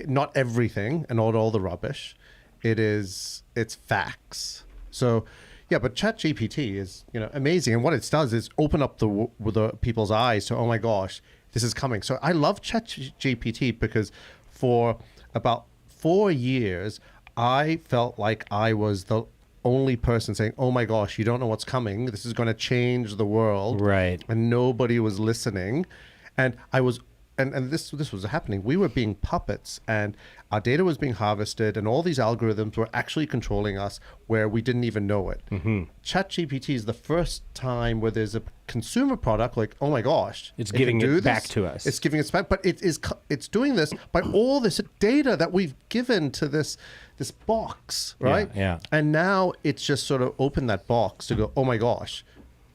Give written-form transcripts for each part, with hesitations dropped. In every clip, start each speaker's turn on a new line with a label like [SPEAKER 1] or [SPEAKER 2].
[SPEAKER 1] not everything and not all the rubbish. It's facts. So, yeah, but ChatGPT is, amazing. And what it does is open up the people's eyes to, oh my gosh, this is coming. So I love ChatGPT because for about 4 years, I felt like I was the only person saying, oh my gosh, you don't know what's coming. This is going to change the world.
[SPEAKER 2] Right.
[SPEAKER 1] And nobody was listening. And I was, and this was happening. We were being puppets, and our data was being harvested, and all these algorithms were actually controlling us where we didn't even know it.
[SPEAKER 2] Mm-hmm.
[SPEAKER 1] ChatGPT is the first time where there's a consumer product like, oh my gosh,
[SPEAKER 2] it's giving it back to us.
[SPEAKER 1] It's giving it back, but it's doing this by all this data that we've given to this box, right?
[SPEAKER 2] Yeah.
[SPEAKER 1] And now it's just sort of opened that box to go, oh my gosh,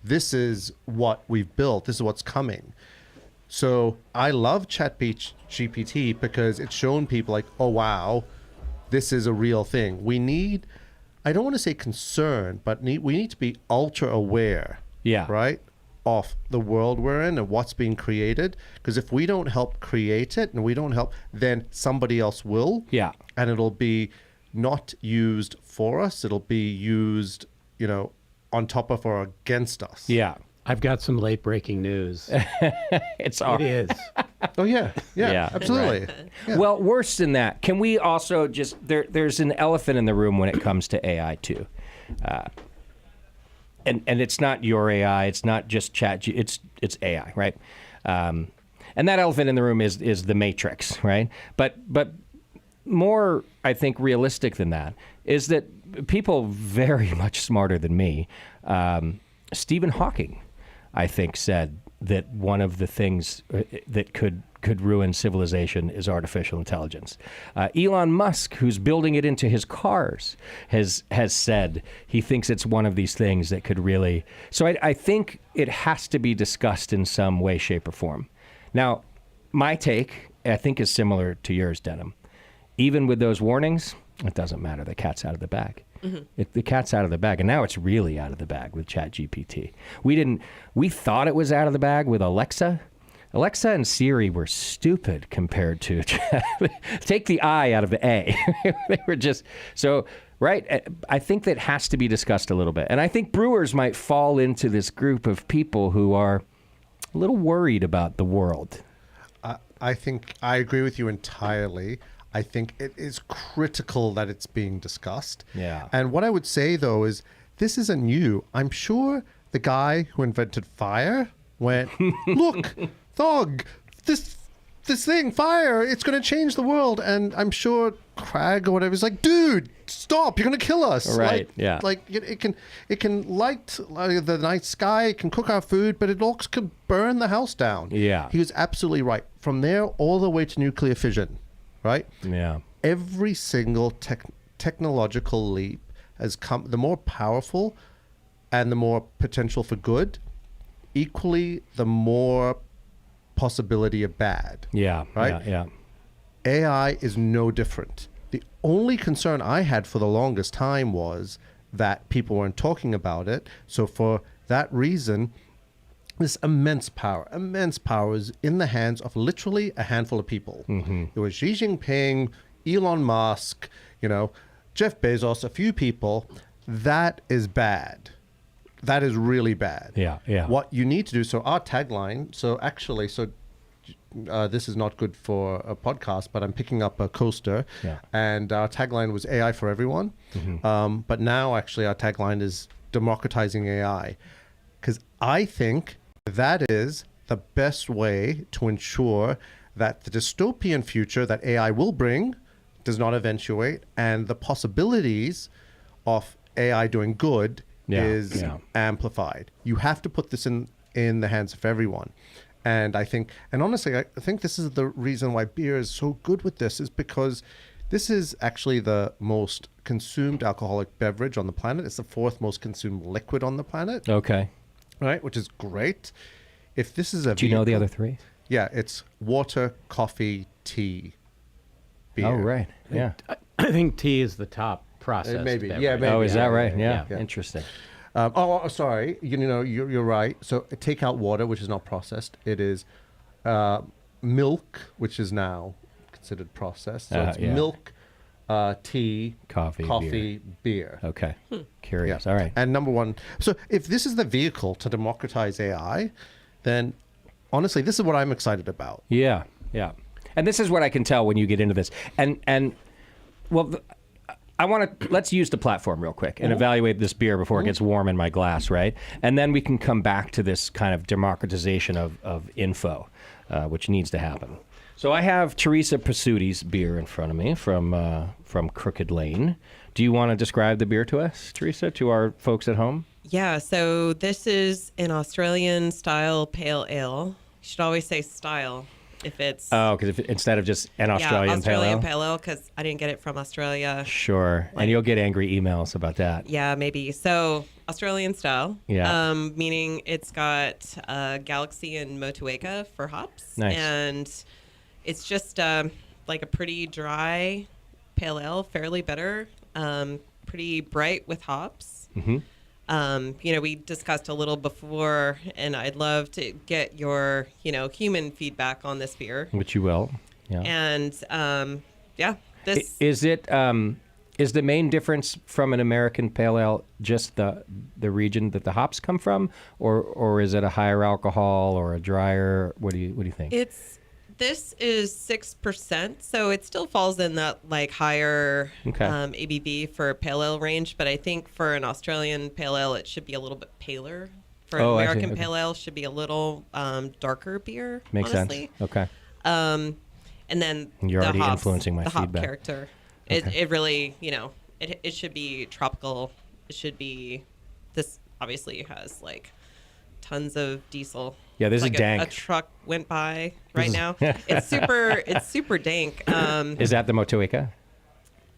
[SPEAKER 1] this is what we've built. This is what's coming. So I love ChatGPT because it's shown people like, oh, wow, this is a real thing. We need, I don't want to say concern, but we need to be ultra aware, right, of the world we're in and what's being created. Because if we don't help create it and we don't help, then somebody else will.
[SPEAKER 2] Yeah.
[SPEAKER 1] And it'll be not used for us. It'll be used, on top of or against us.
[SPEAKER 2] Yeah.
[SPEAKER 3] I've got some late breaking news.
[SPEAKER 2] It
[SPEAKER 3] is.
[SPEAKER 1] Oh, yeah, absolutely.
[SPEAKER 2] Right.
[SPEAKER 1] Yeah.
[SPEAKER 2] Well, worse than that, can we also just, there's an elephant in the room when it comes to AI too. And it's not your AI, it's not just it's AI, right? And that elephant in the room is the Matrix, right? But more, I think, realistic than that is that people very much smarter than me, Stephen Hawking, I think, said that one of the things that could ruin civilization is artificial intelligence. Elon Musk, who's building it into his cars, has said he thinks it's one of these things that could really... So I think it has to be discussed in some way, shape, or form. Now, my take, I think, is similar to yours, Denham. Even with those warnings, it doesn't matter. The cat's out of the bag. Mm-hmm. The cat's out of the bag, and now it's really out of the bag with ChatGPT. We thought it was out of the bag with Alexa. Alexa and Siri were stupid compared to take the I out of the A. They were just so right. I think that has to be discussed a little bit, and I think brewers might fall into this group of people who are a little worried about the world.
[SPEAKER 1] I think I agree with you entirely. I think it is critical that it's being discussed.
[SPEAKER 2] Yeah.
[SPEAKER 1] And what I would say, though, is this isn't new. I'm sure the guy who invented fire went, look, Thog, this thing, fire, it's going to change the world. And I'm sure Craig or whatever is like, dude, stop, you're going to kill us.
[SPEAKER 2] Right, yeah.
[SPEAKER 1] Like it can light the night sky, it can cook our food, but it also could burn the house down.
[SPEAKER 2] Yeah.
[SPEAKER 1] He was absolutely right. From there all the way to nuclear fission. Right?
[SPEAKER 2] Yeah.
[SPEAKER 1] Every single technological leap has come, the more powerful and the more potential for good, equally the more possibility of bad.
[SPEAKER 2] Yeah.
[SPEAKER 1] Right?
[SPEAKER 2] Yeah.
[SPEAKER 1] AI is no different. The only concern I had for the longest time was that people weren't talking about it. So for that reason, this immense power is in the hands of literally a handful of people.
[SPEAKER 2] Mm-hmm.
[SPEAKER 1] It was Xi Jinping, Elon Musk, Jeff Bezos, a few people. That is bad. That is really bad.
[SPEAKER 2] Yeah.
[SPEAKER 1] What you need to do, so our tagline, this is not good for a podcast, but I'm picking up a coaster.
[SPEAKER 2] Yeah.
[SPEAKER 1] And our tagline was AI for everyone.
[SPEAKER 2] Mm-hmm.
[SPEAKER 1] But now actually our tagline is democratizing AI. Because I think that is the best way to ensure that the dystopian future that AI will bring does not eventuate, and the possibilities of AI doing good is amplified. You have to put this in the hands of everyone. And honestly, I think this is the reason why beer is so good with this, is because this is actually the most consumed alcoholic beverage on the planet. It's the fourth most consumed liquid on the planet.
[SPEAKER 2] Okay.
[SPEAKER 1] Right, which is great. If this is a
[SPEAKER 2] Do you know the other three?
[SPEAKER 1] Yeah, it's water, coffee, tea, beer.
[SPEAKER 2] Oh, right. Yeah.
[SPEAKER 3] I think tea is the top processed
[SPEAKER 1] maybe.
[SPEAKER 3] beverage.
[SPEAKER 1] Yeah, maybe.
[SPEAKER 2] Oh, is that right?
[SPEAKER 1] Yeah.
[SPEAKER 2] Interesting.
[SPEAKER 1] Sorry. You're right. So take out water, which is not processed. It is milk, which is now considered processed. So it's
[SPEAKER 2] yeah.
[SPEAKER 1] milk, tea,
[SPEAKER 2] Coffee,
[SPEAKER 1] beer.
[SPEAKER 2] Okay. Curious. All right.
[SPEAKER 1] And number one, so if this is the vehicle to democratize AI, then honestly, this is what I'm excited about.
[SPEAKER 2] Yeah. Yeah. And this is what I can tell when you get into this. And well, I want to let's use the platform real quick and evaluate this beer before it gets warm in my glass, right? And then we can come back to this kind of democratization of info, which needs to happen. So I have Teresa Pasuti's beer in front of me from Crooked Lane. Do you want to describe the beer to us, Teresa, to our folks at home?
[SPEAKER 4] Yeah, so this is an Australian style pale ale. You should always say style if it's
[SPEAKER 2] because instead of just an Australian pale ale?
[SPEAKER 4] pale ale, because I didn't get it from Australia.
[SPEAKER 2] Sure, and you'll get angry emails about that.
[SPEAKER 4] Yeah, maybe. So Australian style, meaning it's got Galaxy and Motueka for hops.
[SPEAKER 2] Nice.
[SPEAKER 4] And it's just like a pretty dry pale ale, fairly bitter, pretty bright with hops.
[SPEAKER 2] Mm-hmm.
[SPEAKER 4] We discussed a little before, and I'd love to get your, human feedback on this beer.
[SPEAKER 2] Which you will. Yeah.
[SPEAKER 4] And this
[SPEAKER 2] Is it is the main difference from an American pale ale just the region that the hops come from, or is it a higher alcohol or a drier? What do you think?
[SPEAKER 4] This is 6%, so it still falls in that higher ABV for pale ale range. But I think for an Australian pale ale, it should be a little bit paler. For an American pale ale, should be a little darker beer.
[SPEAKER 2] Makes
[SPEAKER 4] honestly.
[SPEAKER 2] sense. Okay.
[SPEAKER 4] And then
[SPEAKER 2] You're already
[SPEAKER 4] hops,
[SPEAKER 2] influencing my
[SPEAKER 4] the hop
[SPEAKER 2] feedback.
[SPEAKER 4] character.
[SPEAKER 2] Okay.
[SPEAKER 4] It really, it should be tropical. It should be. This obviously has tons of diesel.
[SPEAKER 2] Yeah, this is dank.
[SPEAKER 4] A truck went by right now. It's super dank.
[SPEAKER 2] Is that the Motueka?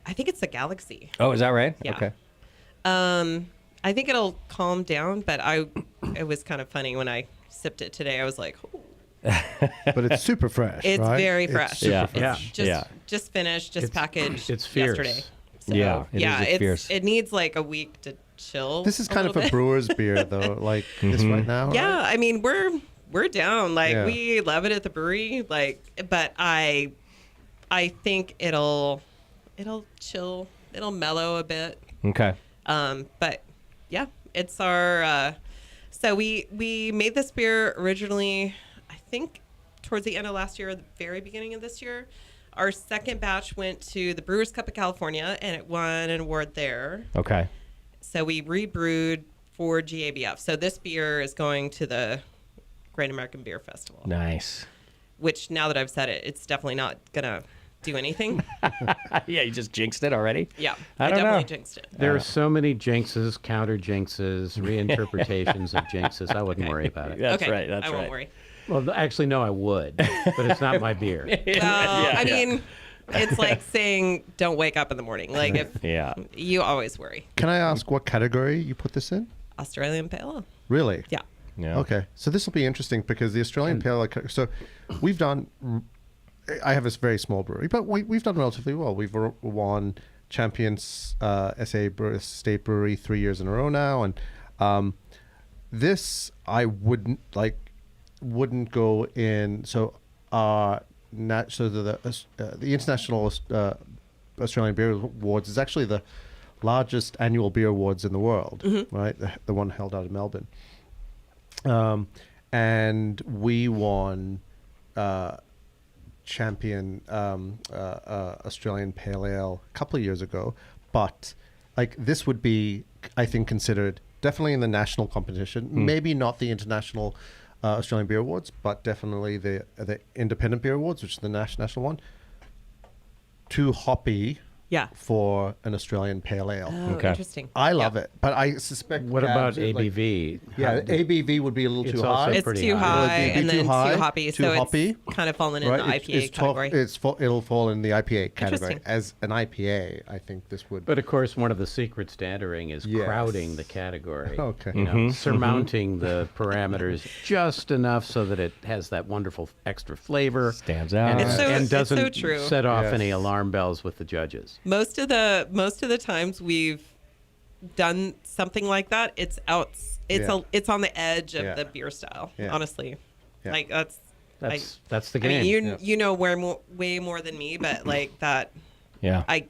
[SPEAKER 4] I think it's a Galaxy.
[SPEAKER 2] Oh, is that right?
[SPEAKER 4] Yeah.
[SPEAKER 2] Okay.
[SPEAKER 4] I think it'll calm down, but it was kind of funny when I sipped it today. I was like, oh.
[SPEAKER 1] But it's super fresh.
[SPEAKER 4] It's
[SPEAKER 1] right?
[SPEAKER 4] very
[SPEAKER 1] It's
[SPEAKER 4] fresh.
[SPEAKER 1] super fresh.
[SPEAKER 4] Just finished, just packaged
[SPEAKER 3] It's fierce.
[SPEAKER 4] yesterday. So,
[SPEAKER 2] It's fierce.
[SPEAKER 4] it needs a week to chill.
[SPEAKER 1] This is kind of a brewer's beer, though, this right now.
[SPEAKER 4] Yeah,
[SPEAKER 1] right?
[SPEAKER 4] I mean we're down.
[SPEAKER 1] Yeah.
[SPEAKER 4] We love it at the brewery. But I think it'll chill. It'll mellow a bit.
[SPEAKER 2] Okay.
[SPEAKER 4] But yeah, it's our. So we made this beer originally, I think, towards the end of last year, or the very beginning of this year. Our second batch went to the Brewers Cup of California, and it won an award there.
[SPEAKER 2] Okay.
[SPEAKER 4] So we rebrewed for GABF. So this beer is going to the Great American Beer Festival.
[SPEAKER 2] Nice.
[SPEAKER 4] Which, now that I've said it, it's definitely not gonna do anything.
[SPEAKER 2] Yeah, you just jinxed it already?
[SPEAKER 4] Yeah,
[SPEAKER 2] I
[SPEAKER 4] definitely
[SPEAKER 2] don't know.
[SPEAKER 4] jinxed it.
[SPEAKER 3] There are so many jinxes, counter jinxes, reinterpretations of jinxes. I wouldn't worry about it.
[SPEAKER 2] That's
[SPEAKER 4] okay,
[SPEAKER 2] right. That's
[SPEAKER 4] I
[SPEAKER 2] right.
[SPEAKER 4] won't worry.
[SPEAKER 3] Well, actually, no, I would, but it's not my beer.
[SPEAKER 4] I mean, it's like saying don't wake up in the morning. If you always worry.
[SPEAKER 1] Can I ask what category you put this in?
[SPEAKER 4] Australian Pale Ale.
[SPEAKER 1] Really?
[SPEAKER 4] Yeah.
[SPEAKER 2] Yeah.
[SPEAKER 1] Okay. So this will be interesting because the Australian Pale Ale. So we've done. I have this very small brewery, but we've done relatively well. We've won Champions SA State Brewery 3 years in a row now, and this I wouldn't go in. So the International Australian Beer Awards is actually the largest annual beer awards in the world, right? The one held out in Melbourne, and we won champion Australian Pale Ale a couple of years ago. But this would be, I think, considered definitely in the national competition. Maybe not the international Australian Beer Awards, but definitely the Independent Beer Awards, which is the national one. Too hoppy
[SPEAKER 4] Yeah.
[SPEAKER 1] for an Australian Pale Ale.
[SPEAKER 4] Oh,
[SPEAKER 2] Okay.
[SPEAKER 4] interesting.
[SPEAKER 1] I love it, but I suspect.
[SPEAKER 3] What about
[SPEAKER 1] Gabs,
[SPEAKER 3] ABV?
[SPEAKER 1] Yeah, ABV would be a little
[SPEAKER 3] It's
[SPEAKER 1] too
[SPEAKER 3] also
[SPEAKER 1] high.
[SPEAKER 4] It's
[SPEAKER 3] pretty
[SPEAKER 4] too
[SPEAKER 3] high.
[SPEAKER 4] high,
[SPEAKER 1] It'd be
[SPEAKER 4] and
[SPEAKER 1] too
[SPEAKER 4] then
[SPEAKER 1] high,
[SPEAKER 4] too hoppy.
[SPEAKER 1] too
[SPEAKER 4] So
[SPEAKER 1] hoppy.
[SPEAKER 4] it's kind of fallen in the IPA category.
[SPEAKER 1] It'll fall in the IPA category.
[SPEAKER 4] Interesting.
[SPEAKER 1] As an IPA, I think this would.
[SPEAKER 3] But of course, one of the secrets to entering is
[SPEAKER 1] Yes.
[SPEAKER 3] crowding the category.
[SPEAKER 1] Okay.
[SPEAKER 3] You know, surmounting the parameters just enough so that it has that wonderful extra flavor.
[SPEAKER 2] Stands out.
[SPEAKER 3] And,
[SPEAKER 4] It's so-
[SPEAKER 3] and
[SPEAKER 4] it's so
[SPEAKER 3] doesn't
[SPEAKER 4] true.
[SPEAKER 3] set off
[SPEAKER 1] Yes.
[SPEAKER 3] any alarm bells with the judges.
[SPEAKER 4] Most of the times we've done something like that, it's out. It's
[SPEAKER 1] Yeah.
[SPEAKER 4] it's on the edge of
[SPEAKER 1] Yeah.
[SPEAKER 4] the beer style.
[SPEAKER 1] Yeah.
[SPEAKER 4] Honestly,
[SPEAKER 1] Yeah.
[SPEAKER 3] That's the
[SPEAKER 4] I
[SPEAKER 3] game.
[SPEAKER 4] mean, you know way more than me, but like that,
[SPEAKER 2] Yeah.
[SPEAKER 4] I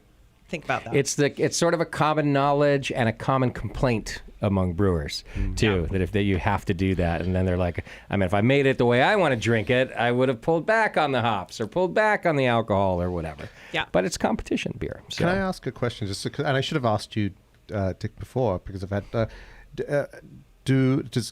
[SPEAKER 4] think about that.
[SPEAKER 2] It's sort of a common knowledge and a common complaint among brewers too, that you have to do that, and then they're like, I mean, if I made it the way I want to drink it, I would have pulled back on the hops or pulled back on the alcohol or whatever.
[SPEAKER 4] Yeah.
[SPEAKER 2] But it's competition beer. So.
[SPEAKER 1] Can I ask a question? And I should have asked you, Dick, before, because I've had. Does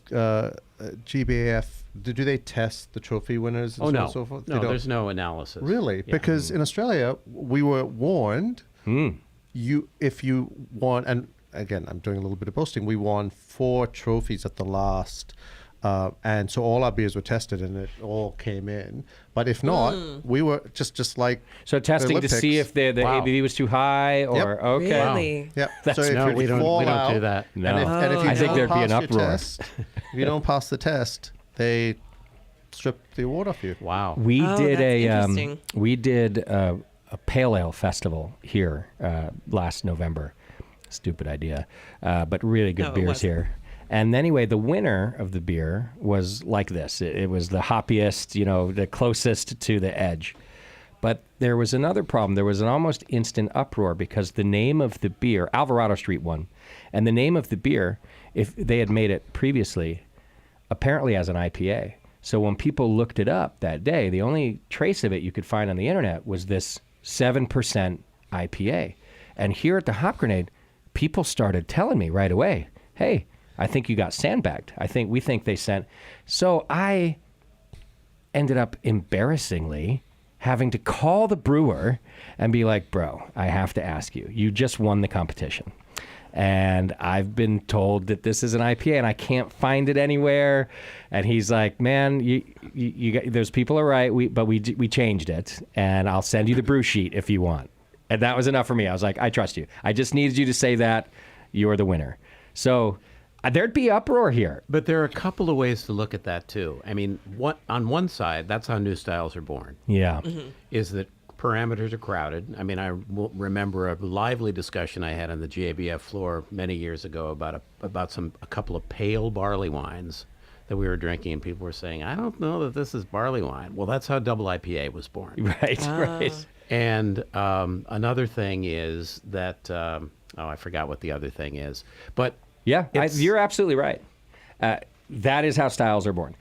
[SPEAKER 1] GBAF do they test the trophy winners? And
[SPEAKER 3] Oh
[SPEAKER 1] so on
[SPEAKER 3] no,
[SPEAKER 1] and so forth? They
[SPEAKER 3] no,
[SPEAKER 1] don't?
[SPEAKER 3] there's no analysis.
[SPEAKER 1] Really?
[SPEAKER 3] Yeah.
[SPEAKER 1] Because in Australia, we were warned. If you won, and again, I'm doing a little bit of boasting. We won 4 trophies at the last, and so all our beers were tested, and it all came in. But if not, we were just like
[SPEAKER 2] So testing to see if the
[SPEAKER 3] Wow.
[SPEAKER 2] ABV was too high, or
[SPEAKER 1] Yep.
[SPEAKER 2] okay.
[SPEAKER 4] Really?
[SPEAKER 1] yeah.
[SPEAKER 2] That's-
[SPEAKER 1] So if
[SPEAKER 3] No,
[SPEAKER 1] you
[SPEAKER 3] we don't
[SPEAKER 1] fall
[SPEAKER 3] do
[SPEAKER 1] out,
[SPEAKER 3] that.
[SPEAKER 2] No.
[SPEAKER 1] And if you
[SPEAKER 2] I think
[SPEAKER 1] don't
[SPEAKER 2] there'd be an
[SPEAKER 1] pass your
[SPEAKER 2] uproar.
[SPEAKER 1] test, if you don't pass the test, they strip the award off you.
[SPEAKER 3] Wow.
[SPEAKER 2] We
[SPEAKER 4] Oh,
[SPEAKER 2] did
[SPEAKER 4] that's interesting.
[SPEAKER 2] we did a pale ale festival here last November. Stupid idea, but really good
[SPEAKER 4] No, it
[SPEAKER 2] beers
[SPEAKER 4] wasn't.
[SPEAKER 2] here. And anyway, the winner of the beer was like this. It was the hoppiest, the closest to the edge. But there was another problem. There was an almost instant uproar because the name of the beer, Alvarado Street won, and the name of the beer, if they had made it previously, apparently as an IPA. So when people looked it up that day, the only trace of it you could find on the internet was this 7% IPA. And here at the Hop Grenade, people started telling me right away, hey, I think you got sandbagged. We think they sent. So I ended up embarrassingly having to call the brewer and be like, bro, I have to ask you. You just won the competition. And I've been told that this is an IPA and I can't find it anywhere. And he's like, man, you those people are right. But we changed it, and I'll send you the brew sheet if you want. And that was enough for me. I was like, I trust you. I just needed you to say that you're the winner. So there'd be uproar here.
[SPEAKER 3] But there are a couple of ways to look at that too. I mean, on one side, that's how new styles are born.
[SPEAKER 2] Yeah.
[SPEAKER 3] Is that parameters are crowded. I mean, I remember a lively discussion I had on the GABF floor many years ago about a couple of pale barley wines that we were drinking, and people were saying, I don't know that this is barley wine. Well, that's how double IPA was born.
[SPEAKER 2] Right, right.
[SPEAKER 3] And another thing is that, I forgot what the other thing is. But
[SPEAKER 2] Yeah,
[SPEAKER 3] it's-
[SPEAKER 2] you're absolutely right. That is how styles are born.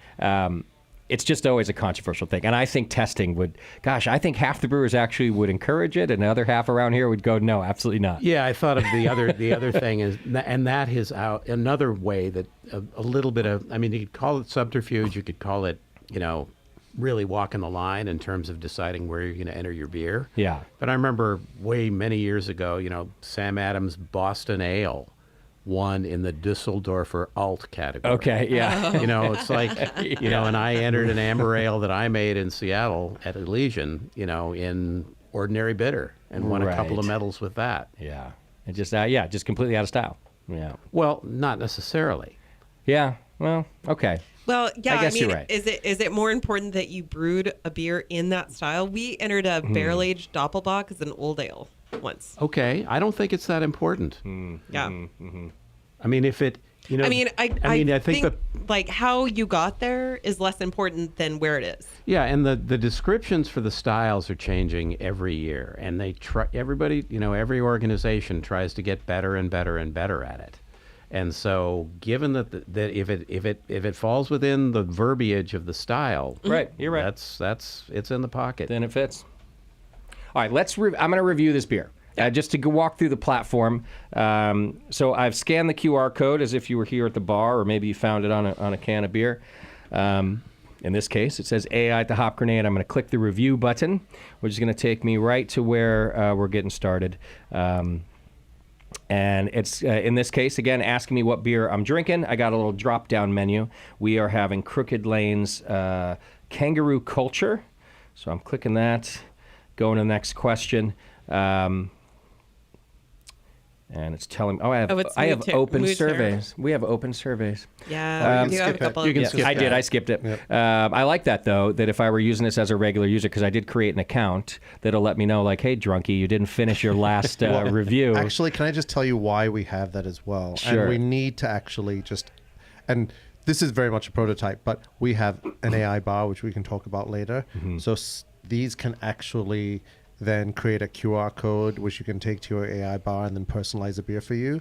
[SPEAKER 2] It's just always a controversial thing. And I think testing I think half the brewers actually would encourage it, and the other half around here would go, no, absolutely not.
[SPEAKER 3] Yeah, I thought of the other thing is, and that is another way that a little bit of, I mean, you could call it subterfuge, you could call it, really walking the line in terms of deciding where you're going to enter your beer.
[SPEAKER 2] Yeah.
[SPEAKER 3] But I remember many years ago, Sam Adams' Boston Ale won in the Düsseldorfer Alt category.
[SPEAKER 2] Okay, yeah.
[SPEAKER 3] It's like, and I entered an amber ale that I made in Seattle at Elysian, in ordinary bitter, and won a couple of
[SPEAKER 2] Right.
[SPEAKER 3] medals with that.
[SPEAKER 2] Yeah. It just, just completely out of style. Yeah.
[SPEAKER 3] Well, not necessarily.
[SPEAKER 2] Yeah. Well, okay.
[SPEAKER 4] Well, yeah,
[SPEAKER 2] I guess
[SPEAKER 4] mean,
[SPEAKER 2] you're right.
[SPEAKER 4] is it more important that you brewed a beer in that style? We entered a barrel-aged Doppelbock as an old ale once.
[SPEAKER 3] Okay, I don't think it's that important.
[SPEAKER 4] Yeah.
[SPEAKER 3] I mean, if it,
[SPEAKER 4] I mean, I think
[SPEAKER 3] that,
[SPEAKER 4] like how you got there is less important than where it is.
[SPEAKER 3] yeah, and the descriptions for the styles are changing every year, and they try. Everybody, every organization tries to get better and better and better at it. And so, given that if it falls within the verbiage of the style,
[SPEAKER 2] Right, you're right.
[SPEAKER 3] That's it's in the pocket.
[SPEAKER 2] Then it fits. All right, I'm going to review this beer. Just to walk through the platform. So I've scanned the QR code as if you were here at the bar, or maybe you found it on a can of beer. In this case, it says AI at the Hop Grenade. I'm going to click the review button, which is going to take me right to where we're getting started. And it's, in this case, again, asking me what beer I'm drinking. I got a little drop-down menu. We are having Crooked Lane's Kangaroo Culture. So I'm clicking that, going to the next question. And it's telling me, I have open
[SPEAKER 4] mood
[SPEAKER 2] surveys. We have open surveys.
[SPEAKER 4] Yeah, we do have a couple.
[SPEAKER 3] You can
[SPEAKER 4] of
[SPEAKER 3] skip
[SPEAKER 2] I did. I skipped it. I like that, though, that if I were using this as a regular user, because I did create an account that'll let me know, like, hey, drunkie, you didn't finish your last review.
[SPEAKER 1] Actually, can I just tell you why we have that as well?
[SPEAKER 2] Sure.
[SPEAKER 1] And we need to actually and this is very much a prototype, but we have an AI bar, which we can talk about later. So these can actually then create a QR code, which you can take to your AI bar and then personalize a beer for you.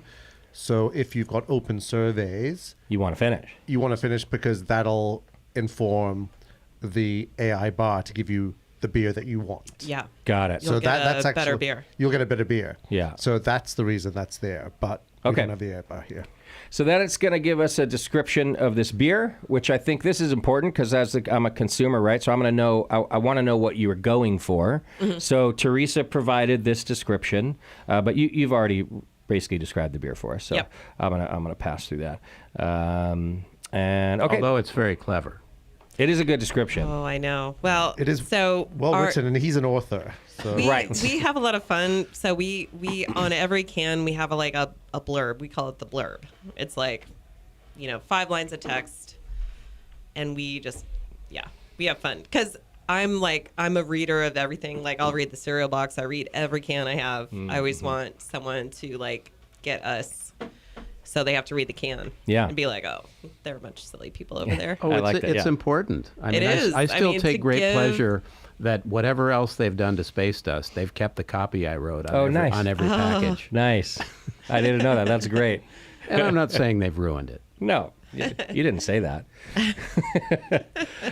[SPEAKER 1] So if you've got open surveys,
[SPEAKER 2] You want to finish.
[SPEAKER 1] you want to finish because that'll inform the AI bar to give you the beer that you want.
[SPEAKER 4] Yeah.
[SPEAKER 2] Got it.
[SPEAKER 4] You'll get a better beer.
[SPEAKER 1] You'll get a better beer.
[SPEAKER 2] Yeah.
[SPEAKER 1] So that's the reason that's there. But we
[SPEAKER 2] Okay.
[SPEAKER 1] don't have the AI bar here.
[SPEAKER 2] So then it's going to give us a description of this beer, which I think this is important because I'm a consumer, right? So I'm going to know, I want to know what you were going for. So Teresa provided this description, but you've already basically described the beer for us. So
[SPEAKER 4] Yep.
[SPEAKER 2] I'm gonna pass through that. And okay,
[SPEAKER 3] Although it's very clever.
[SPEAKER 2] it is a good description.
[SPEAKER 4] Oh, I know. Well,
[SPEAKER 1] It is
[SPEAKER 4] so
[SPEAKER 1] well
[SPEAKER 4] our-
[SPEAKER 1] written, and he's an author. So
[SPEAKER 2] Right.
[SPEAKER 4] We have a lot of fun. So we on every can we have a blurb. We call it the blurb. It's like, 5 lines of text, and we have fun because I'm a reader of everything. Like I'll read the cereal box. I read every can I have. I always want someone to get us. So they have to read the can.
[SPEAKER 2] Yeah.
[SPEAKER 4] And be like, oh, they're a bunch of silly people over there.
[SPEAKER 3] Oh,
[SPEAKER 2] I
[SPEAKER 3] it's,
[SPEAKER 2] like that,
[SPEAKER 3] it's
[SPEAKER 2] yeah.
[SPEAKER 3] important. I mean,
[SPEAKER 4] It is.
[SPEAKER 3] I still
[SPEAKER 4] to
[SPEAKER 3] take great
[SPEAKER 4] give-
[SPEAKER 3] pleasure that whatever else they've done to Space Dust, they've kept the copy I wrote on,
[SPEAKER 2] Oh,
[SPEAKER 3] every,
[SPEAKER 2] nice.
[SPEAKER 3] on every package.
[SPEAKER 2] Nice. I didn't know that. That's great.
[SPEAKER 3] And I'm not saying they've ruined it.
[SPEAKER 2] No, you didn't say that.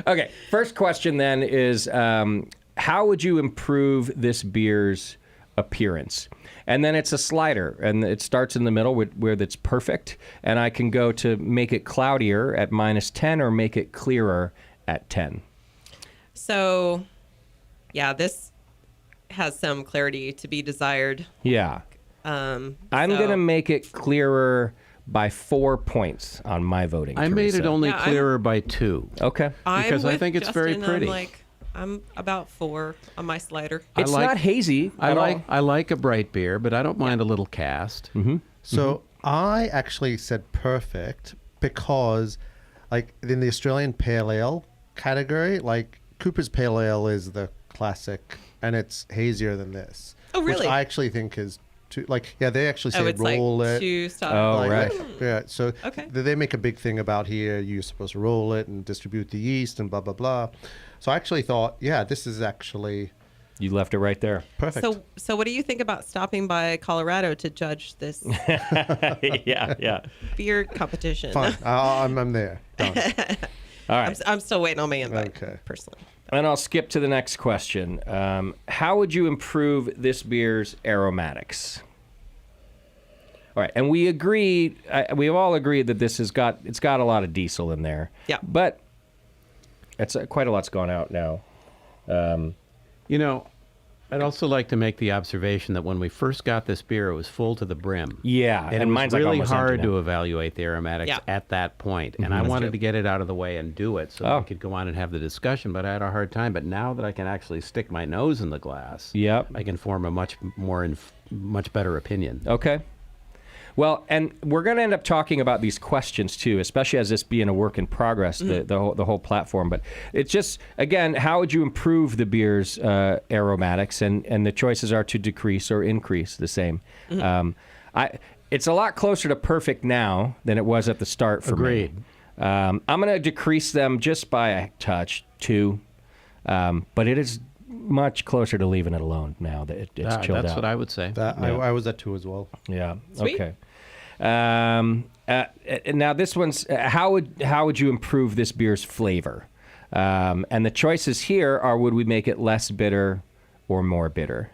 [SPEAKER 2] Okay, first question then is how would you improve this beer's appearance? And then it's a slider, and it starts in the middle where that's perfect, and I can go to make it cloudier at -10 or make it clearer at 10.
[SPEAKER 4] So, yeah, this has some clarity to be desired.
[SPEAKER 2] Yeah. I'm
[SPEAKER 4] So-
[SPEAKER 2] going to make it clearer by 4 points on my voting.
[SPEAKER 3] I made it
[SPEAKER 2] Teresa.
[SPEAKER 3] only
[SPEAKER 4] Yeah, I'm-
[SPEAKER 3] clearer by 2.
[SPEAKER 2] Okay.
[SPEAKER 3] Because
[SPEAKER 4] I'm
[SPEAKER 3] I
[SPEAKER 4] with
[SPEAKER 3] think it's very
[SPEAKER 4] Justin.
[SPEAKER 3] pretty.
[SPEAKER 4] I'm about 4 on my slider.
[SPEAKER 2] It's
[SPEAKER 3] like-
[SPEAKER 2] not hazy
[SPEAKER 3] I
[SPEAKER 2] at
[SPEAKER 3] like
[SPEAKER 2] all.
[SPEAKER 3] I like a bright beer, but I don't mind a little cast.
[SPEAKER 1] So I actually said perfect because, in the Australian Pale Ale category, Cooper's Pale Ale is the classic, and it's hazier than this.
[SPEAKER 4] Oh, really?
[SPEAKER 1] Which I actually think is too. They actually say
[SPEAKER 4] Oh, it's
[SPEAKER 1] roll it.
[SPEAKER 4] 2 stop.
[SPEAKER 2] Oh, right.
[SPEAKER 1] Yeah. So
[SPEAKER 4] Okay.
[SPEAKER 1] they make a big thing about here. You're supposed to roll it and distribute the yeast and blah blah blah. So I actually thought, yeah, this is actually
[SPEAKER 2] You left it right there.
[SPEAKER 1] perfect.
[SPEAKER 4] So what do you think about stopping by Colorado to judge this
[SPEAKER 2] yeah.
[SPEAKER 4] beer competition?
[SPEAKER 1] Fine. I'm there. Done.
[SPEAKER 2] All right.
[SPEAKER 4] I'm still waiting on my invite,
[SPEAKER 1] Okay.
[SPEAKER 4] personally.
[SPEAKER 2] And I'll skip to the next question. How would you improve this beer's aromatics? All right, and we agreed. We've all agreed that it's got a lot of diesel in there.
[SPEAKER 4] Yeah.
[SPEAKER 2] But it's quite a lot's gone out now.
[SPEAKER 3] I'd also like to make the observation that when we first got this beer, it was full to the brim.
[SPEAKER 2] Yeah,
[SPEAKER 3] And it
[SPEAKER 2] and
[SPEAKER 3] was
[SPEAKER 2] mine's
[SPEAKER 3] really
[SPEAKER 2] almost empty
[SPEAKER 3] hard
[SPEAKER 2] now.
[SPEAKER 3] to evaluate the aromatics
[SPEAKER 4] Yeah.
[SPEAKER 3] at that point. And I wanted to get it out of the way and do it so that
[SPEAKER 2] Oh.
[SPEAKER 3] we could go on and have the discussion, but I had a hard time. But now that I can actually stick my nose in the glass,
[SPEAKER 2] Yep.
[SPEAKER 3] I can form a much better opinion.
[SPEAKER 2] Okay. Well, and we're going to end up talking about these questions too, especially as this being a work in progress, the whole platform. But it's just, again, how would you improve the beer's aromatics? And the choices are to decrease or increase the same. It's a lot closer to perfect now than it was at the start for
[SPEAKER 3] Agreed.
[SPEAKER 2] me. I'm going to decrease them just by a touch, 2. But it is much closer to leaving it alone now that it's chilled out.
[SPEAKER 3] That's what I would say.
[SPEAKER 1] I was at 2 as well.
[SPEAKER 2] Yeah.
[SPEAKER 4] Sweet.
[SPEAKER 2] Okay. Now this one's how would you improve this beer's flavor? And the choices here are: would we make it less bitter or more bitter?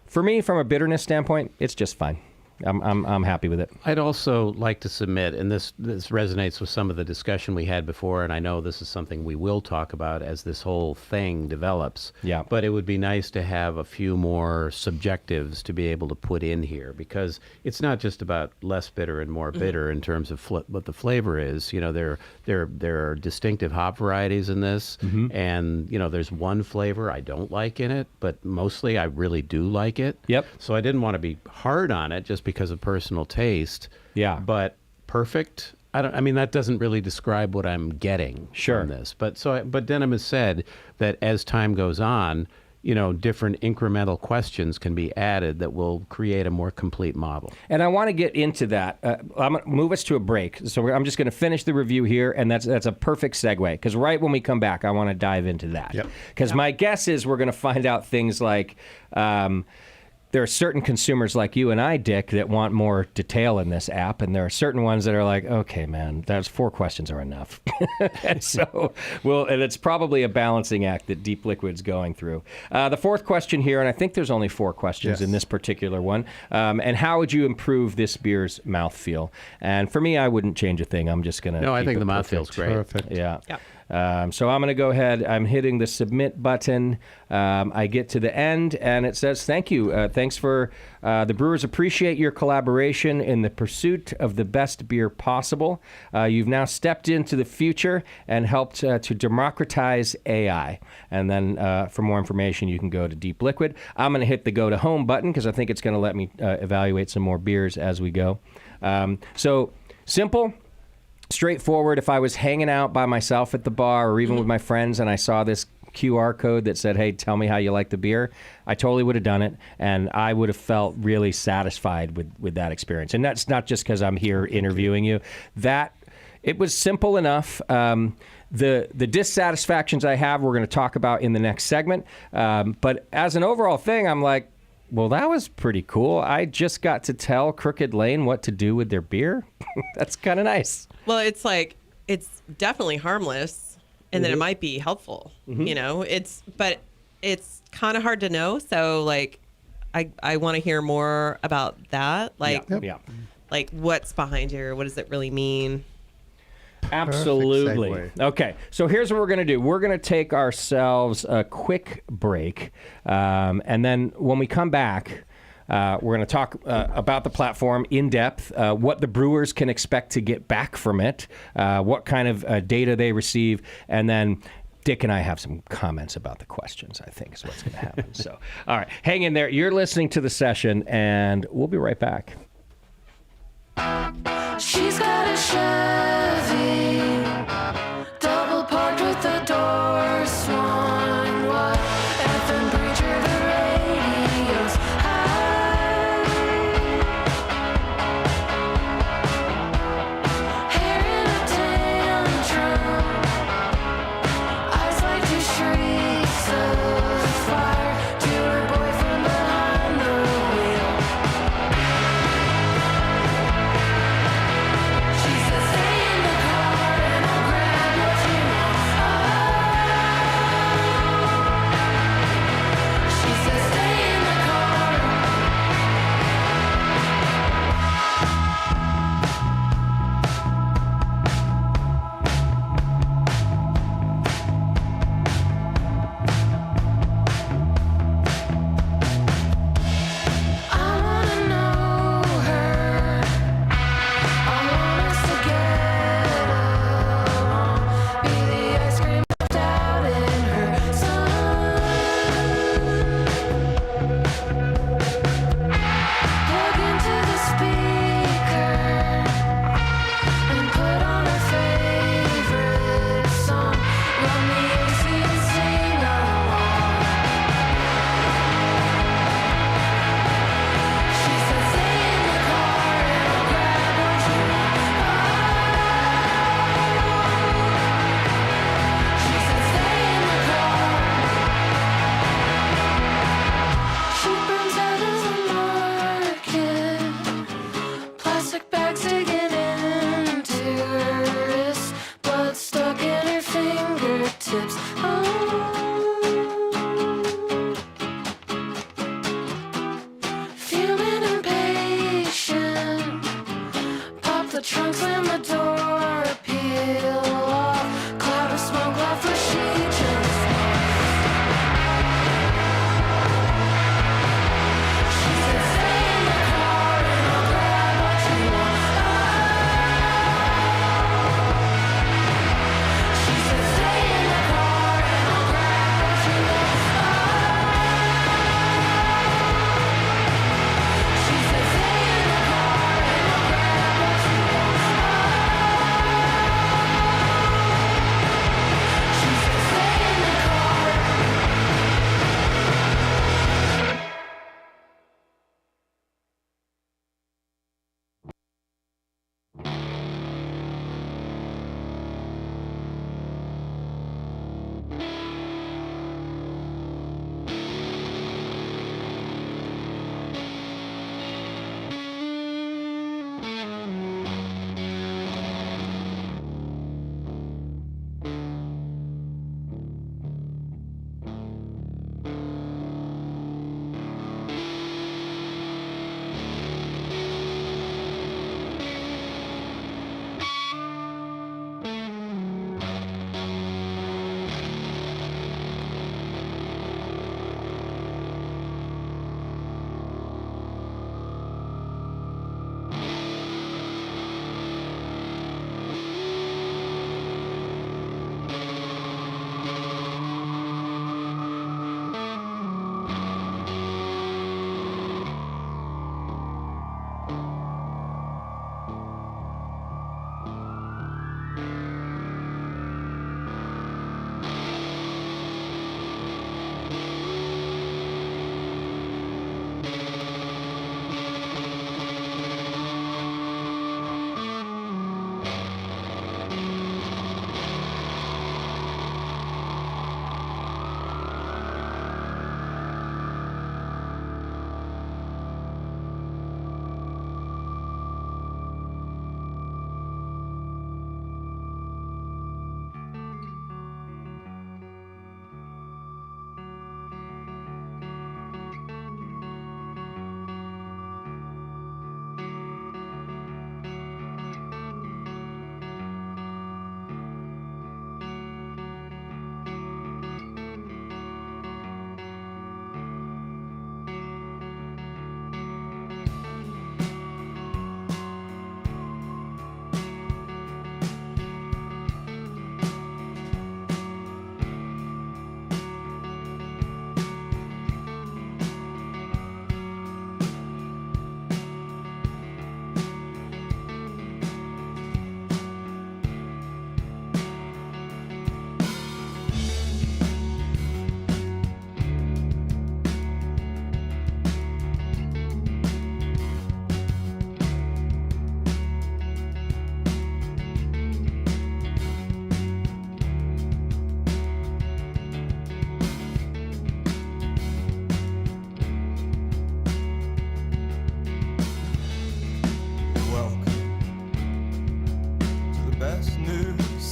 [SPEAKER 2] For me, from a bitterness standpoint, it's just fine. I'm happy with it.
[SPEAKER 3] I'd also like to submit, and this resonates with some of the discussion we had before, and I know this is something we will talk about as this whole thing develops.
[SPEAKER 2] Yeah.
[SPEAKER 3] But it would be nice to have a few more subjectives to be able to put in here, because it's not just about less bitter and more bitter in terms of what the flavor is. There are distinctive hop varieties in this, and there's one flavor I don't like in it, but mostly I really do like it.
[SPEAKER 2] Yep.
[SPEAKER 3] So I didn't want to be hard on it just because of personal taste.
[SPEAKER 2] Yeah.
[SPEAKER 3] But perfect. I mean, that doesn't really describe what I'm getting
[SPEAKER 2] Sure.
[SPEAKER 3] from this. But Denham has said that as time goes on, different incremental questions can be added that will create a more complete model.
[SPEAKER 2] And I want to get into that. I'm going to move us to a break. So I'm just going to finish the review here, and that's a perfect segue, because right when we come back, I want to dive into that. Because my guess is we're going to find out things like there are certain consumers like you and I, Dick, that want more detail in this app, and there are certain ones that are like, okay, man, those 4 questions are enough. And so, and it's probably a balancing act that Deep Liquid's going through. The 4th question here, and I think there's only 4 questions in this particular one, and how would you improve this beer's mouthfeel? And for me, I wouldn't change a thing. I'm just going to
[SPEAKER 3] No, I think the mouthfeel's great.
[SPEAKER 1] Perfect.
[SPEAKER 2] Yeah. So I'm going to go ahead. I'm hitting the submit button. I get to the end, and it says, thank you. Thanks for the brewers appreciate your collaboration in the pursuit of the best beer possible. You've now stepped into the future and helped to democratize AI. And then for more information, you can go to Deep Liquid. I'm going to hit the go to home button because I think it's going to let me evaluate some more beers as we go. So simple. Straightforward. If I was hanging out by myself at the bar or even with my friends and I saw this QR code that said, hey, tell me how you like the beer, I totally would have done it, and I would have felt really satisfied with that experience. And that's not just because I'm here interviewing you. It was simple enough. The dissatisfactions I have, we're going to talk about in the next segment. But as an overall thing, I'm like, well, that was pretty cool. I just got to tell Crooked Lane what to do with their beer. That's kind of nice.
[SPEAKER 4] Well, it's like, it's definitely harmless, and then it might be helpful, but it's kind of hard to know. So like, I want to hear more about that. Like, like what's behind here? What does it really mean?
[SPEAKER 2] Absolutely. Okay, so here's what we're going to do. We're going to take ourselves a quick break, and then when we come back, we're going to talk about the platform in depth, what the brewers can expect to get back from it, what kind of data they receive, and then Dick and I have some comments about the questions, I think is what's going to happen. So, all right, hang in there. You're listening to The Session, and we'll be right back.
[SPEAKER 5] She's got a Chevy, double parked with the door swung wide. FM preacher, the radio's high. Hair in a tantrum, eyes like 2 streaks of fire. To her boyfriend behind the wheel. She says, hey,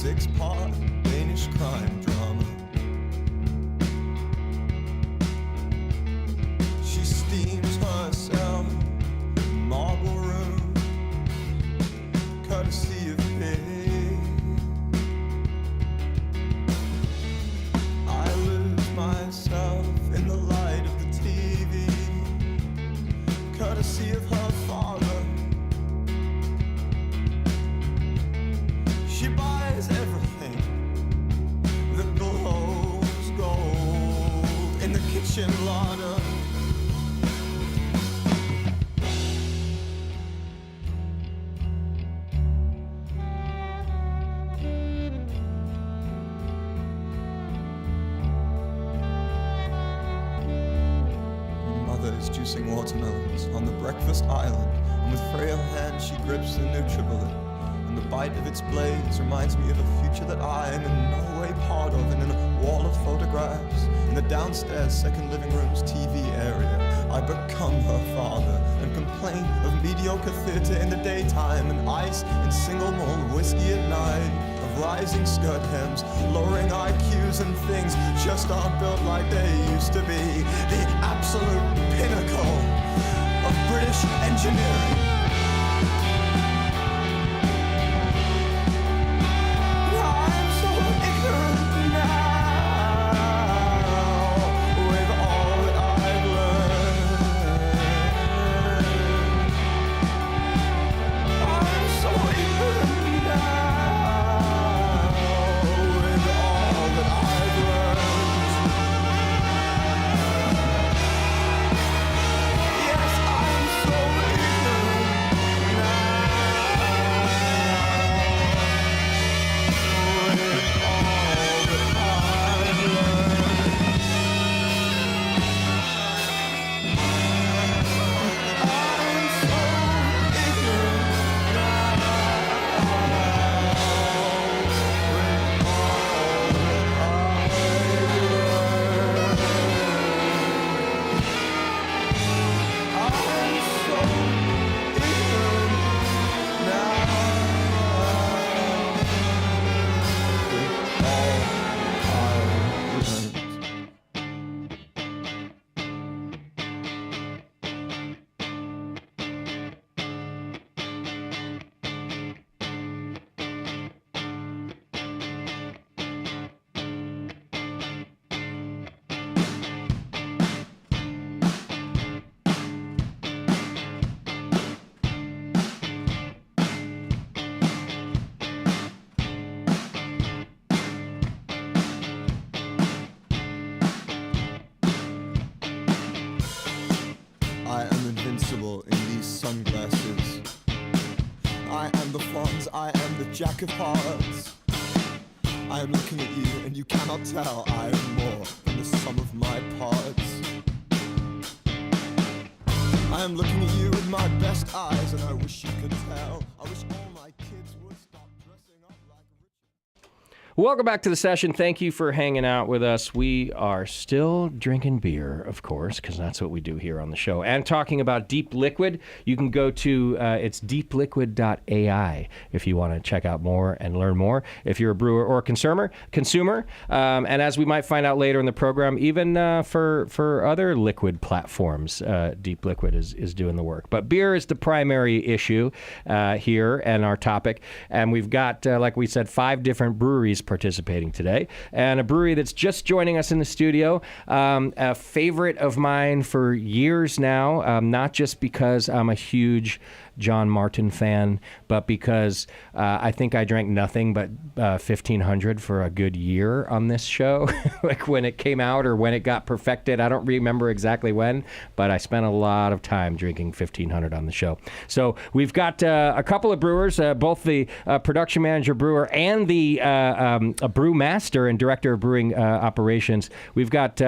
[SPEAKER 6] 6-part Danish crime drama. She steams herself in marble room, courtesy of pay. I lose myself in the light of the TV, courtesy of her father. She buys everything that glows gold in the kitchen larder. Mother is juicing watermelons on the breakfast island, and with frail hands she grips the Nutribullet. And the bite of its blades reminds me of a future that I am in no way part of. And in a wall of photographs, in the downstairs second living room's TV area, I become her father and complain of mediocre theater in the daytime and ice and single malt whiskey at night. Of rising skirt hems, lowering IQs and things just aren't built like they used to be. The absolute pinnacle of British engineering. I am invincible in these sunglasses. I am the Fonz, I am the Jack of Hearts. I am looking at you and you cannot tell I am more than the sum of my parts. I am looking at you with my best eyes and I wish you could tell. I wish all my kids would stop dressing up like Richard.
[SPEAKER 2] Welcome back to the session. Thank you for hanging out with us. We are still drinking beer, of course, because that's what we do here on the show. And talking about Deep Liquid, you can go to it's deepliquid.ai if you want to check out more and learn more. If you're a brewer or a consumer, and as we might find out later in the program, even for other liquid platforms, Deep Liquid is doing the work. But beer is the primary issue here and our topic. And we've got, like we said, 5 different breweries participating today, and a brewery that's just joining us in the studio, a favorite of mine for years now, not just because I'm a huge John Martin fan, but because I think I drank nothing but 1500 for a good year on this show, like when it came out or when it got perfected. I don't remember exactly when, but I spent a lot of time drinking 1500 on the show. So we've got a couple of brewers, both the production manager brewer and the brewmaster and director of brewing operations. We've got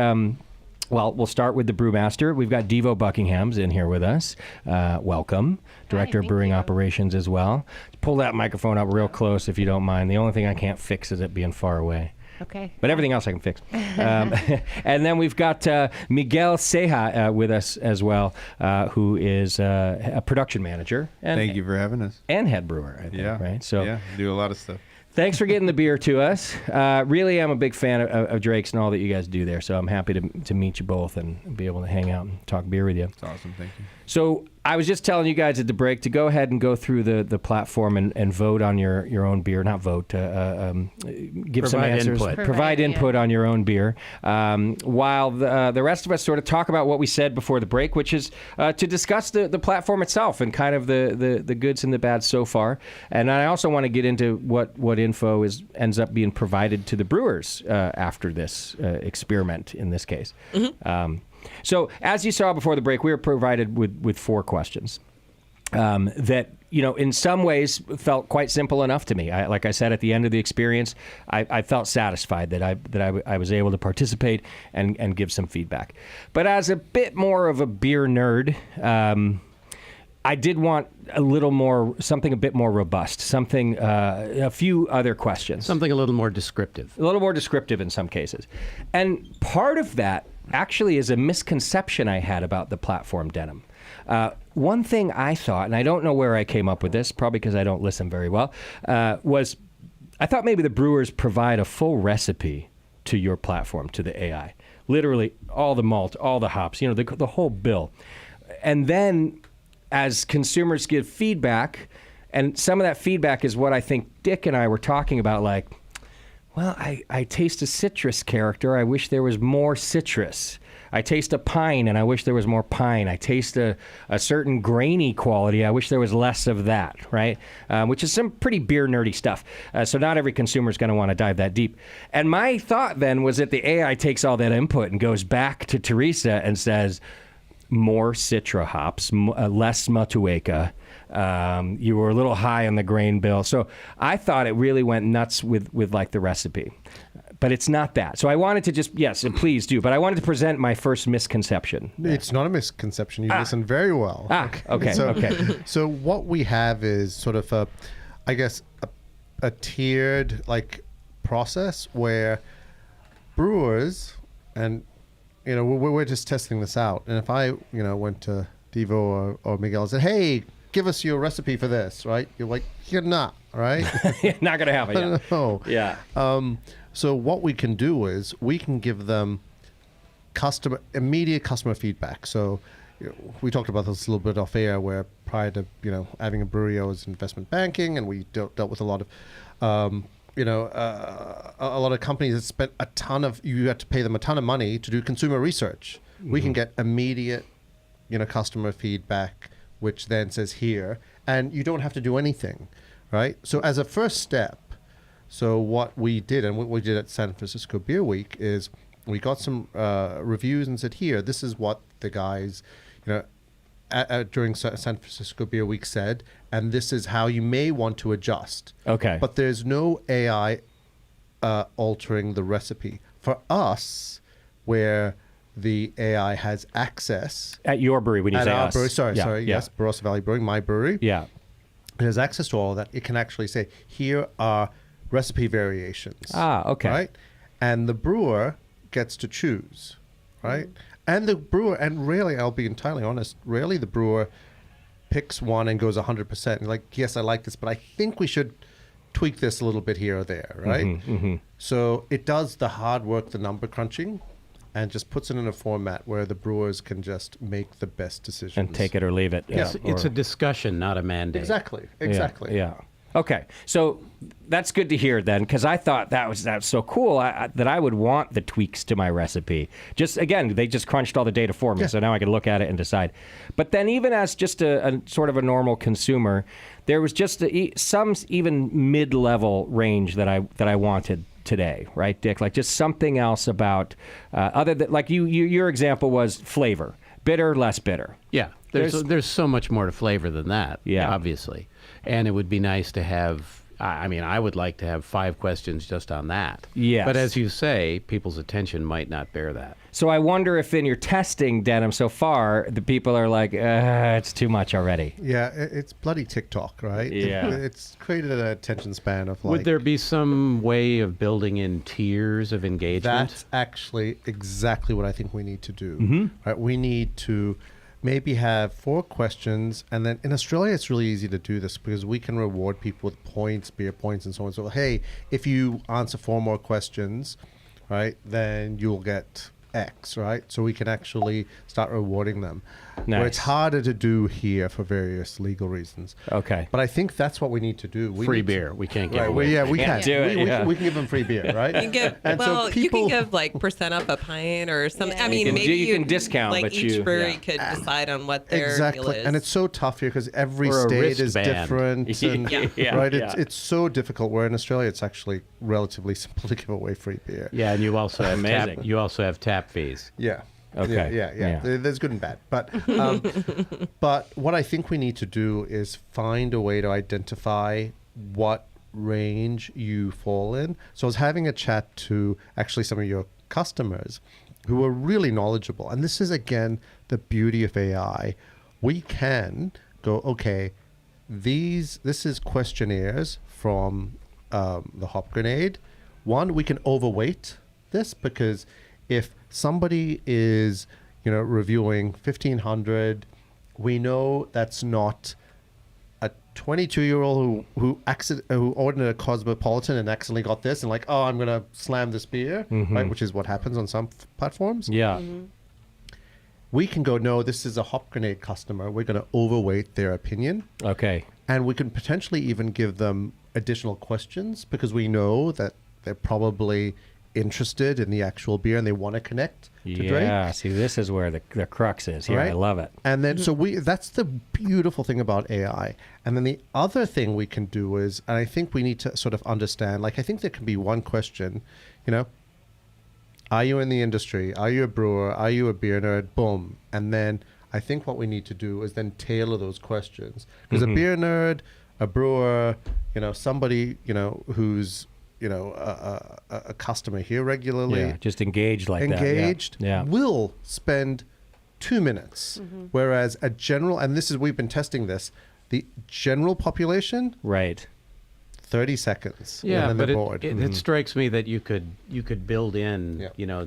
[SPEAKER 2] well, we'll start with the brewmaster. We've got Devo Buckingham's in here with us. Welcome. Director of Brewing Operations as well. Pull that microphone up real close if you don't mind. The only thing I can't fix is it being far away.
[SPEAKER 7] Okay.
[SPEAKER 2] But everything else I can fix. And then we've got Miguel Ceja with us as well, who is a production manager. And,
[SPEAKER 8] Thank you for having us.
[SPEAKER 2] and head brewer, I think,
[SPEAKER 8] Yeah.
[SPEAKER 2] right? So
[SPEAKER 8] yeah, do a lot of stuff.
[SPEAKER 2] Thanks for getting the beer to us. Really, I'm a big fan of Drake's and all that you guys do there. So I'm happy to meet you both and be able to hang out and talk beer with you.
[SPEAKER 7] It's awesome. Thank you.
[SPEAKER 2] So I was just telling you guys at the break to go ahead and go through the platform and vote on your own beer. Not vote, give some
[SPEAKER 3] Provide
[SPEAKER 2] answers.
[SPEAKER 3] input.
[SPEAKER 2] Provide input on your own beer. While the rest of us sort of talk about what we said before the break, which is to discuss the platform itself and kind of the goods and the bads so far. And I also want to get into what info ends up being provided to the brewers after this experiment in this case. So as you saw before the break, we were provided with 4 questions that, in some ways felt quite simple enough to me. Like I said, at the end of the experience, I felt satisfied that I was able to participate and give some feedback. But as a bit more of a beer nerd, I did want something a bit more robust, a few other questions.
[SPEAKER 3] Something a little more descriptive.
[SPEAKER 2] A little more descriptive in some cases. And part of that actually is a misconception I had about the platform denim. One thing I thought, and I don't know where I came up with this, probably because I don't listen very well, was I thought maybe the brewers provide a full recipe to your platform, to the AI. Literally all the malt, all the hops, the whole bill. And then as consumers give feedback, and some of that feedback is what I think Dick and I were talking about, like, well, I taste a citrus character. I wish there was more citrus. I taste a pine, and I wish there was more pine. I taste a certain grainy quality. I wish there was less of that, right? Which is some pretty beer nerdy stuff. So not every consumer is going to want to dive that deep. And my thought then was that the AI takes all that input and goes back to Teresa and says, more Citra hops, less Matueka. You were a little high on the grain bill. So I thought it really went nuts with like the recipe. But it's not that. So I wanted to just, yes, and please do, but I wanted to present my first misconception.
[SPEAKER 1] It's not a misconception. You listened very well.
[SPEAKER 2] Okay.
[SPEAKER 1] So what we have is sort of a tiered process where brewers and we're just testing this out. And if I went to Devo or Miguel and said, hey, give us your recipe for this, right? You're like, you're not, right?
[SPEAKER 2] Not gonna have it. Yeah.
[SPEAKER 1] No.
[SPEAKER 2] Yeah.
[SPEAKER 1] So what we can do is we can give them immediate customer feedback. So we talked about this a little bit off air, where prior to having a brewery, I was in investment banking, and we dealt with a lot of a lot of companies that spent you had to pay them a ton of money to do consumer research. Mm-hmm. We can get immediate customer feedback, which then says here, and you don't have to do anything, right? So as a first step, so what we did, and what we did at San Francisco Beer Week, is we got some reviews and said, here, this is what the guys, during San Francisco Beer Week said, and this is how you may want to adjust.
[SPEAKER 2] Okay.
[SPEAKER 1] But there's no AI altering the recipe. For us, where the AI has access...
[SPEAKER 2] At your brewery, when you say
[SPEAKER 1] our
[SPEAKER 2] us.
[SPEAKER 1] brewery, yes, Barossa Valley Brewing, my brewery.
[SPEAKER 2] Yeah.
[SPEAKER 1] It has access to all of that. It can actually say, here are recipe variations.
[SPEAKER 2] Okay.
[SPEAKER 1] Right? And the brewer gets to choose, right? And the brewer, and really, I'll be entirely honest, rarely the brewer picks one and goes 100%. And like, yes, I like this, but I think we should tweak this a little bit here or there, right?
[SPEAKER 2] Mm-hmm.
[SPEAKER 1] So it does the hard work, the number crunching, and just puts it in a format where the brewers can just make the best decisions.
[SPEAKER 2] And take it or leave it.
[SPEAKER 3] It's a discussion, not a mandate.
[SPEAKER 1] Exactly.
[SPEAKER 2] Yeah. Okay, so that's good to hear then, because I thought that was so cool that I would want the tweaks to my recipe. Just again, they just crunched all the data for me, so now I can look at it and decide. But then, even as just a sort of a normal consumer, there was just some even mid-level range that I wanted today, right, Dick? Like just something else about other than like your example was flavor, bitter, less bitter.
[SPEAKER 3] Yeah, there's so much more to flavor than that.
[SPEAKER 2] Yeah,
[SPEAKER 3] obviously. And it would be nice to have, I would like to have 5 questions just on that.
[SPEAKER 2] Yes.
[SPEAKER 3] But as you say, people's attention might not bear that.
[SPEAKER 2] So I wonder if in your testing, Denim, so far, the people are like, it's too much already.
[SPEAKER 1] Yeah, it's bloody TikTok, right?
[SPEAKER 2] Yeah.
[SPEAKER 1] It's created an attention span of like...
[SPEAKER 3] Would there be some way of building in tiers of engagement?
[SPEAKER 1] That's actually exactly what I think we need to do.
[SPEAKER 2] Mm-hmm.
[SPEAKER 1] Right? We need to maybe have 4 questions, and then in Australia it's really easy to do this because we can reward people with points, beer points, and so on. So hey, if you answer 4 more questions, right, then you'll get X, right? So we can actually start rewarding them. Where it's
[SPEAKER 2] Nice.
[SPEAKER 1] harder to do here for various legal reasons.
[SPEAKER 2] Okay.
[SPEAKER 1] But I think that's what we need to do. We
[SPEAKER 3] Free
[SPEAKER 1] need to-
[SPEAKER 3] beer. We can't give
[SPEAKER 1] Right,
[SPEAKER 3] away.
[SPEAKER 1] we
[SPEAKER 2] Yeah,
[SPEAKER 1] can.
[SPEAKER 2] do it,
[SPEAKER 1] we,
[SPEAKER 2] yeah.
[SPEAKER 1] we can give them free beer, right?
[SPEAKER 4] You can give,
[SPEAKER 1] And so
[SPEAKER 4] well, you
[SPEAKER 1] people-
[SPEAKER 4] can give like percent up a pint or something.
[SPEAKER 7] Yeah.
[SPEAKER 4] I mean,
[SPEAKER 2] can-
[SPEAKER 4] maybe
[SPEAKER 2] you can discount,
[SPEAKER 4] like
[SPEAKER 2] but
[SPEAKER 4] each
[SPEAKER 2] you-
[SPEAKER 4] brewery
[SPEAKER 2] yeah.
[SPEAKER 4] could decide on what their deal
[SPEAKER 1] Exactly,
[SPEAKER 4] is.
[SPEAKER 1] and it's so tough here because every
[SPEAKER 3] Or a
[SPEAKER 1] state is
[SPEAKER 3] wristband.
[SPEAKER 1] different. And,
[SPEAKER 2] Yeah,
[SPEAKER 1] right,
[SPEAKER 2] yeah.
[SPEAKER 1] it's so difficult. Where in Australia, it's actually relatively simple to give away free beer.
[SPEAKER 3] Yeah, and you also have
[SPEAKER 2] Amazing.
[SPEAKER 3] you also have tap fees.
[SPEAKER 1] Yeah.
[SPEAKER 2] Okay.
[SPEAKER 1] Yeah.
[SPEAKER 2] Yeah.
[SPEAKER 1] There's good and bad, but but what I think we need to do is find a way to identify what range you fall in. So I was having a chat to actually some of your customers who are really knowledgeable, and this is again the beauty of AI. We can go, okay, this is questionnaires from the Hop Grenade. One, we can overweight this because if somebody is, reviewing 1,500, we know that's not a 22-year-old who ordered a Cosmopolitan and accidentally got this and like, oh, I'm gonna slam this beer, right? Which is what happens on some platforms.
[SPEAKER 2] Yeah.
[SPEAKER 1] We can go, no, this is a Hop Grenade customer. We're gonna overweight their opinion.
[SPEAKER 2] Okay.
[SPEAKER 1] And we can potentially even give them additional questions because we know that they're probably interested in the actual beer and they want to connect to drink.
[SPEAKER 2] Yeah. See, this is where the crux is here. I
[SPEAKER 1] Right?
[SPEAKER 2] love it.
[SPEAKER 1] And then, that's the beautiful thing about AI. And then the other thing we can do is, and I think we need to sort of understand, like, I think there can be one question, are you in the industry? Are you a brewer? Are you a beer nerd? Boom. And then I think what we need to do is then tailor those questions. Because a beer nerd, a brewer, somebody, who's, a customer here regularly,
[SPEAKER 2] Yeah. Just engaged like
[SPEAKER 1] engaged,
[SPEAKER 2] that. Yeah.
[SPEAKER 1] will spend 2 minutes. Whereas a general, and we've been testing this, the general population,
[SPEAKER 2] Right.
[SPEAKER 1] 30 seconds.
[SPEAKER 3] Yeah,
[SPEAKER 1] and then
[SPEAKER 3] but
[SPEAKER 1] they're bored.
[SPEAKER 3] it strikes me that you could build in
[SPEAKER 1] Yeah.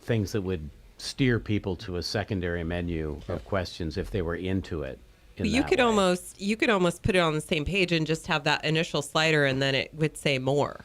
[SPEAKER 3] things that would steer people to a secondary menu of questions if they were into it. in
[SPEAKER 4] You
[SPEAKER 3] that
[SPEAKER 4] could
[SPEAKER 3] way.
[SPEAKER 4] almost put it on the same page and just have that initial slider, and then it would say more.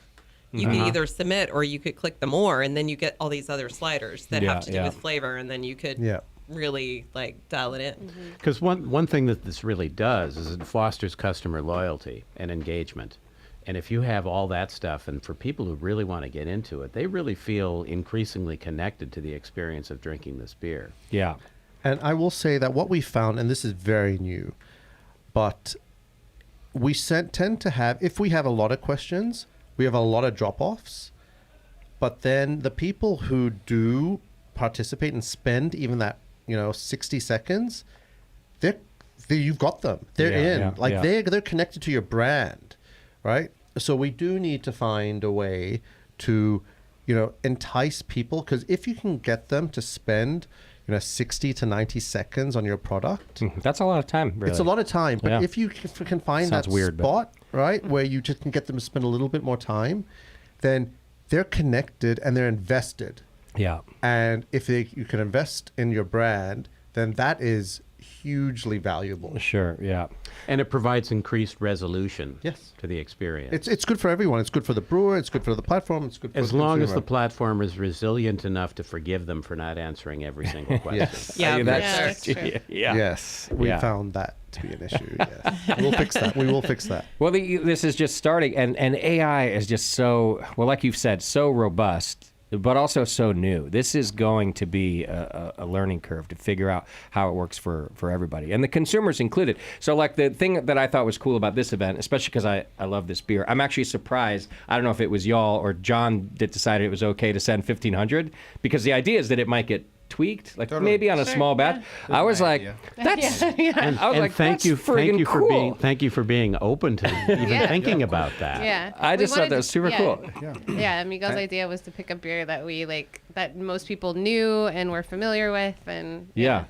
[SPEAKER 4] You can either submit or you could click the more, and then you get all these other sliders that
[SPEAKER 2] Yeah,
[SPEAKER 4] have to do
[SPEAKER 2] yeah.
[SPEAKER 4] with flavor, and then you could
[SPEAKER 1] Yeah.
[SPEAKER 4] really like dial it in.
[SPEAKER 3] Because one thing that this really does is it fosters customer loyalty and engagement. And if you have all that stuff, and for people who really want to get into it, they really feel increasingly connected to the experience of drinking this beer.
[SPEAKER 2] Yeah.
[SPEAKER 1] And I will say that what we found, and this is very new, but we tend to have, if we have a lot of questions, we have a lot of drop-offs. But then the people who do participate and spend even that, 60 seconds, you've got them. They're
[SPEAKER 2] Yeah,
[SPEAKER 1] in.
[SPEAKER 2] yeah,
[SPEAKER 1] like
[SPEAKER 2] yeah.
[SPEAKER 1] they're connected to your brand, right? So we do need to find a way to, entice people, because if you can get them to spend 60 to 90 seconds on your product.
[SPEAKER 2] That's a lot of time, really.
[SPEAKER 1] It's a lot of time. But
[SPEAKER 2] Yeah.
[SPEAKER 1] if you can find
[SPEAKER 2] Sounds
[SPEAKER 1] that
[SPEAKER 2] weird, but-
[SPEAKER 1] spot, right, where you just can get them to spend a little bit more time, then they're connected and they're invested.
[SPEAKER 2] Yeah.
[SPEAKER 1] And if you can invest in your brand, then that is hugely valuable.
[SPEAKER 2] Sure. Yeah.
[SPEAKER 3] And it provides increased resolution
[SPEAKER 1] Yes.
[SPEAKER 3] to the experience.
[SPEAKER 1] It's good for everyone. It's good for the brewer. It's good for the platform. It's good for
[SPEAKER 3] As
[SPEAKER 1] the
[SPEAKER 3] long as the
[SPEAKER 1] consumer.
[SPEAKER 3] platform is resilient enough to forgive them for not answering every single question.
[SPEAKER 1] Yes.
[SPEAKER 4] Yeah,
[SPEAKER 2] Yeah,
[SPEAKER 7] that's
[SPEAKER 4] for
[SPEAKER 7] true.
[SPEAKER 4] sure.
[SPEAKER 2] Yeah.
[SPEAKER 1] Yes, we
[SPEAKER 2] Yeah.
[SPEAKER 1] found that to be an issue. Yes. We'll fix that. We will fix that.
[SPEAKER 2] Well, this is just starting, and AI is just so, well, like you've said, so robust, but also so new. This is going to be a learning curve to figure out how it works for everybody, and the consumers included. So, like, the thing that I thought was cool about this event, especially because I love this beer, I'm actually surprised. I don't know if it was y'all or John that decided it was okay to send 1,500, because the idea is that it might get tweaked, like
[SPEAKER 8] Totally.
[SPEAKER 2] maybe on a
[SPEAKER 7] Sure,
[SPEAKER 2] small batch.
[SPEAKER 8] yeah.
[SPEAKER 2] I was
[SPEAKER 8] my
[SPEAKER 2] like,
[SPEAKER 8] idea.
[SPEAKER 2] that's. I was
[SPEAKER 3] And
[SPEAKER 2] like,
[SPEAKER 3] thank
[SPEAKER 2] that's
[SPEAKER 3] you
[SPEAKER 2] friggin'
[SPEAKER 3] for
[SPEAKER 2] cool.
[SPEAKER 3] being open to even
[SPEAKER 7] Yeah.
[SPEAKER 3] thinking about that.
[SPEAKER 7] Yeah.
[SPEAKER 2] I
[SPEAKER 7] We
[SPEAKER 2] just thought
[SPEAKER 7] wanted
[SPEAKER 2] that was super
[SPEAKER 7] yeah.
[SPEAKER 2] cool.
[SPEAKER 7] Yeah, Miguel's idea was to pick a beer that we like, that most people knew and were familiar with, and
[SPEAKER 2] Yeah.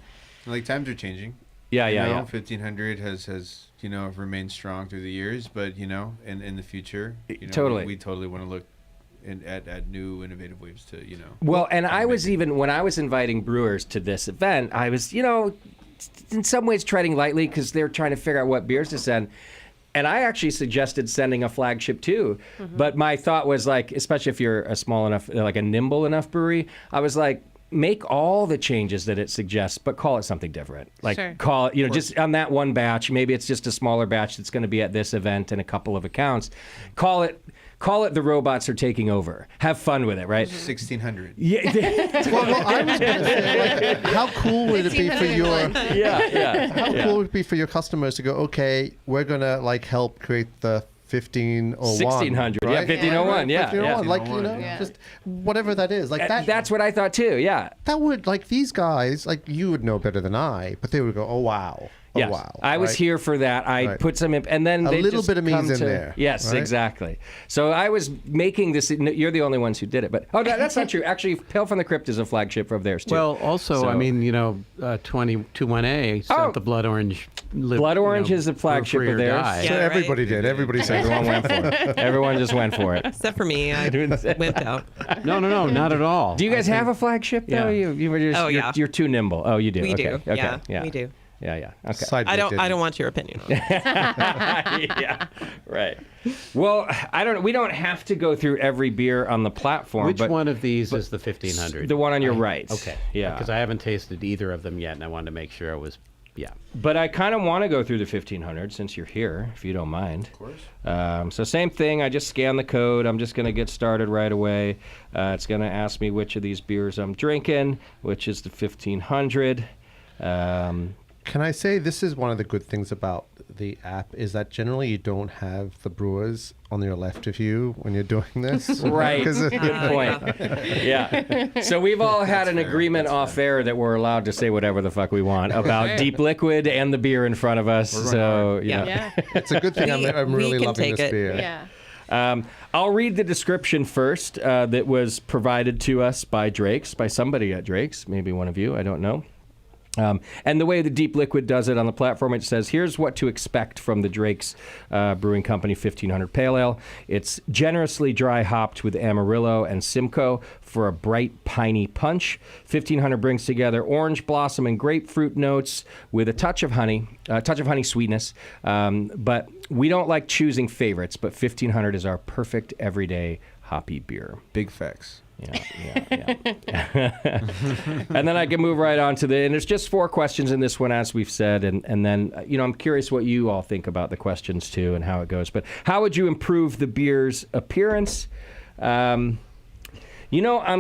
[SPEAKER 8] Like times are changing.
[SPEAKER 2] Yeah,
[SPEAKER 8] You
[SPEAKER 2] yeah,
[SPEAKER 8] know,
[SPEAKER 2] yeah.
[SPEAKER 8] 1,500 has remained strong through the years, but in the future,
[SPEAKER 2] Totally.
[SPEAKER 8] we totally want to look at new innovative ways to
[SPEAKER 2] Well, and I was even, when I was inviting brewers to this event, I was, in some ways treading lightly because they're trying to figure out what beers to send. And I actually suggested sending a flagship too. But my thought was like, especially if you're a small enough, like a nimble enough brewery, I was like, make all the changes that it suggests, but call it something different. Like
[SPEAKER 7] Sure.
[SPEAKER 2] call it, just on that one batch. Maybe it's just a smaller batch that's going to be at this event and a couple of accounts. Call it the robots are taking over. Have fun with it, right?
[SPEAKER 8] 1600.
[SPEAKER 2] Yeah.
[SPEAKER 1] Well, I was going to say, like, how cool would it be for your
[SPEAKER 7] 1601.
[SPEAKER 2] yeah.
[SPEAKER 1] how cool would it be for your customers to go, okay, we're gonna like help create the 1501,
[SPEAKER 2] 1600, yeah,
[SPEAKER 1] right?
[SPEAKER 2] 1501, yeah,
[SPEAKER 1] 1501,
[SPEAKER 2] yeah.
[SPEAKER 1] like, you know,
[SPEAKER 7] Yeah.
[SPEAKER 1] just whatever that is, like that.
[SPEAKER 2] That's what I thought too. Yeah.
[SPEAKER 1] That would, like, these guys, like, you would know better than I, but they would go, oh wow, oh
[SPEAKER 2] Yes.
[SPEAKER 1] wow.
[SPEAKER 2] I was
[SPEAKER 1] right?
[SPEAKER 2] here for that. I
[SPEAKER 1] Right.
[SPEAKER 2] put some, and then
[SPEAKER 1] A
[SPEAKER 2] they
[SPEAKER 1] little
[SPEAKER 2] just
[SPEAKER 1] bit of me's
[SPEAKER 2] come
[SPEAKER 1] in
[SPEAKER 2] to-
[SPEAKER 1] there,
[SPEAKER 2] Yes,
[SPEAKER 1] right?
[SPEAKER 2] exactly. So I was making this. You're the only ones who did it, but that's not true. Actually, Pale from the Crypt is a flagship of theirs too.
[SPEAKER 3] Well, also,
[SPEAKER 2] So-
[SPEAKER 3] I mean, 21A sent
[SPEAKER 2] Oh.
[SPEAKER 3] the Blood Orange.
[SPEAKER 2] Blood Orange is the
[SPEAKER 3] brew
[SPEAKER 2] flagship
[SPEAKER 3] free
[SPEAKER 2] of
[SPEAKER 3] or
[SPEAKER 2] theirs.
[SPEAKER 3] die.
[SPEAKER 1] So
[SPEAKER 4] Yeah,
[SPEAKER 1] everybody did. Everybody said
[SPEAKER 2] Everyone went for it. Everyone just went for it.
[SPEAKER 4] Except for me, I wimped out.
[SPEAKER 3] No, not at all.
[SPEAKER 2] Do you guys have a flagship though?
[SPEAKER 3] Yeah.
[SPEAKER 2] You were just
[SPEAKER 4] Oh, yeah.
[SPEAKER 2] you're too nimble. Oh, you do.
[SPEAKER 4] We
[SPEAKER 2] okay.
[SPEAKER 4] do.
[SPEAKER 2] Okay.
[SPEAKER 4] Yeah, we do.
[SPEAKER 2] Yeah. Okay.
[SPEAKER 1] Side
[SPEAKER 4] I
[SPEAKER 1] bit
[SPEAKER 4] don't
[SPEAKER 1] didn't.
[SPEAKER 4] want your opinion on it.
[SPEAKER 2] Yeah. Right. Well, I don't. We don't have to go through every beer on the platform.
[SPEAKER 3] Which
[SPEAKER 2] but
[SPEAKER 3] one of these is the 1500?
[SPEAKER 2] The one on your right.
[SPEAKER 3] Okay.
[SPEAKER 2] Yeah.
[SPEAKER 3] Because I haven't tasted either of them yet, and I wanted to make sure I was. Yeah.
[SPEAKER 2] But I kind of want to go through the 1500 since you're here, if you don't mind. Of course. So same thing. I just scan the code. I'm just going to get started right away. It's going to ask me which of these beers I'm drinking, which is the 1500.
[SPEAKER 1] Can I say this is one of the good things about the app is that generally you don't have the brewers on your left of you when you're doing this.
[SPEAKER 2] Right.
[SPEAKER 1] 'Cause
[SPEAKER 2] Good point. Yeah. So we've all had an agreement off air that we're allowed to say whatever the fuck we want about Deep Liquid and the beer in front of us. So
[SPEAKER 4] Yeah.
[SPEAKER 7] Yeah.
[SPEAKER 1] it's a good thing. I'm
[SPEAKER 4] We
[SPEAKER 1] really
[SPEAKER 4] can
[SPEAKER 1] loving
[SPEAKER 4] take
[SPEAKER 1] this
[SPEAKER 4] it.
[SPEAKER 1] beer.
[SPEAKER 7] Yeah.
[SPEAKER 2] I'll read the description first that was provided to us by Drake's, by somebody at Drake's, maybe one of you, I don't know. And the way the Deep Liquid does it on the platform, it says, here's what to expect from the Drake's Brewing Company 1500 Pale Ale. It's generously dry hopped with Amarillo and Simcoe for a bright, piney punch. 1500 brings together orange blossom and grapefruit notes with a touch of honey sweetness. But we don't like choosing favorites, but 1500 is our perfect everyday hoppy beer.
[SPEAKER 8] Big facts.
[SPEAKER 2] Yeah. And then I can move right on to and there's just 4 questions in this one, as we've said, and then, I'm curious what you all think about the questions too and how it goes. But how would you improve the beer's appearance? I'm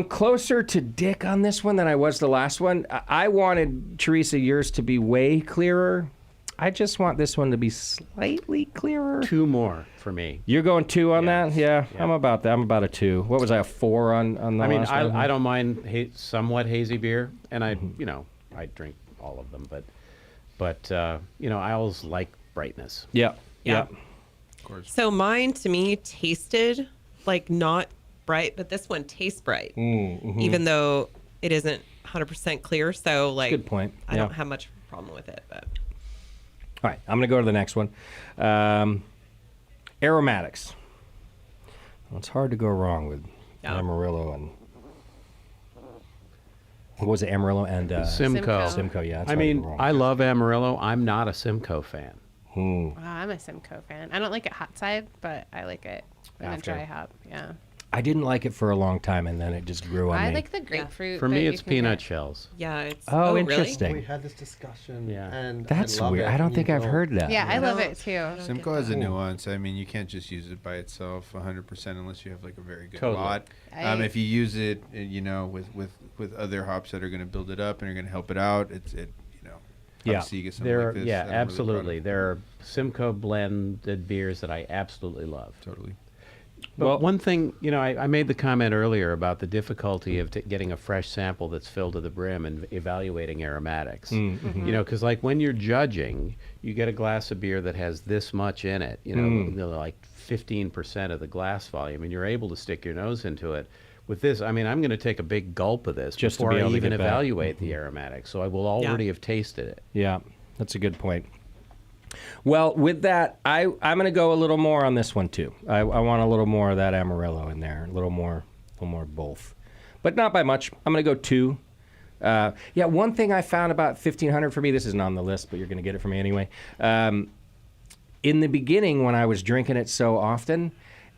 [SPEAKER 2] closer to Dick on this one than I was the last one. I wanted, Teresa, yours to be way clearer. I just want this one to be slightly clearer.
[SPEAKER 3] 2 more for me.
[SPEAKER 2] You're going 2 on
[SPEAKER 3] Yeah.
[SPEAKER 2] that? Yeah,
[SPEAKER 3] Yeah.
[SPEAKER 2] I'm about that. I'm about a 2. What was I, a 4 on the
[SPEAKER 3] I mean,
[SPEAKER 2] last one?
[SPEAKER 3] I don't mind somewhat hazy beer, and I drink all of them, but I always like brightness.
[SPEAKER 2] Yeah.
[SPEAKER 4] Yeah.
[SPEAKER 8] Of course.
[SPEAKER 4] So mine, to me, tasted like not bright, but this one tastes bright, even though it isn't 100% clear. So like,
[SPEAKER 2] Good point.
[SPEAKER 4] I
[SPEAKER 2] Yeah.
[SPEAKER 4] don't have much problem with it, but.
[SPEAKER 2] All right, I'm going to go to the next one. Aromatics. Well, it's hard to go wrong with
[SPEAKER 4] Yeah.
[SPEAKER 2] Amarillo and... What was it, Amarillo and...
[SPEAKER 3] Simcoe.
[SPEAKER 2] Simcoe, yeah. it's
[SPEAKER 3] I
[SPEAKER 2] hard to
[SPEAKER 3] mean,
[SPEAKER 2] go wrong.
[SPEAKER 3] I love Amarillo. I'm not a Simcoe fan.
[SPEAKER 7] Wow, I'm a Simcoe fan. I don't like it hot side, but I like it in a
[SPEAKER 3] After.
[SPEAKER 7] dry hop. Yeah.
[SPEAKER 2] I didn't like it for a long time, and then it just grew on
[SPEAKER 7] I
[SPEAKER 2] me.
[SPEAKER 7] like the grapefruit.
[SPEAKER 3] For
[SPEAKER 7] that
[SPEAKER 3] me,
[SPEAKER 7] you
[SPEAKER 3] it's
[SPEAKER 7] can
[SPEAKER 3] peanut
[SPEAKER 7] get.
[SPEAKER 3] shells.
[SPEAKER 4] Yeah, it's
[SPEAKER 2] Oh,
[SPEAKER 4] really?
[SPEAKER 2] interesting.
[SPEAKER 1] We had this discussion.
[SPEAKER 3] Yeah.
[SPEAKER 1] And
[SPEAKER 2] That's
[SPEAKER 1] I love
[SPEAKER 2] weird.
[SPEAKER 1] it,
[SPEAKER 2] I don't
[SPEAKER 1] and
[SPEAKER 2] think
[SPEAKER 1] you
[SPEAKER 2] I've
[SPEAKER 1] go,
[SPEAKER 2] heard that.
[SPEAKER 7] Yeah, I love
[SPEAKER 4] don't-
[SPEAKER 7] it too.
[SPEAKER 8] Simcoe has a nuance. I mean, you can't just use it by itself 100% unless you have like a very good
[SPEAKER 3] Totally.
[SPEAKER 8] lot.
[SPEAKER 7] I-
[SPEAKER 8] If you use it, with other hops that are going to build it up and are going to help it out,
[SPEAKER 2] Yeah.
[SPEAKER 8] obviously you get something
[SPEAKER 3] There,
[SPEAKER 8] like this.
[SPEAKER 3] yeah,
[SPEAKER 8] that I'm really proud
[SPEAKER 3] absolutely.
[SPEAKER 8] of.
[SPEAKER 3] There are Simcoe blended beers that I absolutely love.
[SPEAKER 8] Totally.
[SPEAKER 3] But
[SPEAKER 2] Well-
[SPEAKER 3] one thing, I made the comment earlier about the difficulty of getting a fresh sample that's filled to the brim and evaluating aromatics. Because like when you're judging, you get a glass of beer that has this much in it, like 15% of the glass volume, and you're able to stick your nose into it. With this, I mean, I'm going to take a big gulp of this
[SPEAKER 2] Just to
[SPEAKER 3] before
[SPEAKER 2] be
[SPEAKER 3] I
[SPEAKER 2] able to
[SPEAKER 3] even
[SPEAKER 2] get back.
[SPEAKER 3] evaluate the aromatics. So I will already have tasted it.
[SPEAKER 2] Yeah, that's a good point. Well, with that, I'm going to go a little more on this one too. I want a little more of that Amarillo in there, a little more both, but not by much. I'm going to go 2. Yeah, one thing I found about 1500 for me, this isn't on the list, but you're going to get it from me anyway. In the beginning, when I was drinking it so often,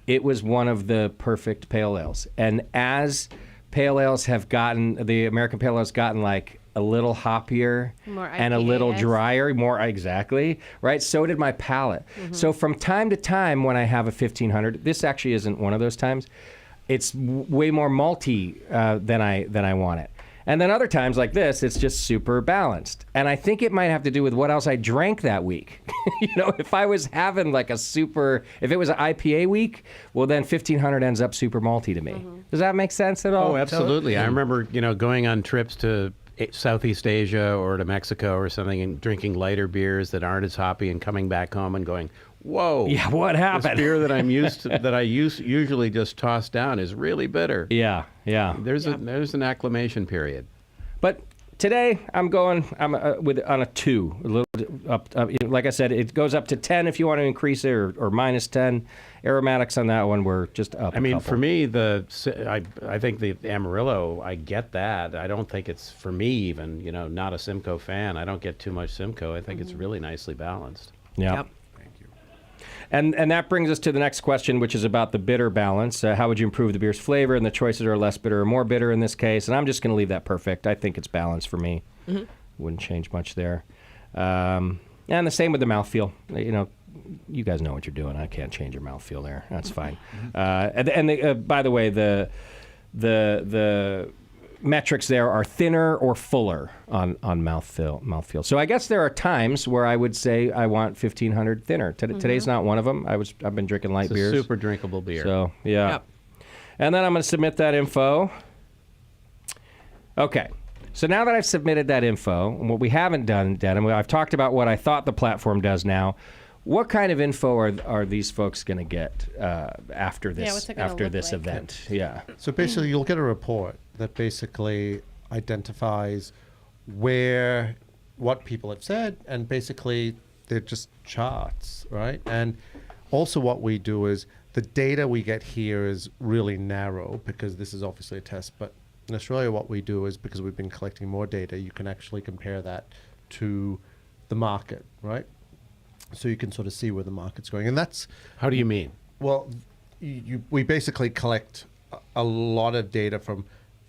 [SPEAKER 2] it was one of the perfect pale ales. And as pale ales have gotten, the American pale ales gotten like a little hoppier
[SPEAKER 7] More
[SPEAKER 2] and a little
[SPEAKER 7] IPA-esque.
[SPEAKER 2] drier, more exactly, right? So did my palate. So from time to time when I have a 1500, this actually isn't one of those times, it's way more malty than I want it. And then other times like this, it's just super balanced. And I think it might have to do with what else I drank that week. If I was having like if it was an IPA week, well then 1500 ends up super malty to me. Does that make sense at all?
[SPEAKER 3] Oh, absolutely. I remember, going on trips to Southeast Asia or to Mexico or something and drinking lighter beers that aren't as hoppy and coming back home and going, whoa.
[SPEAKER 2] Yeah, what
[SPEAKER 3] This
[SPEAKER 2] happened?
[SPEAKER 3] beer that I'm used to, that I usually just toss down is really bitter.
[SPEAKER 2] Yeah.
[SPEAKER 3] There's an acclimation period.
[SPEAKER 2] But today I'm on a 2, a little up. Like I said, it goes up to 10 if you want to increase it, or minus 10. Aromatics on that one were just up.
[SPEAKER 3] I mean, for me, I think the Amarillo, I get that. I don't think it's for me even. Not a Simcoe fan. I don't get too much Simcoe. I think it's really nicely balanced.
[SPEAKER 2] Yeah.
[SPEAKER 4] Yep.
[SPEAKER 2] And that brings us to the next question, which is about the bitter balance. How would you improve the beer's flavor? And the choices are less bitter or more bitter in this case. And I'm just going to leave that perfect. I think it's balanced for me. Wouldn't change much there. And the same with the mouthfeel. You guys know what you're doing. I can't change your mouthfeel there. That's fine. By the way, the metrics there are thinner or fuller on mouthfeel. So I guess there are times where I would say I want 1500 thinner. Today's not one of them. I've been drinking light
[SPEAKER 3] It's a
[SPEAKER 2] beers.
[SPEAKER 3] super drinkable beer.
[SPEAKER 2] So yeah.
[SPEAKER 4] Yep.
[SPEAKER 2] And then I'm going to submit that info. Okay. So now that I've submitted that info, and what we haven't done, and I've talked about what I thought the platform does now. What kind of info are these folks going to get after this
[SPEAKER 7] what's it gonna look like?
[SPEAKER 2] event? Yeah.
[SPEAKER 1] So basically, you'll get a report that basically identifies what people have said, and basically they're just charts, right? And also what we do is the data we get here is really narrow because this is obviously a test, but in Australia what we do is, because we've been collecting more data, you can actually compare that to the market, right? So you can sort of see where the market's going. And that's,
[SPEAKER 3] How do you mean?
[SPEAKER 1] well, we basically collect a lot of data from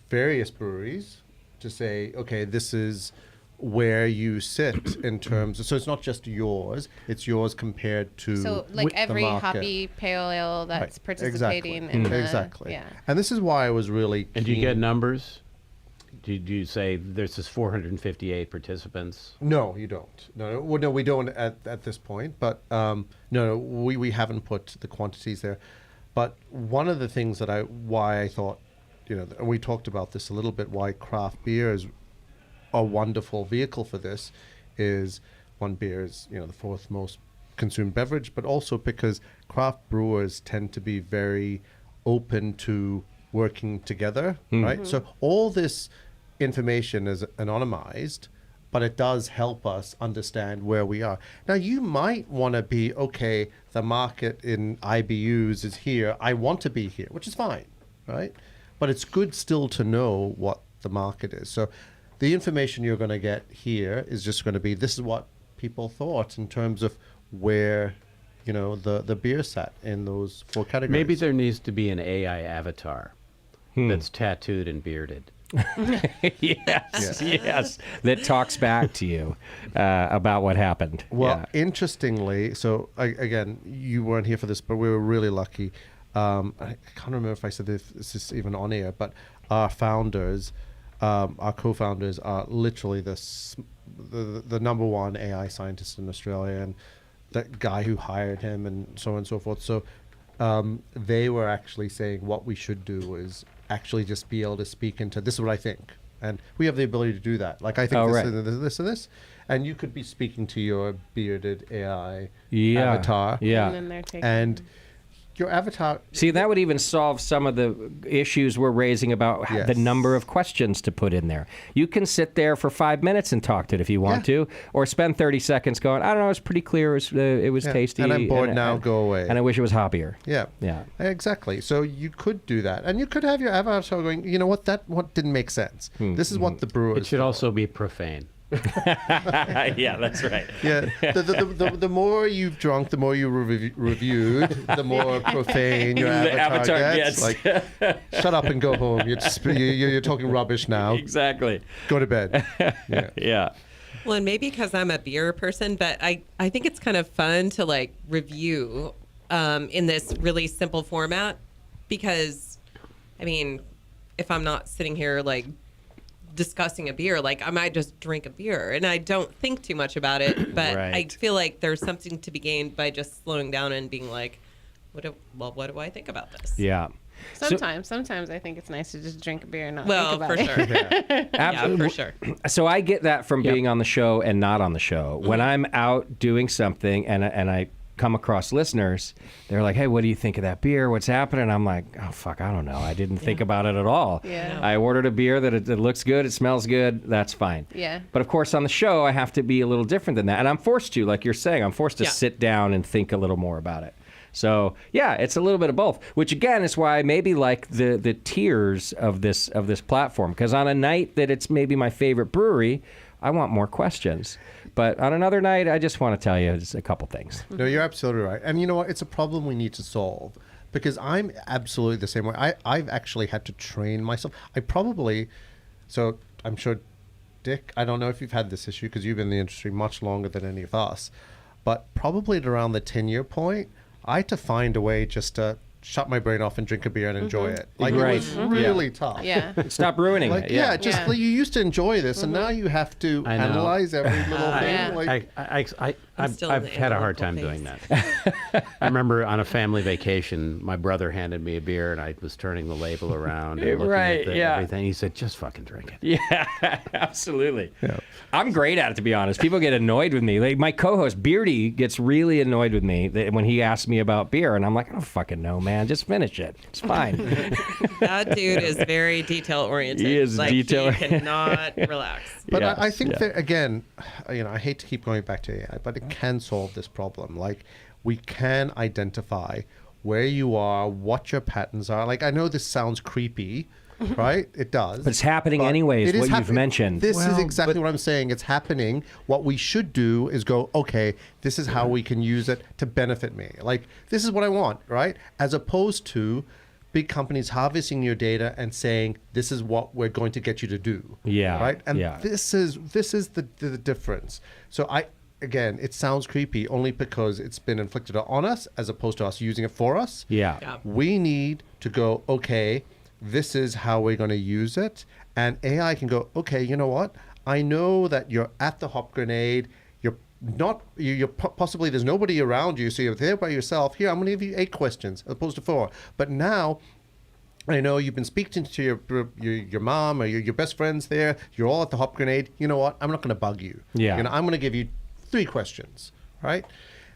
[SPEAKER 1] various breweries to say, okay, this is where you sit in terms of, so it's not just yours, it's yours compared to
[SPEAKER 7] So like
[SPEAKER 1] with the
[SPEAKER 7] every
[SPEAKER 1] market.
[SPEAKER 7] hoppy pale ale that's
[SPEAKER 1] Right,
[SPEAKER 7] participating
[SPEAKER 1] exactly.
[SPEAKER 7] in the
[SPEAKER 1] Exactly.
[SPEAKER 7] Yeah.
[SPEAKER 1] And this is why I was really
[SPEAKER 3] And do you
[SPEAKER 1] keen-
[SPEAKER 3] get numbers? Do you say there's this 458 participants?
[SPEAKER 1] No, you don't. No, well, no, we don't at this point. But no, we haven't put the quantities there. But one of the things that why I thought, and we talked about this a little bit, why craft beer is a wonderful vehicle for this, is one, beer is the fourth most consumed beverage, but also because craft brewers tend to be very open to working together, right? So all this information is anonymized, but it does help us understand where we are. Now, you might want to be, okay, the market in IBUs is here. I want to be here, which is fine, right? But it's good still to know what the market is. So the information you're going to get here is just going to be, this is what people thought in terms of where, the beer sat in those 4 categories.
[SPEAKER 3] Maybe there needs to be an AI avatar that's tattooed and bearded.
[SPEAKER 2] Yes. That talks back to you about what happened.
[SPEAKER 1] Well,
[SPEAKER 2] Yeah.
[SPEAKER 1] interestingly, so again, you weren't here for this, but we were really lucky. I can't remember if I said this is even on air, but our founders, our co-founders, are literally the number one AI scientist in Australia, and that guy who hired him, and so on and so forth. So they were actually saying what we should do is actually just be able to speak into, this is what I think. And we have the ability to do that. Like, I think this,
[SPEAKER 2] right.
[SPEAKER 1] and this and this. And you could be speaking to your bearded AI
[SPEAKER 2] Yeah.
[SPEAKER 1] avatar.
[SPEAKER 2] Yeah.
[SPEAKER 7] And then they're taking
[SPEAKER 1] And your avatar.
[SPEAKER 2] See, that would even solve some of the issues we're raising about
[SPEAKER 1] Yes.
[SPEAKER 2] the number of questions to put in there. You can sit there for 5 minutes and talk to it if you want to, or spend 30 seconds going, I don't know, it's pretty clear, it was
[SPEAKER 1] Yeah.
[SPEAKER 2] tasty.
[SPEAKER 1] And I'm bored now, go away.
[SPEAKER 2] And I wish it was hoppier.
[SPEAKER 1] Yeah.
[SPEAKER 2] Yeah.
[SPEAKER 1] Exactly. So you could do that. And you could have your avatar going, you know what, that what didn't make sense. This is what the brewers
[SPEAKER 3] It should also be profane.
[SPEAKER 2] Yeah, that's right.
[SPEAKER 1] Yeah, the more you've drunk, the more you reviewed, the more profane your
[SPEAKER 2] The
[SPEAKER 1] avatar,
[SPEAKER 2] avatar
[SPEAKER 1] gets.
[SPEAKER 2] gets.
[SPEAKER 1] Like, shut up and go home. You're talking rubbish now.
[SPEAKER 2] Exactly.
[SPEAKER 1] Go to bed. Yeah.
[SPEAKER 2] Yeah.
[SPEAKER 4] Well, and maybe because I'm a beer person, but I think it's kind of fun to like review in this really simple format because, I mean, if I'm not sitting here like discussing a beer, like I might just drink a beer and I don't think too much about it, but I
[SPEAKER 2] Right.
[SPEAKER 4] feel like there's something to be gained by just slowing down and being like, what do I think about this?
[SPEAKER 2] Yeah.
[SPEAKER 7] Sometimes I think it's nice to just drink a beer and not
[SPEAKER 4] Well,
[SPEAKER 7] think about
[SPEAKER 4] for
[SPEAKER 7] it.
[SPEAKER 4] sure. Yeah, for sure.
[SPEAKER 2] So I get that from being on the show and not on the show. When I'm out doing something and I come across listeners, they're like, hey, what do you think of that beer? What's happening? I'm like, oh, fuck, I don't know. I didn't think about it at all.
[SPEAKER 7] Yeah.
[SPEAKER 2] I ordered a beer that it looks good, it smells good, that's fine.
[SPEAKER 7] Yeah.
[SPEAKER 2] But of course, on the show, I have to be a little different than that. And I'm forced to, like you're saying, I'm forced to
[SPEAKER 4] Yeah.
[SPEAKER 2] sit down and think a little more about it. So yeah, it's a little bit of both, which again is why I maybe like the tiers of this platform. Because on a night that it's maybe my favorite brewery, I want more questions. But on another night, I just want to tell you just a couple things.
[SPEAKER 1] No, you're absolutely right. And you know what? It's a problem we need to solve because I'm absolutely the same way. I've actually had to train myself. So I'm sure, Dick, I don't know if you've had this issue because you've been in the industry much longer than any of us, but probably at around the 10-year point, I had to find a way just to shut my brain off and drink a beer and enjoy it. Like
[SPEAKER 2] Right.
[SPEAKER 1] it was really tough.
[SPEAKER 7] Yeah.
[SPEAKER 2] Stop ruining
[SPEAKER 1] Like,
[SPEAKER 2] it.
[SPEAKER 1] yeah, just
[SPEAKER 7] Yeah.
[SPEAKER 1] like you used to enjoy this, and now you have to
[SPEAKER 3] I know.
[SPEAKER 1] analyze every little thing.
[SPEAKER 7] Yeah.
[SPEAKER 1] Like,
[SPEAKER 4] still in
[SPEAKER 3] I've
[SPEAKER 4] the
[SPEAKER 3] had a hard time
[SPEAKER 4] analytical
[SPEAKER 3] doing that. I remember on a family vacation, my brother handed me a beer, and I was turning the label around and looking
[SPEAKER 2] Right,
[SPEAKER 3] at
[SPEAKER 2] yeah.
[SPEAKER 3] everything. He said, "Just fucking drink it."
[SPEAKER 2] Yeah, absolutely. I'm great at it, to be honest. People get annoyed with me. Like my co-host Beardy gets really annoyed with me when he asks me about beer, and I'm like, I don't fucking know, man. Just finish it. It's fine.
[SPEAKER 4] That dude is very detail oriented.
[SPEAKER 2] He is
[SPEAKER 4] like,
[SPEAKER 2] detail-
[SPEAKER 4] He cannot relax.
[SPEAKER 1] But
[SPEAKER 2] Yes,
[SPEAKER 1] I think
[SPEAKER 2] yeah.
[SPEAKER 1] that, again, I hate to keep going back to AI, but it can solve this problem. Like, we can identify where you are, what your patterns are. Like, I know this sounds creepy, right? It does.
[SPEAKER 2] But it's happening
[SPEAKER 1] But
[SPEAKER 2] anyways,
[SPEAKER 1] it is
[SPEAKER 2] what you've
[SPEAKER 1] happening.
[SPEAKER 2] mentioned.
[SPEAKER 1] This is
[SPEAKER 3] Well,
[SPEAKER 1] exactly
[SPEAKER 3] but-
[SPEAKER 1] what I'm saying. It's happening. What we should do is go, okay, this is how we can use it to benefit me. Like, this is what I want, right? As opposed to big companies harvesting your data and saying, this is what we're going to get you to do.
[SPEAKER 2] Yeah,
[SPEAKER 1] Right? And
[SPEAKER 2] yeah.
[SPEAKER 1] this is the difference. So again, it sounds creepy only because it's been inflicted on us as opposed to us using it for us.
[SPEAKER 2] Yeah.
[SPEAKER 4] Yeah.
[SPEAKER 1] We need to go, okay, this is how we're going to use it. And AI can go, okay, you know what? I know that you're at the hop grenade. You're possibly there's nobody around you, so you're there by yourself. Here, I'm going to give you 8 questions as opposed to 4. But now, I know you've been speaking to your mom or your best friends there. You're all at the hop grenade. You know what? I'm not going to bug you.
[SPEAKER 2] Yeah.
[SPEAKER 1] I'm going to give you 3 questions, right?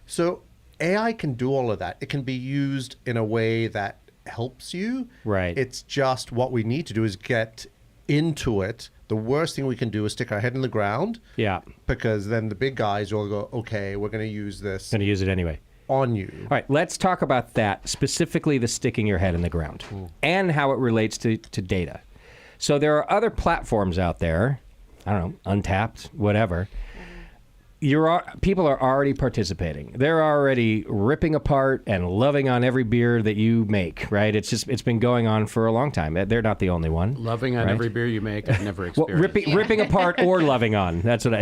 [SPEAKER 1] So AI can do all of that. It can be used in a way that helps you.
[SPEAKER 2] Right.
[SPEAKER 1] It's just what we need to do is get into it. The worst thing we can do is stick our head in the ground.
[SPEAKER 2] Yeah.
[SPEAKER 1] Because then the big guys will go, okay, we're going to use this
[SPEAKER 2] Going to use it anyway.
[SPEAKER 1] on you.
[SPEAKER 2] All right, let's talk about that, specifically the sticking your head in the ground and how it relates to data. So there are other platforms out there, I don't know, Untapped, whatever. People are already participating. They're already ripping apart and loving on every beer that you make, right? It's been going on for a long time. They're not the only one.
[SPEAKER 3] Loving on
[SPEAKER 2] Right.
[SPEAKER 3] every beer you make, I've never
[SPEAKER 2] Well,
[SPEAKER 3] experienced.
[SPEAKER 2] ripping apart or loving on. That's what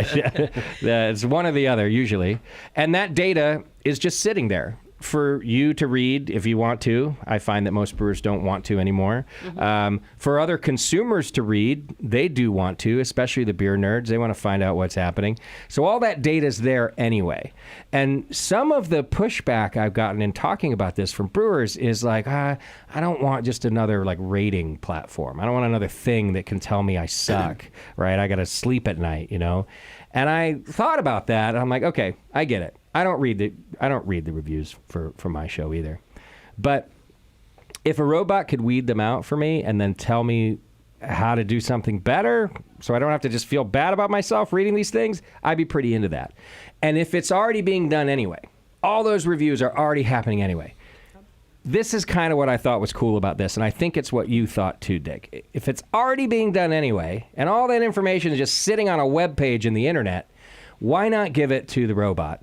[SPEAKER 2] it's one or the other usually. And that data is just sitting there for you to read if you want to. I find that most brewers don't want to anymore. For other consumers to read, they do want to, especially the beer nerds. They want to find out what's happening. So all that data is there anyway. And some of the pushback I've gotten in talking about this from brewers is like, I don't want just another like rating platform. I don't want another thing that can tell me I suck, right? I got to sleep at night, you know? And I thought about that. And I'm like, okay, I get it. I don't read the reviews for my show either. But if a robot could weed them out for me and then tell me how to do something better so I don't have to just feel bad about myself reading these things, I'd be pretty into that. And if it's already being done anyway, all those reviews are already happening anyway. This is kind of what I thought was cool about this, and I think it's what you thought too, Dick. If it's already being done anyway, and all that information is just sitting on a web page in the internet, why not give it to the robot?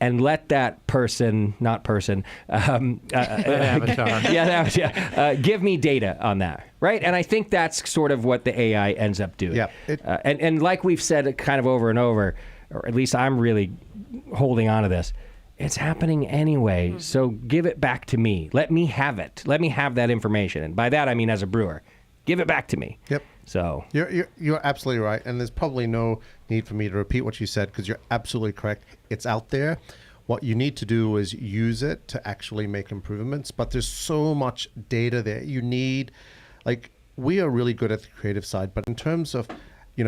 [SPEAKER 2] And let that person, not person,
[SPEAKER 3] Avatar.
[SPEAKER 2] give me data on that, right? And I think that's sort of what the AI ends up doing.
[SPEAKER 1] Yeah.
[SPEAKER 2] And like we've said kind of over and over, or at least I'm really holding on to this, it's happening anyway, so give it back to me. Let me have it. Let me have that information. And by that, I mean as a brewer. Give it back to me.
[SPEAKER 1] Yep.
[SPEAKER 2] So
[SPEAKER 1] You're absolutely right, and there's probably no need for me to repeat what you said because you're absolutely correct. It's out there. What you need to do is use it to actually make improvements, but there's so much data there. You need, like, we are really good at the creative side, but in terms of,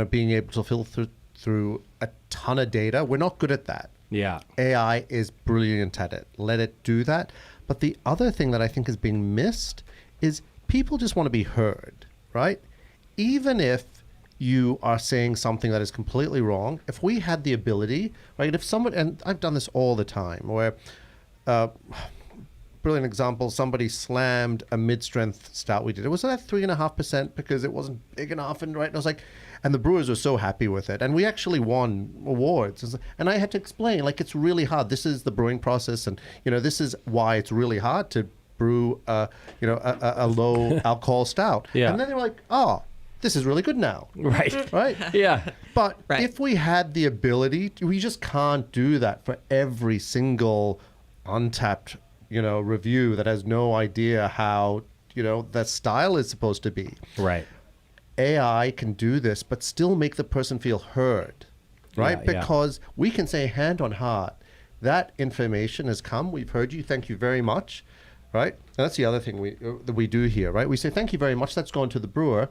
[SPEAKER 1] being able to filter through a ton of data, we're not good at that.
[SPEAKER 2] yeah.
[SPEAKER 1] AI is brilliant at it. Let it do that. But the other thing that I think is being missed is people just want to be heard, right? Even if you are saying something that is completely wrong, if we had the ability, right, if someone, and I've done this all the time, where, brilliant example, somebody slammed a mid-strength stout we did. It was at 3.5% because it wasn't big enough, and right, and I was like, and the brewers were so happy with it, and we actually won awards. And I had to explain, like, it's really hard. This is the brewing process, and this is why it's really hard to brew, a low alcohol stout.
[SPEAKER 2] Yeah.
[SPEAKER 1] And then they were like, oh, this is really good now.
[SPEAKER 2] Right.
[SPEAKER 1] Right?
[SPEAKER 2] Yeah.
[SPEAKER 1] But
[SPEAKER 4] Right.
[SPEAKER 1] if we had the ability, we just can't do that for every single untapped, review that has no idea how, that style is supposed to be.
[SPEAKER 2] Right.
[SPEAKER 1] AI can do this, but still make the person feel heard, right?
[SPEAKER 2] Yeah, yeah.
[SPEAKER 1] Because we can say hand on heart, that information has come. We've heard you. Thank you very much, right? And that's the other thing that we do here, right? We say thank you very much. That's gone to the brewer,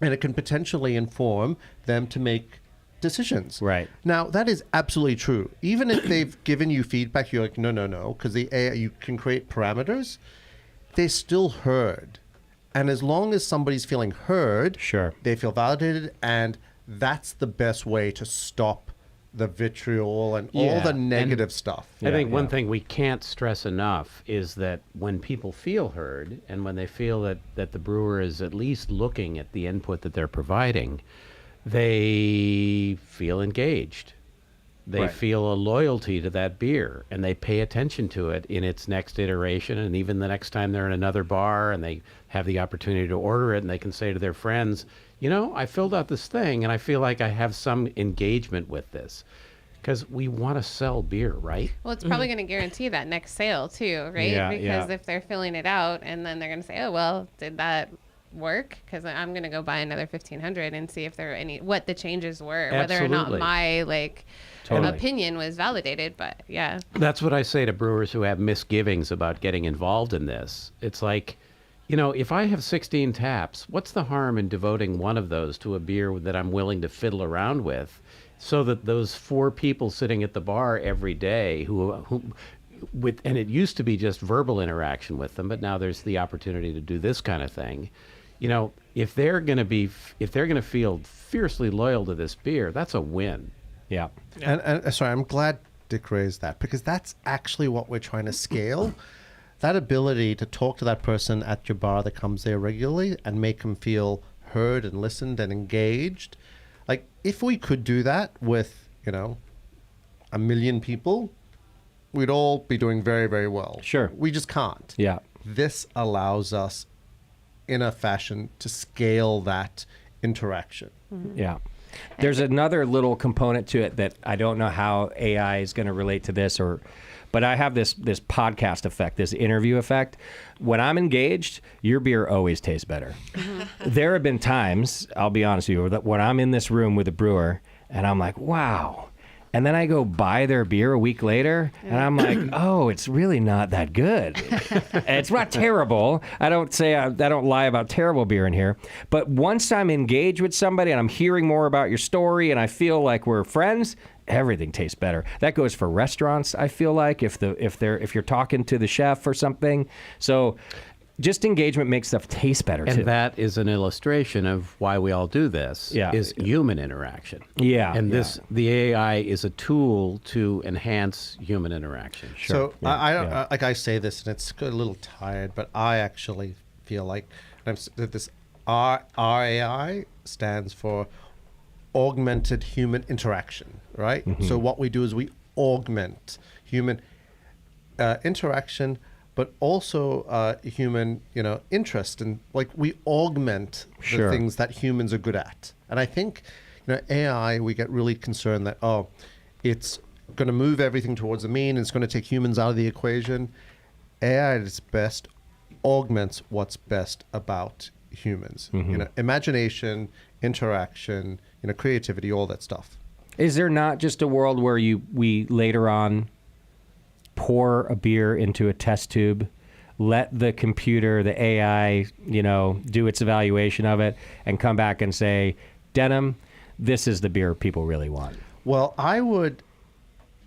[SPEAKER 1] and it can potentially inform them to make decisions.
[SPEAKER 2] Right.
[SPEAKER 1] Now, that is absolutely true. Even if they've given you feedback, you're like, no, because the AI, you can create parameters, they're still heard. And as long as somebody's feeling heard,
[SPEAKER 2] Sure.
[SPEAKER 1] they feel validated, and that's the best way to stop the vitriol and all
[SPEAKER 3] Yeah,
[SPEAKER 1] the
[SPEAKER 3] and
[SPEAKER 1] negative stuff.
[SPEAKER 3] I think one
[SPEAKER 2] yeah.
[SPEAKER 3] thing we can't stress enough is that when people feel heard and when they feel that the brewer is at least looking at the input that they're providing, they feel engaged. They
[SPEAKER 2] Right.
[SPEAKER 3] feel a loyalty to that beer, and they pay attention to it in its next iteration, and even the next time they're in another bar and they have the opportunity to order it, and they can say to their friends, I filled out this thing and I feel like I have some engagement with this. Because we want to sell beer, right?
[SPEAKER 7] Well, it's probably going to guarantee that next sale too, right?
[SPEAKER 2] Yeah,
[SPEAKER 7] Because
[SPEAKER 2] yeah.
[SPEAKER 7] if they're filling it out and then they're going to say, oh, well, did that work? Because I'm going to go buy another 1,500 and see if there are what the changes were, whether or not
[SPEAKER 3] Absolutely.
[SPEAKER 7] my
[SPEAKER 2] Totally.
[SPEAKER 7] opinion was validated. But yeah.
[SPEAKER 3] That's what I say to brewers who have misgivings about getting involved in this. It's like, if I have 16 taps, what's the harm in devoting one of those to a beer that I'm willing to fiddle around with, so that those 4 people sitting at the bar every day and it used to be just verbal interaction with them, but now there's the opportunity to do this kind of thing. If they're going to feel fiercely loyal to this beer, that's a win.
[SPEAKER 2] Yeah.
[SPEAKER 1] And sorry, I'm glad Dick raised that, because that's actually what we're trying to scale. That ability to talk to that person at your bar that comes there regularly and make them feel heard and listened and engaged. Like, if we could do that with, 1 million people, we'd all be doing very, very well.
[SPEAKER 2] Sure.
[SPEAKER 1] We just can't.
[SPEAKER 2] Yeah.
[SPEAKER 1] This allows us, in a fashion, to scale that interaction.
[SPEAKER 2] Yeah. There's another little component to it that I don't know how AI is going to relate to this, but I have this podcast effect, this interview effect. When I'm engaged, your beer always tastes better. There have been times, I'll be honest with you, that when I'm in this room with a brewer and I'm like, wow. And then I go buy their beer a week later, and I'm like, oh, it's really not that good. It's not terrible. I don't lie about terrible beer in here. But once I'm engaged with somebody and I'm hearing more about your story and I feel like we're friends, everything tastes better. That goes for restaurants, I feel like, if you're talking to the chef or something. So just engagement makes stuff taste better
[SPEAKER 3] And
[SPEAKER 2] too.
[SPEAKER 3] that is an illustration of why we all do this,
[SPEAKER 2] Yeah.
[SPEAKER 3] is human interaction.
[SPEAKER 2] Yeah,
[SPEAKER 3] And
[SPEAKER 2] yeah.
[SPEAKER 3] the AI is a tool to enhance human interaction.
[SPEAKER 1] So
[SPEAKER 2] Yeah,
[SPEAKER 1] I like I say this, and it's a little tired, but I actually feel like that this RAI stands for augmented human interaction, right? So what we do is we augment human interaction, but also human, interest, and like we augment
[SPEAKER 2] Sure.
[SPEAKER 1] the things that humans are good at. And I think, AI, we get really concerned that it's going to move everything towards the mean. It's going to take humans out of the equation. AI at its best augments what's best about humans. Imagination, interaction, creativity, all that stuff.
[SPEAKER 2] Is there not just a world where we later on pour a beer into a test tube, let the computer, the AI, do its evaluation of it, and come back and say, Denim, this is the beer people really want?
[SPEAKER 1] Well, I would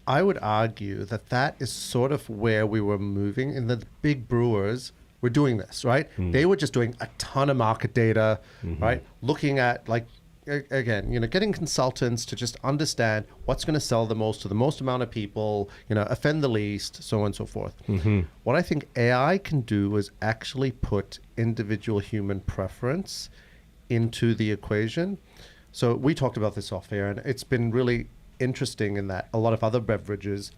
[SPEAKER 1] argue that is sort of where we were moving. In the big brewers were doing this, right? They were just doing a ton of market data, right? Looking at again, getting consultants to just understand what's going to sell the most to the most amount of people, offend the least, so on and so forth. What I think AI can do is actually put individual human preference into the equation. So we talked about this off air, and it's been really interesting in that a lot of other beverages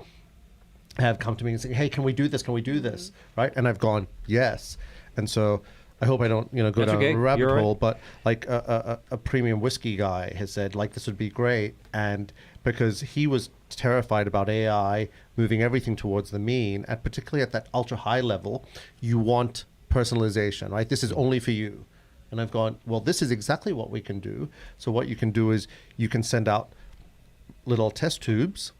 [SPEAKER 1] have come to me and saying, hey, can we do this? Can we do this? Right? And I've gone, yes. And so I hope I don't, go
[SPEAKER 2] That's
[SPEAKER 1] down
[SPEAKER 2] okay.
[SPEAKER 1] a rabbit
[SPEAKER 2] You're all
[SPEAKER 1] hole,
[SPEAKER 2] right.
[SPEAKER 1] but like a premium whiskey guy has said, like, this would be great. And because he was terrified about AI moving everything towards the mean, and particularly at that ultra high level, you want personalization, right? This is only for you. And I've gone, well, this is exactly what we can do. So what you can do is you can send out little test tubes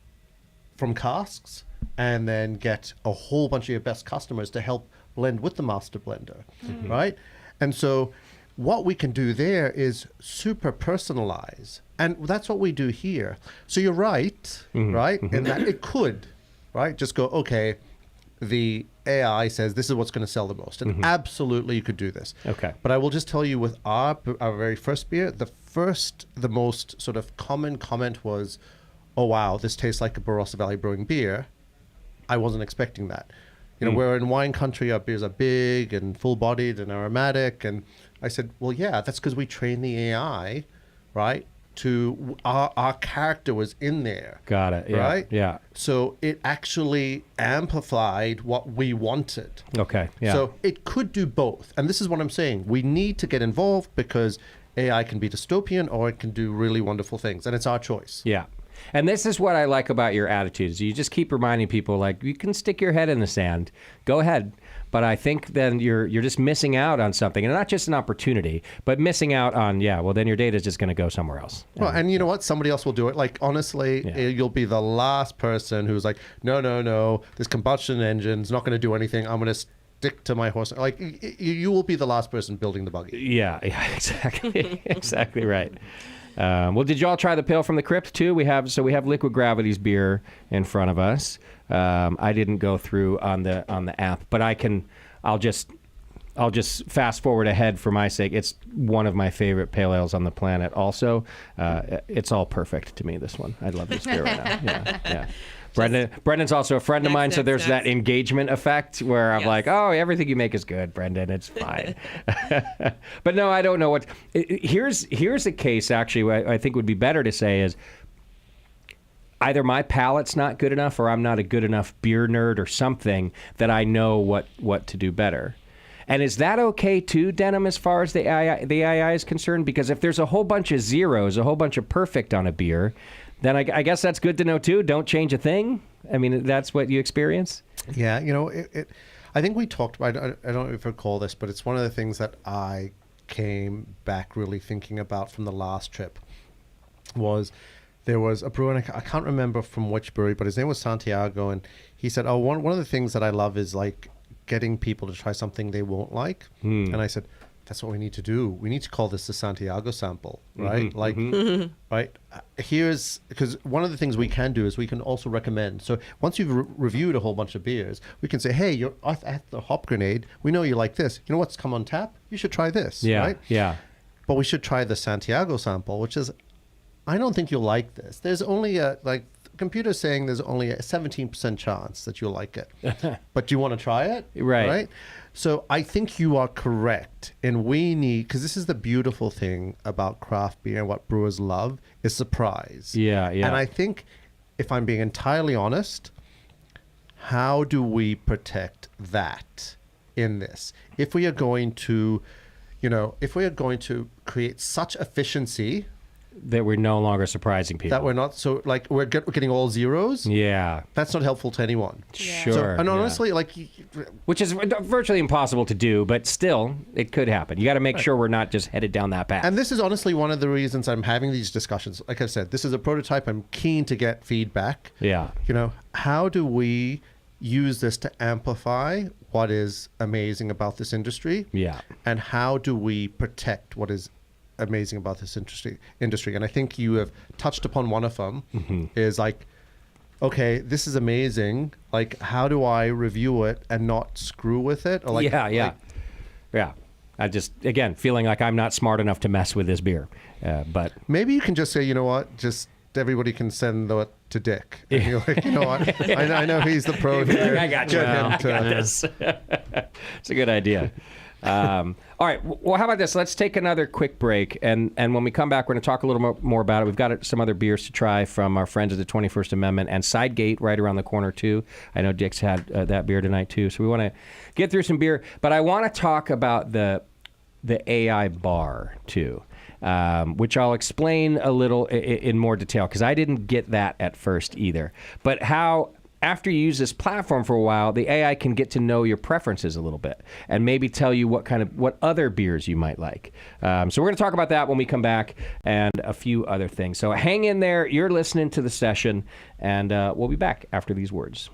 [SPEAKER 1] from casks and then get a whole bunch of your best customers to help blend with the master blender, right? And so what we can do there is super personalize. And that's what we do here. So you're right, right? In that it could, right? Just go, okay, the AI says this is what's going to sell the most. And absolutely you could do this.
[SPEAKER 2] Okay.
[SPEAKER 1] But I will just tell you with our very first beer, the most sort of common comment was, oh, wow, this tastes like a Barossa Valley Brewing beer. I wasn't expecting that. Where in wine country, our beers are big and full-bodied and aromatic. And I said, well, yeah, that's because we trained the AI, right? To our character was in there.
[SPEAKER 2] Got it. Yeah.
[SPEAKER 1] Right?
[SPEAKER 2] Yeah.
[SPEAKER 1] So it actually amplified what we wanted.
[SPEAKER 2] Okay. Yeah.
[SPEAKER 1] So it could do both. And this is what I'm saying. We need to get involved because AI can be dystopian or it can do really wonderful things. And it's our choice.
[SPEAKER 2] Yeah. And this is what I like about your attitudes. You just keep reminding people, like, you can stick your head in the sand. Go ahead. But I think then you're just missing out on something. And not just an opportunity, but missing out on, well, then your data is just going to go somewhere else.
[SPEAKER 1] Well, and you know what? Somebody else will do it. Like, honestly, you'll be the last person who's like, no, this combustion engine's not going to do anything. I'm going to stick to my horse. Like, you will be the last person building the buggy.
[SPEAKER 2] Yeah, exactly. Exactly right. Well, did you all try the Pale from the Crypt too? We have Liquid Gravity's beer in front of us. I didn't go through on the app, but I'll just fast forward ahead for my sake. It's one of my favorite pale ales on the planet. Also, it's all perfect to me. This one, I love this beer right now. Yeah. Brendan's also a friend of mine, so there's that engagement effect where I'm like, oh, everything you make is good, Brendan. It's fine. But no, I don't know what. Here's a case actually. I think would be better to say is either my palate's not good enough, or I'm not a good enough beer nerd, or something that I know what to do better. And is that okay too, Denim, as far as the AI is concerned? Because if there's a whole bunch of zeros, a whole bunch of perfect on a beer, then I guess that's good to know too. Don't change a thing. I mean, that's what you experience.
[SPEAKER 1] Yeah, I think we talked about, I don't know if I recall this, but it's one of the things that I came back really thinking about from the last trip was there was a brewer, and I can't remember from which brewery, but his name was Santiago, and he said, one of the things that I love is like getting people to try something they won't like. And I said, that's what we need to do. We need to call this the Santiago sample, right? Right? Here's, because one of the things we can do is we can also recommend. So once you've reviewed a whole bunch of beers, we can say, hey, you're at the Hop Grenade. We know you like this. You know what's come on tap? You should try this, right?
[SPEAKER 2] Yeah.
[SPEAKER 1] But we should try the Santiago sample, which is, I don't think you'll like this. There's only computer's saying there's only a 17% chance that you'll like it. But do you want to try it?
[SPEAKER 2] Right.
[SPEAKER 1] So I think you are correct. And we need, because this is the beautiful thing about craft beer and what brewers love, is surprise.
[SPEAKER 2] Yeah.
[SPEAKER 1] And I think, if I'm being entirely honest, how do we protect that in this? If we are going to, create such efficiency
[SPEAKER 2] that we're no longer surprising people.
[SPEAKER 1] that we're not so like we're getting all zeros.
[SPEAKER 2] Yeah.
[SPEAKER 1] That's not helpful to anyone.
[SPEAKER 2] Sure.
[SPEAKER 1] So, and
[SPEAKER 2] yeah.
[SPEAKER 1] honestly,
[SPEAKER 2] Which is virtually impossible to do, but still, it could happen. You got to make sure we're not just headed down that path.
[SPEAKER 1] and this is honestly one of the reasons I'm having these discussions. Like I said, this is a prototype. I'm keen to get feedback.
[SPEAKER 2] Yeah.
[SPEAKER 1] How do we use this to amplify what is amazing about this industry?
[SPEAKER 2] Yeah.
[SPEAKER 1] And how do we protect what is amazing about this industry? And I think you have touched upon one of them. Is like, okay, this is amazing. Like, how do I review it and not screw with it? Or like,
[SPEAKER 2] Yeah. I just, again, feeling like I'm not smart enough to mess with this beer. But
[SPEAKER 1] maybe you can just say, you know what, just everybody can send it to Dick. And you're like, you know what, I know he's the pro here.
[SPEAKER 2] I got you. I got this. It's a good idea. All right. Well, how about this? Let's take another quick break. And when we come back, we're going to talk a little more about it. We've got some other beers to try from our friends at the 21st Amendment and Sidegate right around the corner, too. I know Dick's had that beer tonight, too. So we want to get through some beer. But I want to talk about the AI bar, too, which I'll explain a little in more detail, because I didn't get that at first either. But how, after you use this platform for a while, the AI can get to know your preferences a little bit and maybe tell you what other beers you might like. So we're going to talk about that when we come back, and a few other things. So hang in there. You're listening to The Session, and we'll be back after these words.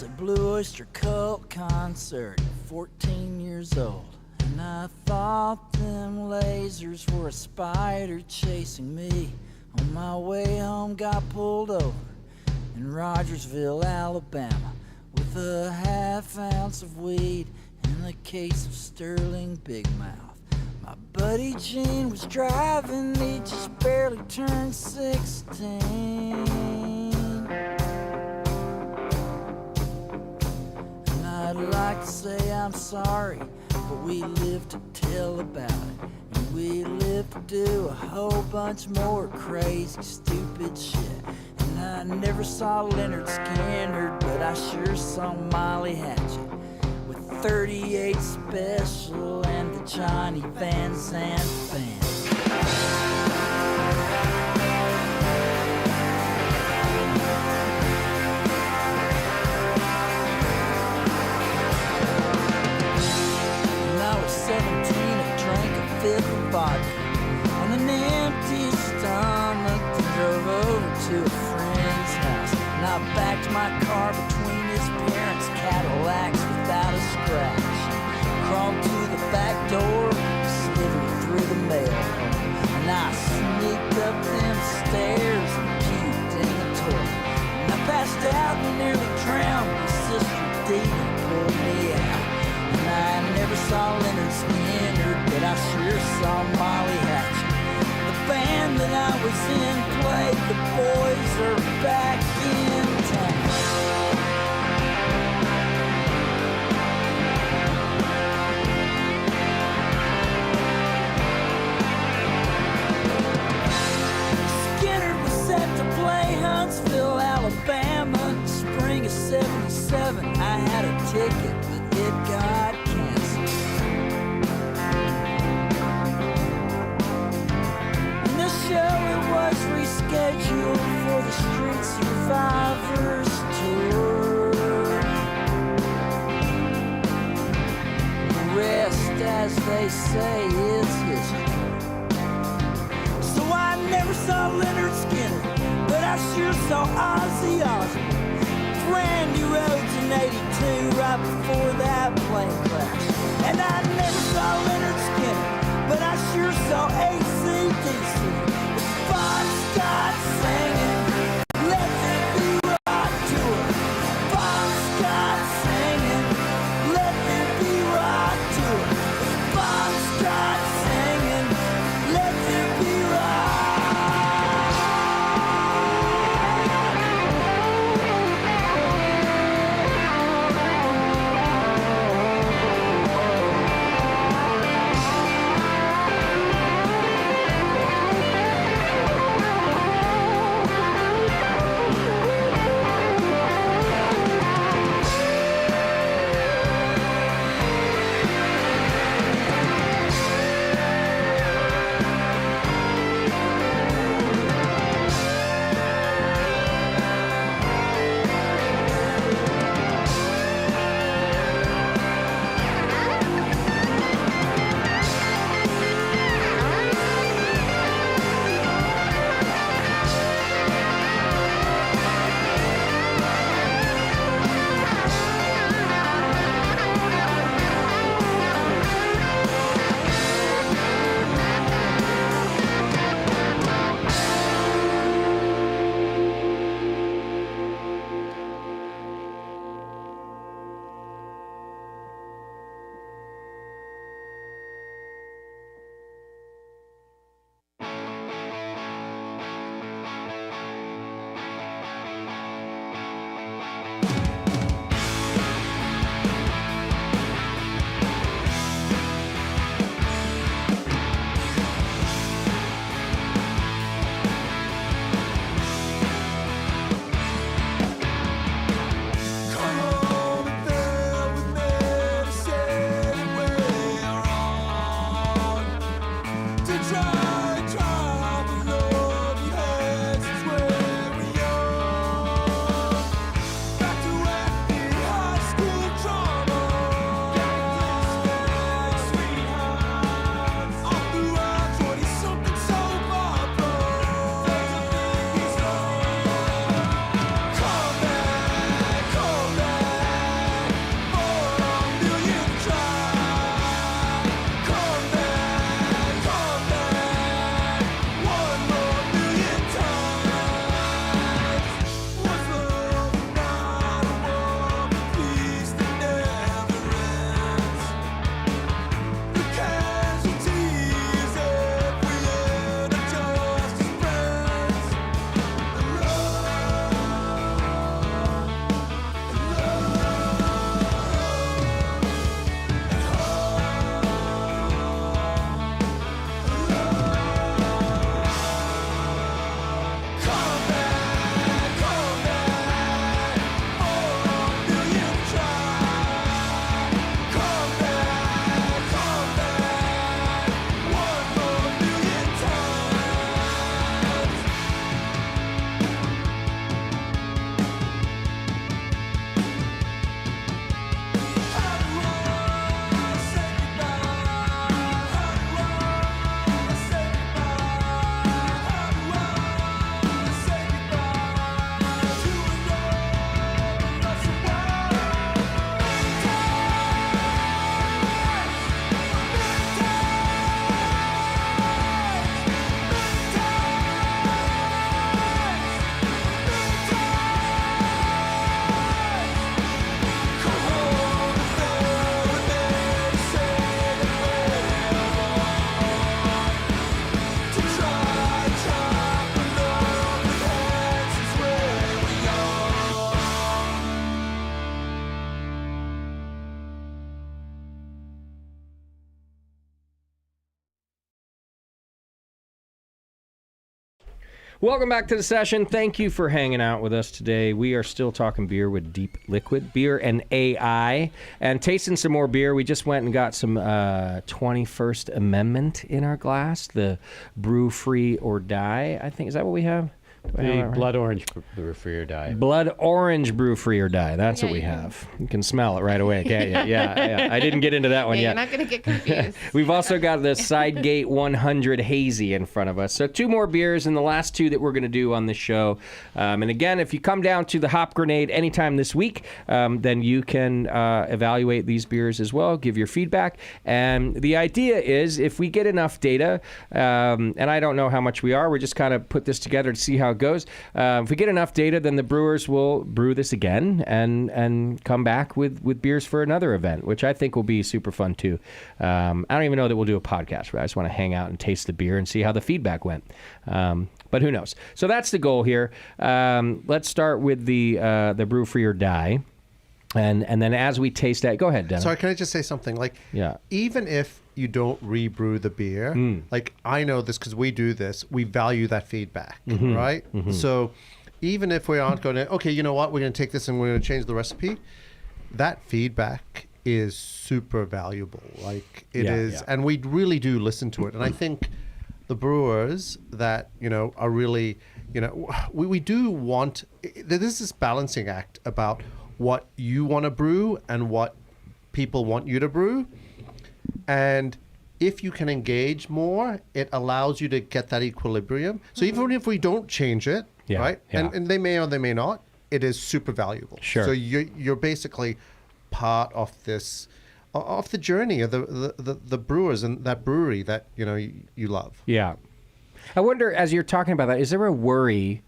[SPEAKER 9] A Blue Oyster Cult concert, 14 years old, and I thought them lasers were a spider chasing me. On my way home, got pulled over in Rogersville, Alabama, with a half ounce of weed and a case of Sterling Big Mouth. My buddy Gene was driving, he just barely turned 16. I'd like to say I'm sorry, but we live to tell about it. And we live to do a whole bunch more crazy, stupid shit. And I never saw Leonard Skinner, but I sure saw Molly Hatchet with 38 Special and the Johnny Van Zandt Band. Vodka on an empty stomach, and drove over to a friend's house. And I backed my car between his parents' Cadillacs without a scratch. Crawled to the back door, slithered through the mail hole, and I sneaked up them stairs and puked in the toilet. And I passed out and nearly drowned. My sister Dee pulled me out. And I never saw Leonard Skinner, but I sure saw Molly Hatchet. The band that I was in played The Boys Are Back in Town. Skinner was set to play Huntsville, Alabama, spring of '77. I had a ticket, but it got canceled. And the show, it was rescheduled for the Street Survivors Tour. The rest, as they say, is history. So I never never saw Leonard Skinner, but I sure saw Ozzy Osbourne. Randy Rhodes in '82, right before that plane crash. And I never saw Leonard Skinner, but I sure saw AC/DC with Bon Scott singing "Let There Be Rock" to her. Bon Scott singing "Let There Be Rock" to her. Bon Scott singing "Let There Be Rock."
[SPEAKER 2] Welcome back to the session. Thank you for hanging out with us today. We are still talking beer with Deep Liquid, beer and AI, and tasting some more beer. We just went and got some 21st Amendment in our glass, the Brew Free or Die, I think. Is that what we have?
[SPEAKER 3] The blood orange brew free or die.
[SPEAKER 2] Blood orange brew free or die. That's
[SPEAKER 7] Yeah,
[SPEAKER 2] what we
[SPEAKER 7] you can-
[SPEAKER 2] have. You can smell it right away, can't you? Yeah. I didn't get into that one
[SPEAKER 7] Yeah,
[SPEAKER 2] yet.
[SPEAKER 7] you're not going to get confused.
[SPEAKER 2] We've also got the Sidegate 100 Hazy in front of us. So 2 more beers and the last 2 that we're going to do on this show. And again, if you come down to the Hop Grenade anytime this week, then you can evaluate these beers as well, give your feedback. And the idea is if we get enough data, and I don't know how much we are, we're just kind of put this together to see how it goes. If we get enough data, then the brewers will brew this again and come back with beers for another event, which I think will be super fun too. I don't even know that we'll do a podcast, but I just want to hang out and taste the beer and see how the feedback went. But who knows? So that's the goal here. Let's start with the brew free or die. And then as we taste that, go ahead, Dennis.
[SPEAKER 1] Sorry, can I just say something? Like,
[SPEAKER 2] Yeah.
[SPEAKER 1] even if you don't rebrew the beer, like I know this because we do this, we value that feedback, right? So even if we aren't going to, okay, you know what, we're going to take this and we're going to change the recipe, that feedback is super valuable. Like it is,
[SPEAKER 2] Yeah.
[SPEAKER 1] and we really do listen to it. And I think the brewers that, are really, we do want, there's this balancing act about what you want to brew and what people want you to brew. And if you can engage more, it allows you to get that equilibrium. So even if we don't change it,
[SPEAKER 2] Yeah,
[SPEAKER 1] right?
[SPEAKER 2] yeah.
[SPEAKER 1] And they may or they may not, it is super valuable.
[SPEAKER 2] Sure.
[SPEAKER 1] So you're basically part of this, of the journey of the brewers and that brewery that, you love.
[SPEAKER 2] Yeah. I wonder, as you're talking about that, is there a worry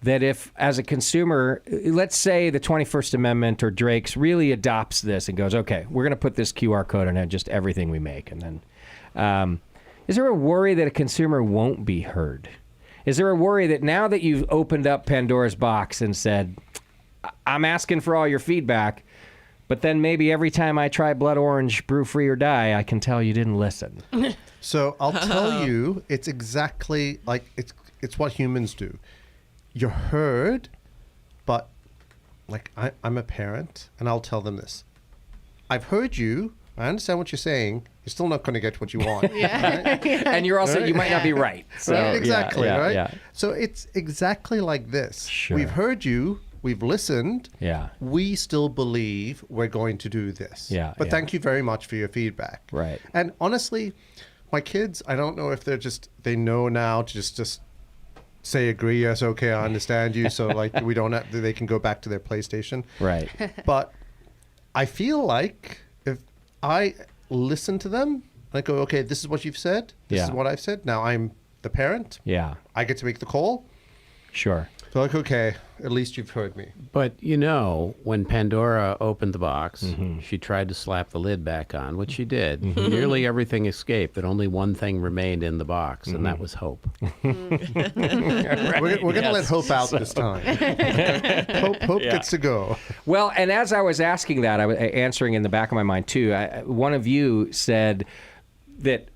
[SPEAKER 2] that if, as a consumer, let's say the 21st Amendment or Drake's really adopts this and goes, okay, we're going to put this QR code on just everything we make. And then is there a worry that a consumer won't be heard? Is there a worry that now that you've opened up Pandora's box and said, I'm asking for all your feedback, but then maybe every time I try blood orange brew free or die, I can tell you didn't listen.
[SPEAKER 1] So I'll tell you, it's exactly like it's what humans do. You're heard, but like I'm a parent, and I'll tell them this. I've heard you. I understand what you're saying. You're still not going to get what you want. Right?
[SPEAKER 2] And you're also,
[SPEAKER 1] Right?
[SPEAKER 2] you might not be right. So,
[SPEAKER 1] Right? Exactly,
[SPEAKER 2] yeah,
[SPEAKER 1] right?
[SPEAKER 2] Yeah.
[SPEAKER 1] So it's exactly like this.
[SPEAKER 2] Sure.
[SPEAKER 1] We've heard you. We've listened.
[SPEAKER 2] Yeah.
[SPEAKER 1] We still believe we're going to do this.
[SPEAKER 2] Yeah,
[SPEAKER 1] But
[SPEAKER 2] yeah.
[SPEAKER 1] thank you very much for your feedback.
[SPEAKER 2] Right.
[SPEAKER 1] And honestly, my kids, I don't know if they know now to just say agree, yes, okay, I understand you. So like we don't have, they can go back to their PlayStation.
[SPEAKER 2] Right.
[SPEAKER 1] But I feel like if I listen to them, I go, okay, this is what you've said. This is
[SPEAKER 2] Yeah.
[SPEAKER 1] what I've said. Now I'm the parent.
[SPEAKER 2] Yeah.
[SPEAKER 1] I get to make the call.
[SPEAKER 2] Sure.
[SPEAKER 1] So like, okay, at least you've heard me.
[SPEAKER 3] But when Pandora opened the box, she tried to slap the lid back on, which she did. Nearly everything escaped, but only one thing remained in the box, and that was hope.
[SPEAKER 1] We're going to let hope out this time. Hope gets to go.
[SPEAKER 2] Well, and as I was asking that, I was answering in the back of my mind too. One of you said that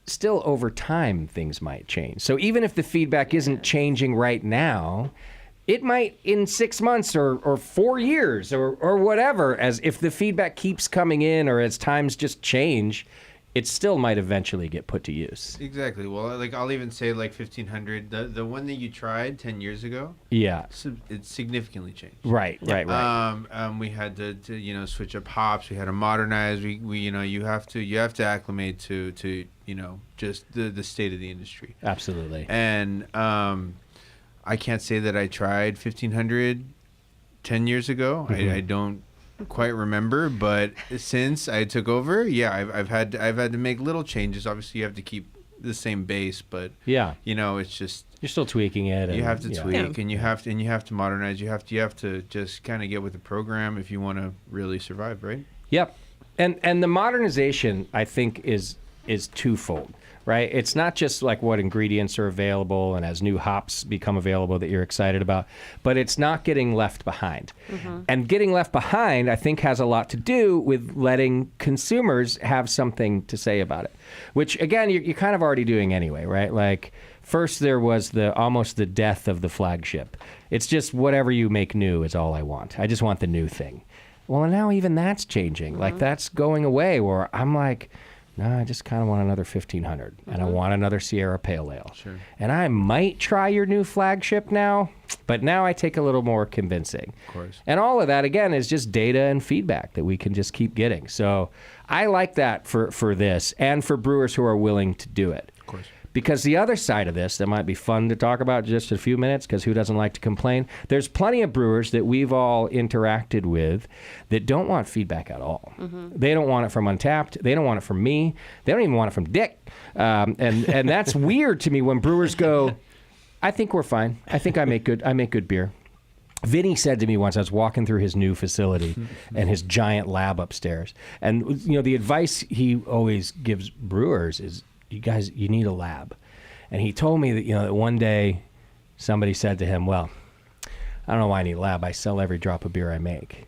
[SPEAKER 2] still over time things might change. So even if the feedback isn't changing right now, it might in 6 months or 4 years or whatever, as if the feedback keeps coming in or as times just change, it still might eventually get put to use.
[SPEAKER 8] Exactly. Well, like I'll even say like 1500. The one that you tried 10 years ago,
[SPEAKER 2] Yeah.
[SPEAKER 8] it significantly changed.
[SPEAKER 2] Right.
[SPEAKER 8] We had to switch up hops. We had to modernize. We you have to acclimate to just the state of the industry.
[SPEAKER 2] Absolutely.
[SPEAKER 8] And I can't say that I tried 1500 10 years ago. I don't quite remember, but since I took over, I've had to make little changes. Obviously, you have to keep the same base, but
[SPEAKER 2] Yeah.
[SPEAKER 8] it's just
[SPEAKER 2] You're still tweaking it.
[SPEAKER 8] you have to
[SPEAKER 2] yeah.
[SPEAKER 8] tweak and you have to modernize. You have to just kind of get with the program if you want to really survive, right?
[SPEAKER 2] Yep. And the modernization, I think, is twofold, right? It's not just like what ingredients are available and as new hops become available that you're excited about, but it's not getting left behind. And getting left behind, I think, has a lot to do with letting consumers have something to say about it, which, again, you're kind of already doing anyway, right? Like, first there was almost the death of the flagship. It's just whatever you make new is all I want. I just want the new thing. Well, now even that's changing. Like, that's going away where I'm like, No, I just kind of want another 1500, and I want another Sierra Pale Ale. Sure. And I might try your new flagship now, but now I take a little more convincing.
[SPEAKER 8] Of course.
[SPEAKER 2] And all of that, again, is just data and feedback that we can just keep getting. So I like that for this and for brewers who are willing to do it.
[SPEAKER 8] Of course.
[SPEAKER 2] Because the other side of this that might be fun to talk about just a few minutes, because who doesn't like to complain? There's plenty of brewers that we've all interacted with that don't want feedback at all. They don't want it from Untapped. They don't want it from me. They don't even want it from Dick. And that's weird to me when brewers go, I think we're fine. I think I make good beer. Vinny said to me once, I was walking through his new facility and his giant lab upstairs. And, the advice he always gives brewers is, you guys, you need a lab. And he told me that, that one day somebody said to him, well, I don't know why I need a lab. I sell every drop of beer I make.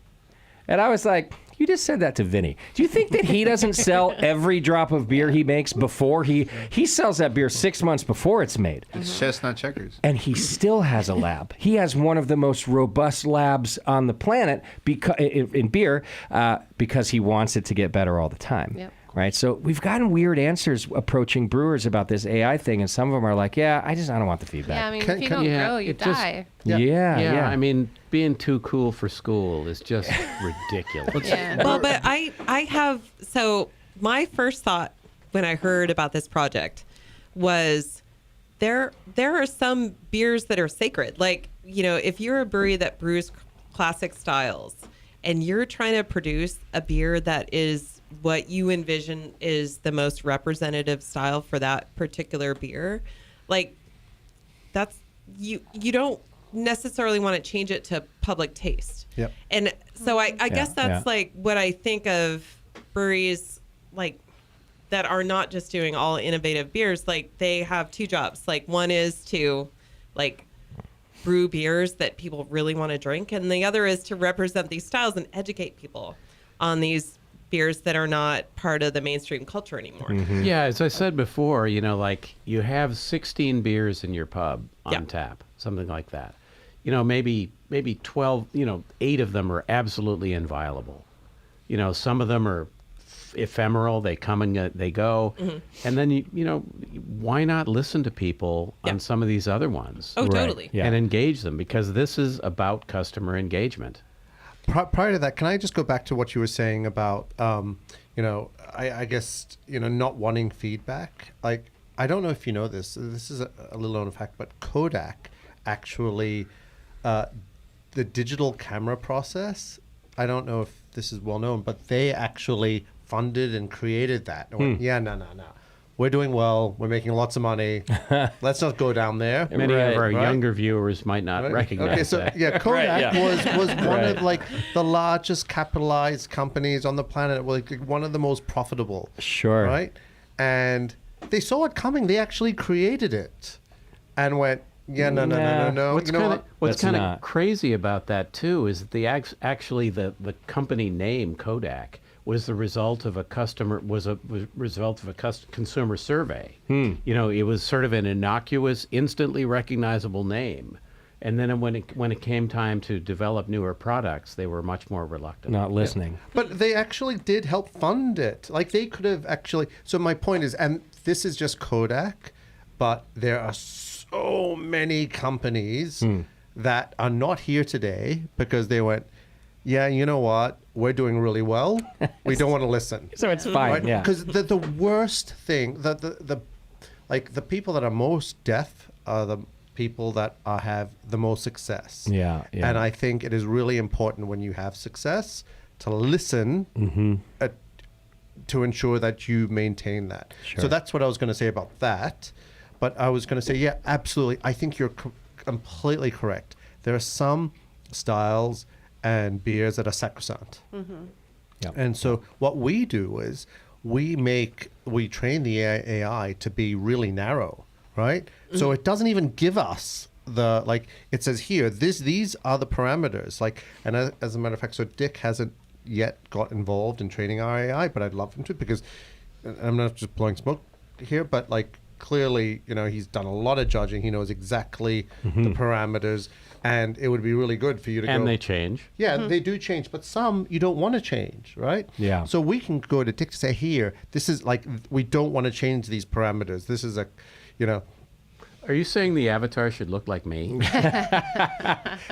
[SPEAKER 2] And I was like, you just said that to Vinny. Do you think that he doesn't sell every drop of beer he makes before he sells that beer 6 months before it's made?
[SPEAKER 8] It's chestnut checkers.
[SPEAKER 2] And he still has a lab. He has one of the most robust labs on the planet in beer because he wants it to get better all the time.
[SPEAKER 7] Yep.
[SPEAKER 2] Right, so we've gotten weird answers approaching brewers about this AI thing, and some of them are like, "Yeah, I don't want the feedback."
[SPEAKER 7] Yeah, I mean, if you don't grow, you die.
[SPEAKER 2] Yeah.
[SPEAKER 3] I mean, being too cool for school is just ridiculous.
[SPEAKER 7] Yeah.
[SPEAKER 4] Well, but I have, so my first thought when I heard about this project was there are some beers that are sacred. Like, if you're a brewery that brews classic styles and you're trying to produce a beer that is what you envision is the most representative style for that particular beer, like that's you don't necessarily want to change it to public taste.
[SPEAKER 1] Yep.
[SPEAKER 4] And so I guess that's like what I think of breweries like that are not just doing all innovative beers. Like they have two jobs. Like one is to like brew beers that people really want to drink, and the other is to represent these styles and educate people on these beers that are not part of the mainstream culture anymore.
[SPEAKER 3] Yeah, as I said before, like you have 16 beers in your pub on tap, something like that. Maybe 12, 8 of them are absolutely inviolable. Some of them are ephemeral, they come and they go. And then, why not listen to people on some of these other ones?
[SPEAKER 4] Oh, totally.
[SPEAKER 2] Yeah.
[SPEAKER 3] And engage them, because this is about customer engagement.
[SPEAKER 1] Prior to that, can I just go back to what you were saying about, I guess, not wanting feedback? Like, I don't know if you know this. This is a little known fact, but Kodak actually, the digital camera process, I don't know if this is well known, but they actually funded and created that. And went, no. We're doing well. We're making lots of money. Let's not go down there.
[SPEAKER 3] Many of our younger viewers might not recognize that.
[SPEAKER 1] Kodak was one of like the largest capitalized companies on the planet, like one of the most profitable.
[SPEAKER 2] Sure.
[SPEAKER 1] Right? And they saw it coming. They actually created it and went, no.
[SPEAKER 3] What's
[SPEAKER 2] That's
[SPEAKER 3] kind of
[SPEAKER 2] not.
[SPEAKER 3] crazy about that too is that the company name Kodak was the result of a consumer survey. It was sort of an innocuous, instantly recognizable name. And then when it came time to develop newer products, they were much more reluctant.
[SPEAKER 2] Not listening.
[SPEAKER 1] But they actually did help fund it. Like they could have actually. So my point is, and this is just Kodak, but there are so many companies that are not here today because they went, yeah, you know what? We're doing really well. We don't want to listen.
[SPEAKER 2] So it's fine,
[SPEAKER 1] Right?
[SPEAKER 2] yeah.
[SPEAKER 1] Because the worst thing, the people that are most deaf are the people that have the most success.
[SPEAKER 2] Yeah.
[SPEAKER 1] And I think it is really important when you have success to listen to ensure that you maintain that.
[SPEAKER 2] Sure.
[SPEAKER 1] So that's what I was going to say about that. But I was going to say, yeah, absolutely. I think you're completely correct. There are some styles and beers that are sacrosanct.
[SPEAKER 2] Yep.
[SPEAKER 1] And so what we do is we train the AI to be really narrow, right? So it doesn't even give us it says here, these are the parameters. And as a matter of fact, so Dick hasn't yet got involved in training our AI, but I'd love him to, because I'm not just blowing smoke here, but clearly, he's done a lot of judging. He knows exactly
[SPEAKER 2] Mm-hmm.
[SPEAKER 1] the parameters, and it would be really good for you to
[SPEAKER 3] And
[SPEAKER 1] go.
[SPEAKER 3] they change.
[SPEAKER 1] Yeah, they do change, but some you don't want to change, right?
[SPEAKER 2] Yeah.
[SPEAKER 1] So we can go to Dick to say, here, this is like, we don't want to change these parameters. This is
[SPEAKER 3] Are you saying the avatar should look like me?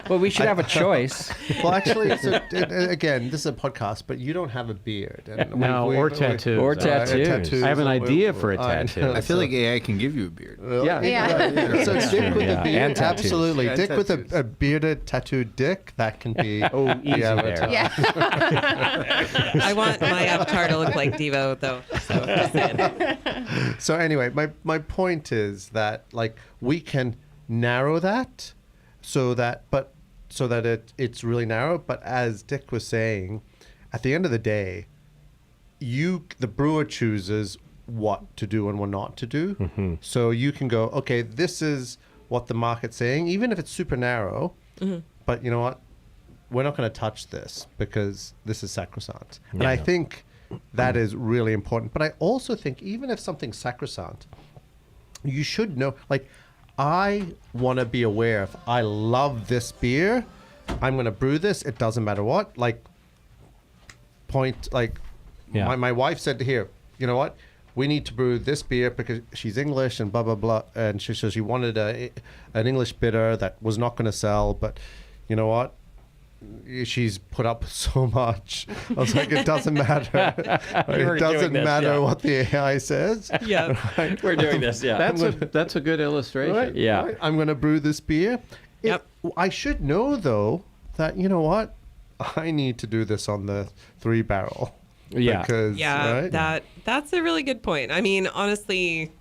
[SPEAKER 2] Well, we should have a choice.
[SPEAKER 1] well, actually, again, this is a podcast, but you don't have a beard. And
[SPEAKER 3] No, or tattoos.
[SPEAKER 2] Or
[SPEAKER 3] Uh,
[SPEAKER 2] tattoos.
[SPEAKER 3] I have an idea for a
[SPEAKER 1] I
[SPEAKER 3] tattoo.
[SPEAKER 1] know.
[SPEAKER 8] I feel like AI can give you a beard.
[SPEAKER 2] Yeah.
[SPEAKER 7] Yeah.
[SPEAKER 1] So Dick with
[SPEAKER 2] Yeah,
[SPEAKER 1] a beard,
[SPEAKER 2] and tattoos.
[SPEAKER 1] absolutely.
[SPEAKER 8] And
[SPEAKER 1] Dick with
[SPEAKER 8] tattoos.
[SPEAKER 1] a bearded, tattooed Dick, that can be.
[SPEAKER 3] Oh, easy
[SPEAKER 1] avatar.
[SPEAKER 3] there.
[SPEAKER 7] Yeah.
[SPEAKER 4] I want my avatar to look like Devo, though. So just saying.
[SPEAKER 1] So anyway, my point is that like we can narrow that so that it's really narrow. But as Dick was saying, at the end of the day, the brewer chooses what to do and what not to do.
[SPEAKER 2] Mm-hmm.
[SPEAKER 1] So you can go, okay, this is what the market's saying, even if it's super narrow. But you know what? We're not going to touch this because this is sacrosanct. And I think that is really important. But I also think even if something's sacrosanct, you should know, like, I want to be aware if I love this beer, I'm going to brew this. It doesn't matter what. Like,
[SPEAKER 2] Yeah.
[SPEAKER 1] my wife said here, you know what? We need to brew this beer because she's English and blah, blah, blah. And she says she wanted an English bitter that was not going to sell. But you know what? She's put up with so much. I was like, it doesn't matter.
[SPEAKER 2] We're
[SPEAKER 1] It doesn't
[SPEAKER 2] doing this,
[SPEAKER 1] matter
[SPEAKER 2] yeah.
[SPEAKER 1] what the AI says.
[SPEAKER 4] Yeah.
[SPEAKER 2] We're doing this, yeah.
[SPEAKER 3] That's a good illustration.
[SPEAKER 1] Right?
[SPEAKER 2] Yeah.
[SPEAKER 1] Right? I'm going to brew this beer.
[SPEAKER 4] Yep.
[SPEAKER 1] I should know, though, that, you know what? I need to do this on the 3-barrel.
[SPEAKER 2] Yeah.
[SPEAKER 1] Because,
[SPEAKER 4] Yeah,
[SPEAKER 1] right?
[SPEAKER 4] that's a really good point. I mean, honestly,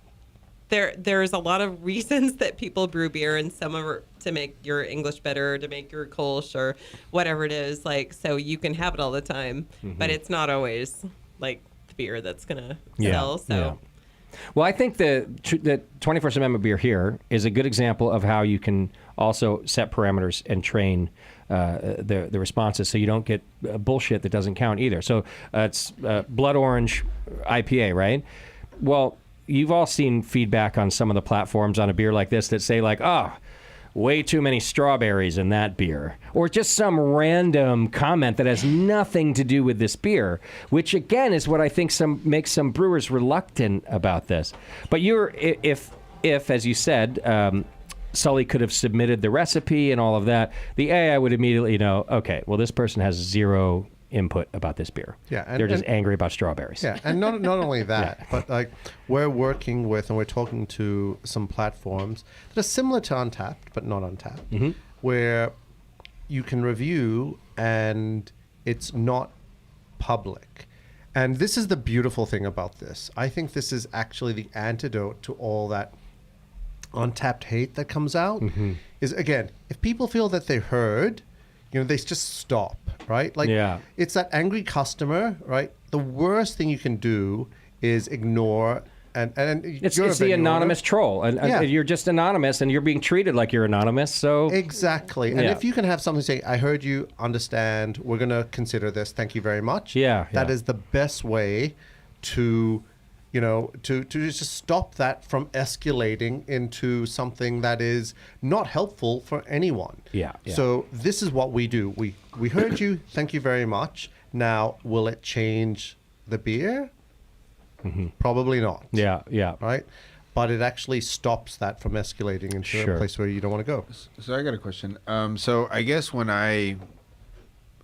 [SPEAKER 4] there's a lot of reasons that people brew beer, and some are to make your English better, to make your Kolsch or whatever it is. Like, so you can have it all the time, but it's not always like the beer that's gonna sell. So.
[SPEAKER 2] Yeah. Well, I think the 21st Amendment beer here is a good example of how you can also set parameters and train the responses so you don't get bullshit that doesn't count either. So it's Blood Orange IPA, right? Well, you've all seen feedback on some of the platforms on a beer like this that say like, oh, way too many strawberries in that beer, or just some random comment that has nothing to do with this beer, which again is what I think makes some brewers reluctant about this. But if as you said, Sully could have submitted the recipe and all of that, the AI would immediately know, okay, well, this person has zero input about this beer.
[SPEAKER 1] Yeah,
[SPEAKER 2] they're just angry about strawberries.
[SPEAKER 1] Yeah, and not only that, but like we're working with and we're talking to some platforms that are similar to Untapped, but not Untapped, where you can review and it's not public. And this is the beautiful thing about this. I think this is actually the antidote to all that Untapped hate that comes out. Is again, if people feel that they're heard, they just stop, right? Like,
[SPEAKER 2] Yeah.
[SPEAKER 1] it's that angry customer, right? The worst thing you can do is ignore, and
[SPEAKER 2] It's
[SPEAKER 1] you're a
[SPEAKER 2] the
[SPEAKER 1] venue owner.
[SPEAKER 2] anonymous troll. And
[SPEAKER 1] Yeah.
[SPEAKER 2] you're just anonymous, and you're being treated like you're anonymous. So
[SPEAKER 1] Exactly. And
[SPEAKER 2] Yeah.
[SPEAKER 1] if you can have something say, I heard you, understand, we're going to consider this, thank you very much.
[SPEAKER 2] Yeah,
[SPEAKER 1] That
[SPEAKER 2] yeah.
[SPEAKER 1] is the best way to, to just stop that from escalating into something that is not helpful for anyone.
[SPEAKER 2] Yeah, yeah.
[SPEAKER 1] So this is what we do. We heard you, thank you very much. Now, will it change the beer? Probably not.
[SPEAKER 2] yeah, yeah.
[SPEAKER 1] Right? But it actually stops that from escalating into
[SPEAKER 2] Sure.
[SPEAKER 1] a place where you don't want to go.
[SPEAKER 8] So I got a question. So I guess when I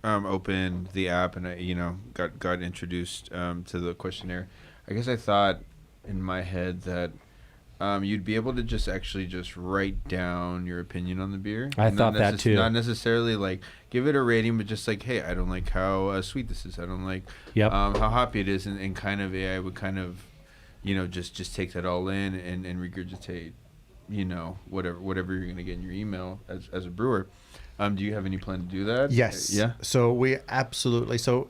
[SPEAKER 8] opened the app and I, got introduced to the questionnaire, I guess I thought in my head that you'd be able to just write down your opinion on the beer.
[SPEAKER 2] I
[SPEAKER 8] Not
[SPEAKER 2] thought that too.
[SPEAKER 8] Not necessarily like give it a rating, but just like, hey, I don't like how sweet this is. I don't like
[SPEAKER 2] Yep.
[SPEAKER 8] how hoppy it is, and kind of AI would kind of, just take that all in and regurgitate, whatever you're gonna get in your email as a brewer. Do you have any plan to do that?
[SPEAKER 1] Yes.
[SPEAKER 8] Yeah.
[SPEAKER 1] So we absolutely. So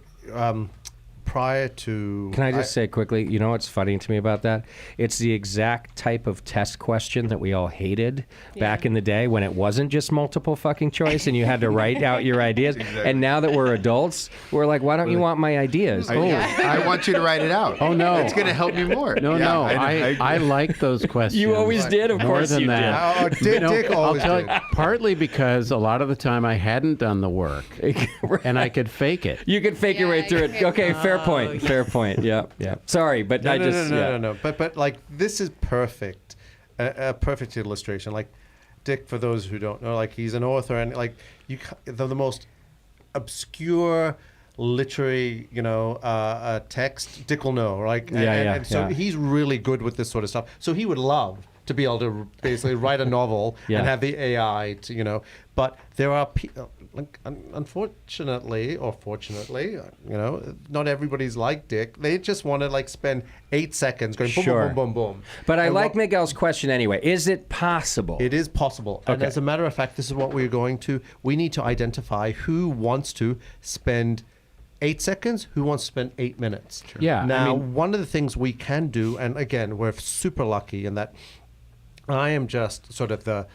[SPEAKER 1] prior to...
[SPEAKER 2] Can I just say quickly, you know what's funny to me about that? It's the exact type of test question that we all hated back in the day when it wasn't just multiple fucking choice and you had to write out your ideas. And now that we're adults, we're like, why don't you want my ideas?
[SPEAKER 8] I want you to write it out.
[SPEAKER 3] Oh, no.
[SPEAKER 8] It's going to help me more.
[SPEAKER 3] No,
[SPEAKER 8] Yeah,
[SPEAKER 3] no.
[SPEAKER 8] I
[SPEAKER 3] I like those questions.
[SPEAKER 2] You always did, of
[SPEAKER 3] More
[SPEAKER 2] course
[SPEAKER 3] than
[SPEAKER 2] you
[SPEAKER 3] that.
[SPEAKER 2] did.
[SPEAKER 1] Oh, Dick
[SPEAKER 3] I'll
[SPEAKER 1] always
[SPEAKER 3] tell
[SPEAKER 1] did.
[SPEAKER 3] you, partly because a lot of the time I hadn't done the work and I could fake it.
[SPEAKER 2] You could fake your way
[SPEAKER 7] Yeah,
[SPEAKER 2] through
[SPEAKER 7] you
[SPEAKER 2] it.
[SPEAKER 7] could-
[SPEAKER 2] Okay, fair point. Fair point. Yeah, yeah. Sorry, but I just
[SPEAKER 1] No. But like this is perfect, a perfect illustration. Like Dick, for those who don't know, like he's an author and like the most obscure literary, text. Dick will know, like and so
[SPEAKER 2] yeah.
[SPEAKER 1] he's really good with this sort of stuff. So he would love to be able to basically write a novel
[SPEAKER 2] Yeah.
[SPEAKER 1] and have the AI to, but there are people, like, unfortunately or fortunately, not everybody's like Dick. They just want to like spend 8 seconds going boom,
[SPEAKER 2] Sure.
[SPEAKER 1] boom, boom, boom, boom.
[SPEAKER 2] But I
[SPEAKER 1] And
[SPEAKER 2] like
[SPEAKER 1] what-
[SPEAKER 2] Miguel's question anyway. Is it possible?
[SPEAKER 1] It is possible. And
[SPEAKER 2] Okay.
[SPEAKER 1] as a matter of fact, this is what we're going to. We need to identify who wants to spend 8 seconds, who wants to spend 8 minutes.
[SPEAKER 3] Yeah, I
[SPEAKER 1] Now,
[SPEAKER 3] mean-
[SPEAKER 1] one of the things we can do, and again, we're super lucky in that I am just sort of the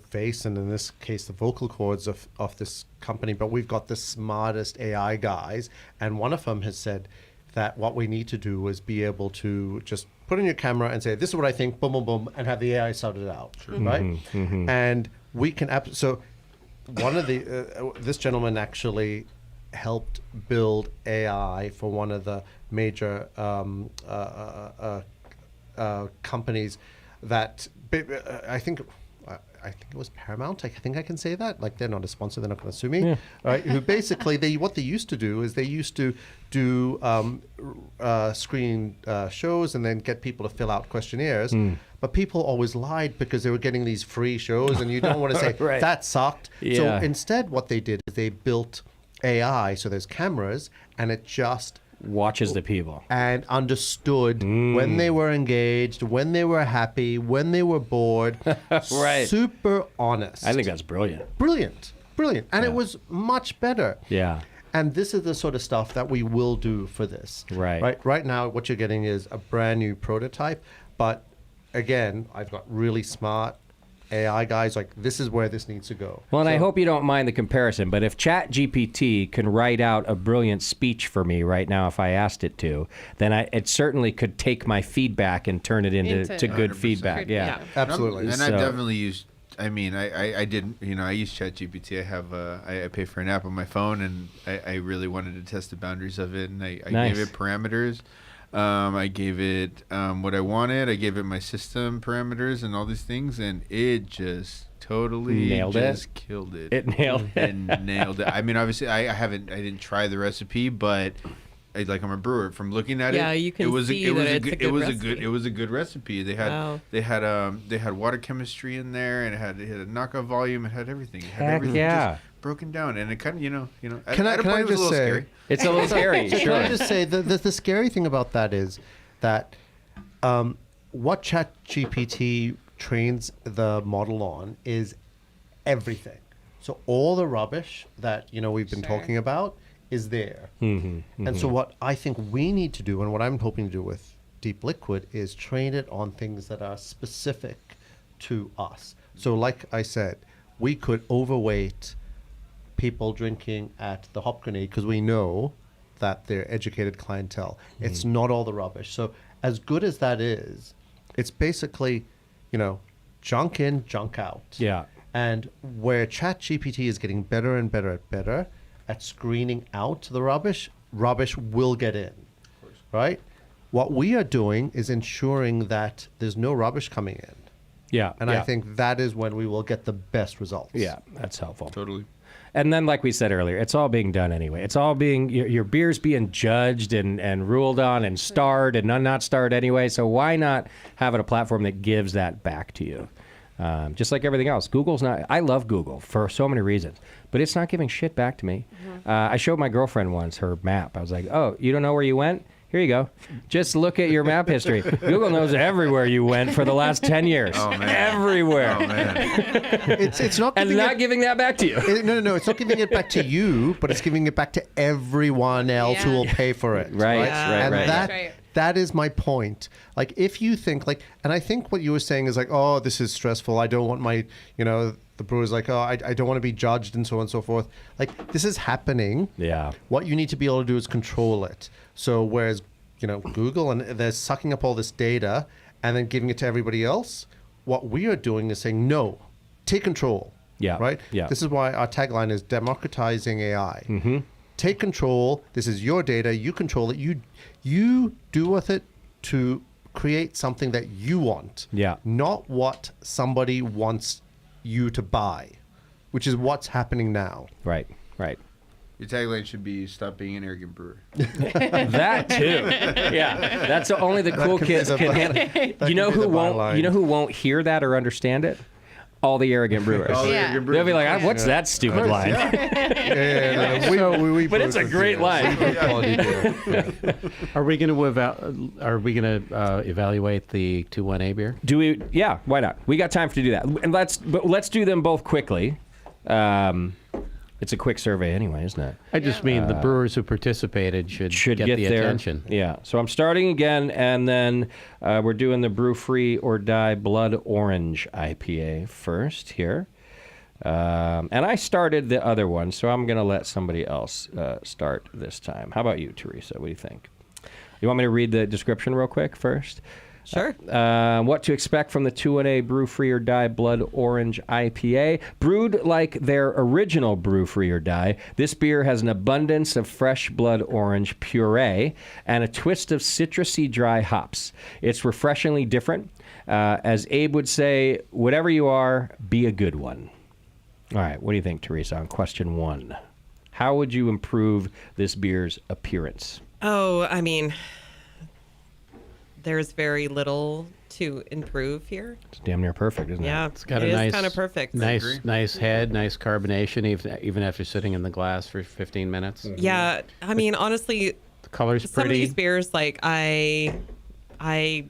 [SPEAKER 1] face, and in this case, the vocal cords of this company. But we've got the smartest AI guys, and one of them has said that what we need to do is be able to just put in your camera and say, "This is what I think," boom, boom, boom, and have the AI sound it out, right? And we can so one of the this gentleman actually helped build AI for one of the major companies that I think it was Paramount. I think I can say that. Like, they're not a sponsor; they're not going to sue me, right? Who basically what they used to do is they used to do screen shows and then get people to fill out questionnaires. But people always lied because they were getting these free shows, and you don't want to say
[SPEAKER 2] Right.
[SPEAKER 1] that sucked. So
[SPEAKER 2] Yeah.
[SPEAKER 1] instead, what they did is they built AI. So there's cameras, and it just
[SPEAKER 2] Watches the people.
[SPEAKER 1] and understood when they were engaged, when they were happy, when they were bored.
[SPEAKER 2] Right.
[SPEAKER 1] Super honest.
[SPEAKER 2] I think that's brilliant.
[SPEAKER 1] brilliant. And it was much better.
[SPEAKER 2] Yeah.
[SPEAKER 1] And this is the sort of stuff that we will do for this.
[SPEAKER 2] Right.
[SPEAKER 1] Right now, what you're getting is a brand new prototype. But again, I've got really smart AI guys. Like, this is where this needs to go.
[SPEAKER 2] Well, and I
[SPEAKER 1] So-
[SPEAKER 2] hope you don't mind the comparison, but if ChatGPT can write out a brilliant speech for me right now if I asked it to, then it certainly could take my feedback and turn it into
[SPEAKER 7] Into-
[SPEAKER 2] good
[SPEAKER 8] 100%.
[SPEAKER 2] feedback. Yeah.
[SPEAKER 1] Absolutely.
[SPEAKER 8] And
[SPEAKER 2] So-
[SPEAKER 8] I've definitely used. I mean, I did. I use ChatGPT. I have. I pay for an app on my phone, and I really wanted to test the boundaries of it, and I
[SPEAKER 2] Nice.
[SPEAKER 8] gave it parameters. I gave it what I wanted. I gave it my system parameters and all these things, and it just totally
[SPEAKER 2] Nailed it?
[SPEAKER 8] just killed it.
[SPEAKER 2] It nailed it.
[SPEAKER 8] and nailed it. I mean, obviously, I didn't try the recipe, but I'm a brewer. From looking at
[SPEAKER 4] Yeah,
[SPEAKER 8] it,
[SPEAKER 4] you can
[SPEAKER 8] it was
[SPEAKER 4] see
[SPEAKER 8] it was
[SPEAKER 4] that
[SPEAKER 8] a
[SPEAKER 4] it's a
[SPEAKER 8] good,
[SPEAKER 4] good
[SPEAKER 8] it was a
[SPEAKER 4] recipe.
[SPEAKER 8] good it was a good recipe. They had
[SPEAKER 4] Wow.
[SPEAKER 8] they had water chemistry in there, and it had a knockoff volume. It had everything. It had
[SPEAKER 2] Heck
[SPEAKER 8] everything
[SPEAKER 2] yeah.
[SPEAKER 8] just broken down, and it kind of
[SPEAKER 1] Can I
[SPEAKER 8] at a point, it was
[SPEAKER 1] just
[SPEAKER 8] a little
[SPEAKER 1] say-
[SPEAKER 8] scary.
[SPEAKER 2] It's a little scary,
[SPEAKER 1] So can
[SPEAKER 2] sure.
[SPEAKER 1] I just say the scary thing about that is that what ChatGPT trains the model on is everything. So all the rubbish that we've been
[SPEAKER 7] Sure.
[SPEAKER 1] talking about is there. And so what I think we need to do, and what I'm hoping to do with Deep Liquid, is train it on things that are specific to us. So like I said, we could overweight people drinking at the Hop Grenade because we know that they're educated clientele. It's not all the rubbish. So as good as that is, it's basically, junk in, junk out.
[SPEAKER 2] Yeah.
[SPEAKER 1] And where ChatGPT is getting better and better at screening out the rubbish will get in, right? What we are doing is ensuring that there's no rubbish coming in.
[SPEAKER 2] Yeah.
[SPEAKER 1] And
[SPEAKER 2] yeah.
[SPEAKER 1] I think that is when we will get the best results.
[SPEAKER 2] Yeah, that's helpful.
[SPEAKER 8] Totally.
[SPEAKER 2] And then, like we said earlier, it's all being done anyway. It's all being, your beer's being judged and ruled on and starred and not starred anyway. So why not have it a platform that gives that back to you? Just like everything else. Google's not, I love Google for so many reasons, but it's not giving shit back to me. I showed my girlfriend once her map. I was like, oh, you don't know where you went? Here you go. Just look at your map history. Google knows everywhere you went for the last 10 years.
[SPEAKER 8] Oh, man.
[SPEAKER 2] Everywhere.
[SPEAKER 8] Oh, man.
[SPEAKER 1] It's not
[SPEAKER 2] And
[SPEAKER 1] giving
[SPEAKER 2] not
[SPEAKER 1] it,
[SPEAKER 2] giving that back to you.
[SPEAKER 1] no. It's not giving it back to you, but it's giving it back to everyone else who
[SPEAKER 7] Yeah.
[SPEAKER 1] will pay for it.
[SPEAKER 2] Right,
[SPEAKER 4] Yeah.
[SPEAKER 2] right,
[SPEAKER 1] And
[SPEAKER 2] right.
[SPEAKER 1] that
[SPEAKER 7] Right.
[SPEAKER 1] that is my point. Like, if you think like, and I think what you were saying is like, oh, this is stressful. I don't want my, the brewers like, oh, I don't want to be judged and so on and so forth. Like, this is happening.
[SPEAKER 2] Yeah.
[SPEAKER 1] What you need to be able to do is control it. So whereas, Google and they're sucking up all this data and then giving it to everybody else, what we are doing is saying, no, take control.
[SPEAKER 2] Yeah.
[SPEAKER 1] Right?
[SPEAKER 2] Yeah.
[SPEAKER 1] This is why our tagline is democratizing AI. Mm-hmm. Take control. This is your data. You control it. You do with it to create something that you want.
[SPEAKER 2] Yeah.
[SPEAKER 1] Not what somebody wants you to buy, which is what's happening now.
[SPEAKER 2] Right, right.
[SPEAKER 8] Your tagline should be "Stop being an arrogant brewer."
[SPEAKER 2] That too. Yeah, that's only the cool kids can handle. You know
[SPEAKER 1] can be
[SPEAKER 2] who
[SPEAKER 1] the
[SPEAKER 2] won't?
[SPEAKER 1] byline.
[SPEAKER 2] You know who won't hear that or understand it? All the arrogant brewers.
[SPEAKER 8] All the
[SPEAKER 7] Yeah.
[SPEAKER 8] arrogant brewers.
[SPEAKER 2] They'll be like, "What's that stupid line?"
[SPEAKER 1] Yeah, we
[SPEAKER 2] But it's a
[SPEAKER 1] brokers
[SPEAKER 2] great
[SPEAKER 1] it.
[SPEAKER 2] line.
[SPEAKER 1] Quality deal.
[SPEAKER 3] Are we going to evaluate the 2-1A beer?
[SPEAKER 2] Do we? Yeah, why not? We got time to do that, and let's do them both quickly. It's a quick survey anyway, isn't it?
[SPEAKER 3] I just mean the brewers who participated should
[SPEAKER 2] Should
[SPEAKER 3] get the
[SPEAKER 2] there.
[SPEAKER 3] attention.
[SPEAKER 2] Yeah. So I'm starting again, and then we're doing the Brew Free or Die Blood Orange IPA first here. And I started the other one, so I'm going to let somebody else start this time. How about you, Teresa? What do you think? You want me to read the description real quick first?
[SPEAKER 4] Sure.
[SPEAKER 2] What to expect from the 2-1A Brew Free or Die Blood Orange IPA. Brewed like their original Brew Free or Die, this beer has an abundance of fresh blood orange puree and a twist of citrusy dry hops. It's refreshingly different. As Abe would say, whatever you are, be a good one. All right, what do you think, Teresa, on question 1? How would you improve this beer's appearance?
[SPEAKER 4] Oh, I mean, there's very little to improve here.
[SPEAKER 2] It's damn near perfect, isn't it?
[SPEAKER 4] Yeah,
[SPEAKER 3] It's got
[SPEAKER 4] it
[SPEAKER 3] a
[SPEAKER 4] is
[SPEAKER 3] nice,
[SPEAKER 4] kind of perfect.
[SPEAKER 3] nice head, nice carbonation, even after sitting in the glass for 15 minutes.
[SPEAKER 4] Yeah, I mean, honestly,
[SPEAKER 3] The color's
[SPEAKER 4] some of
[SPEAKER 3] pretty.
[SPEAKER 4] these beers, like I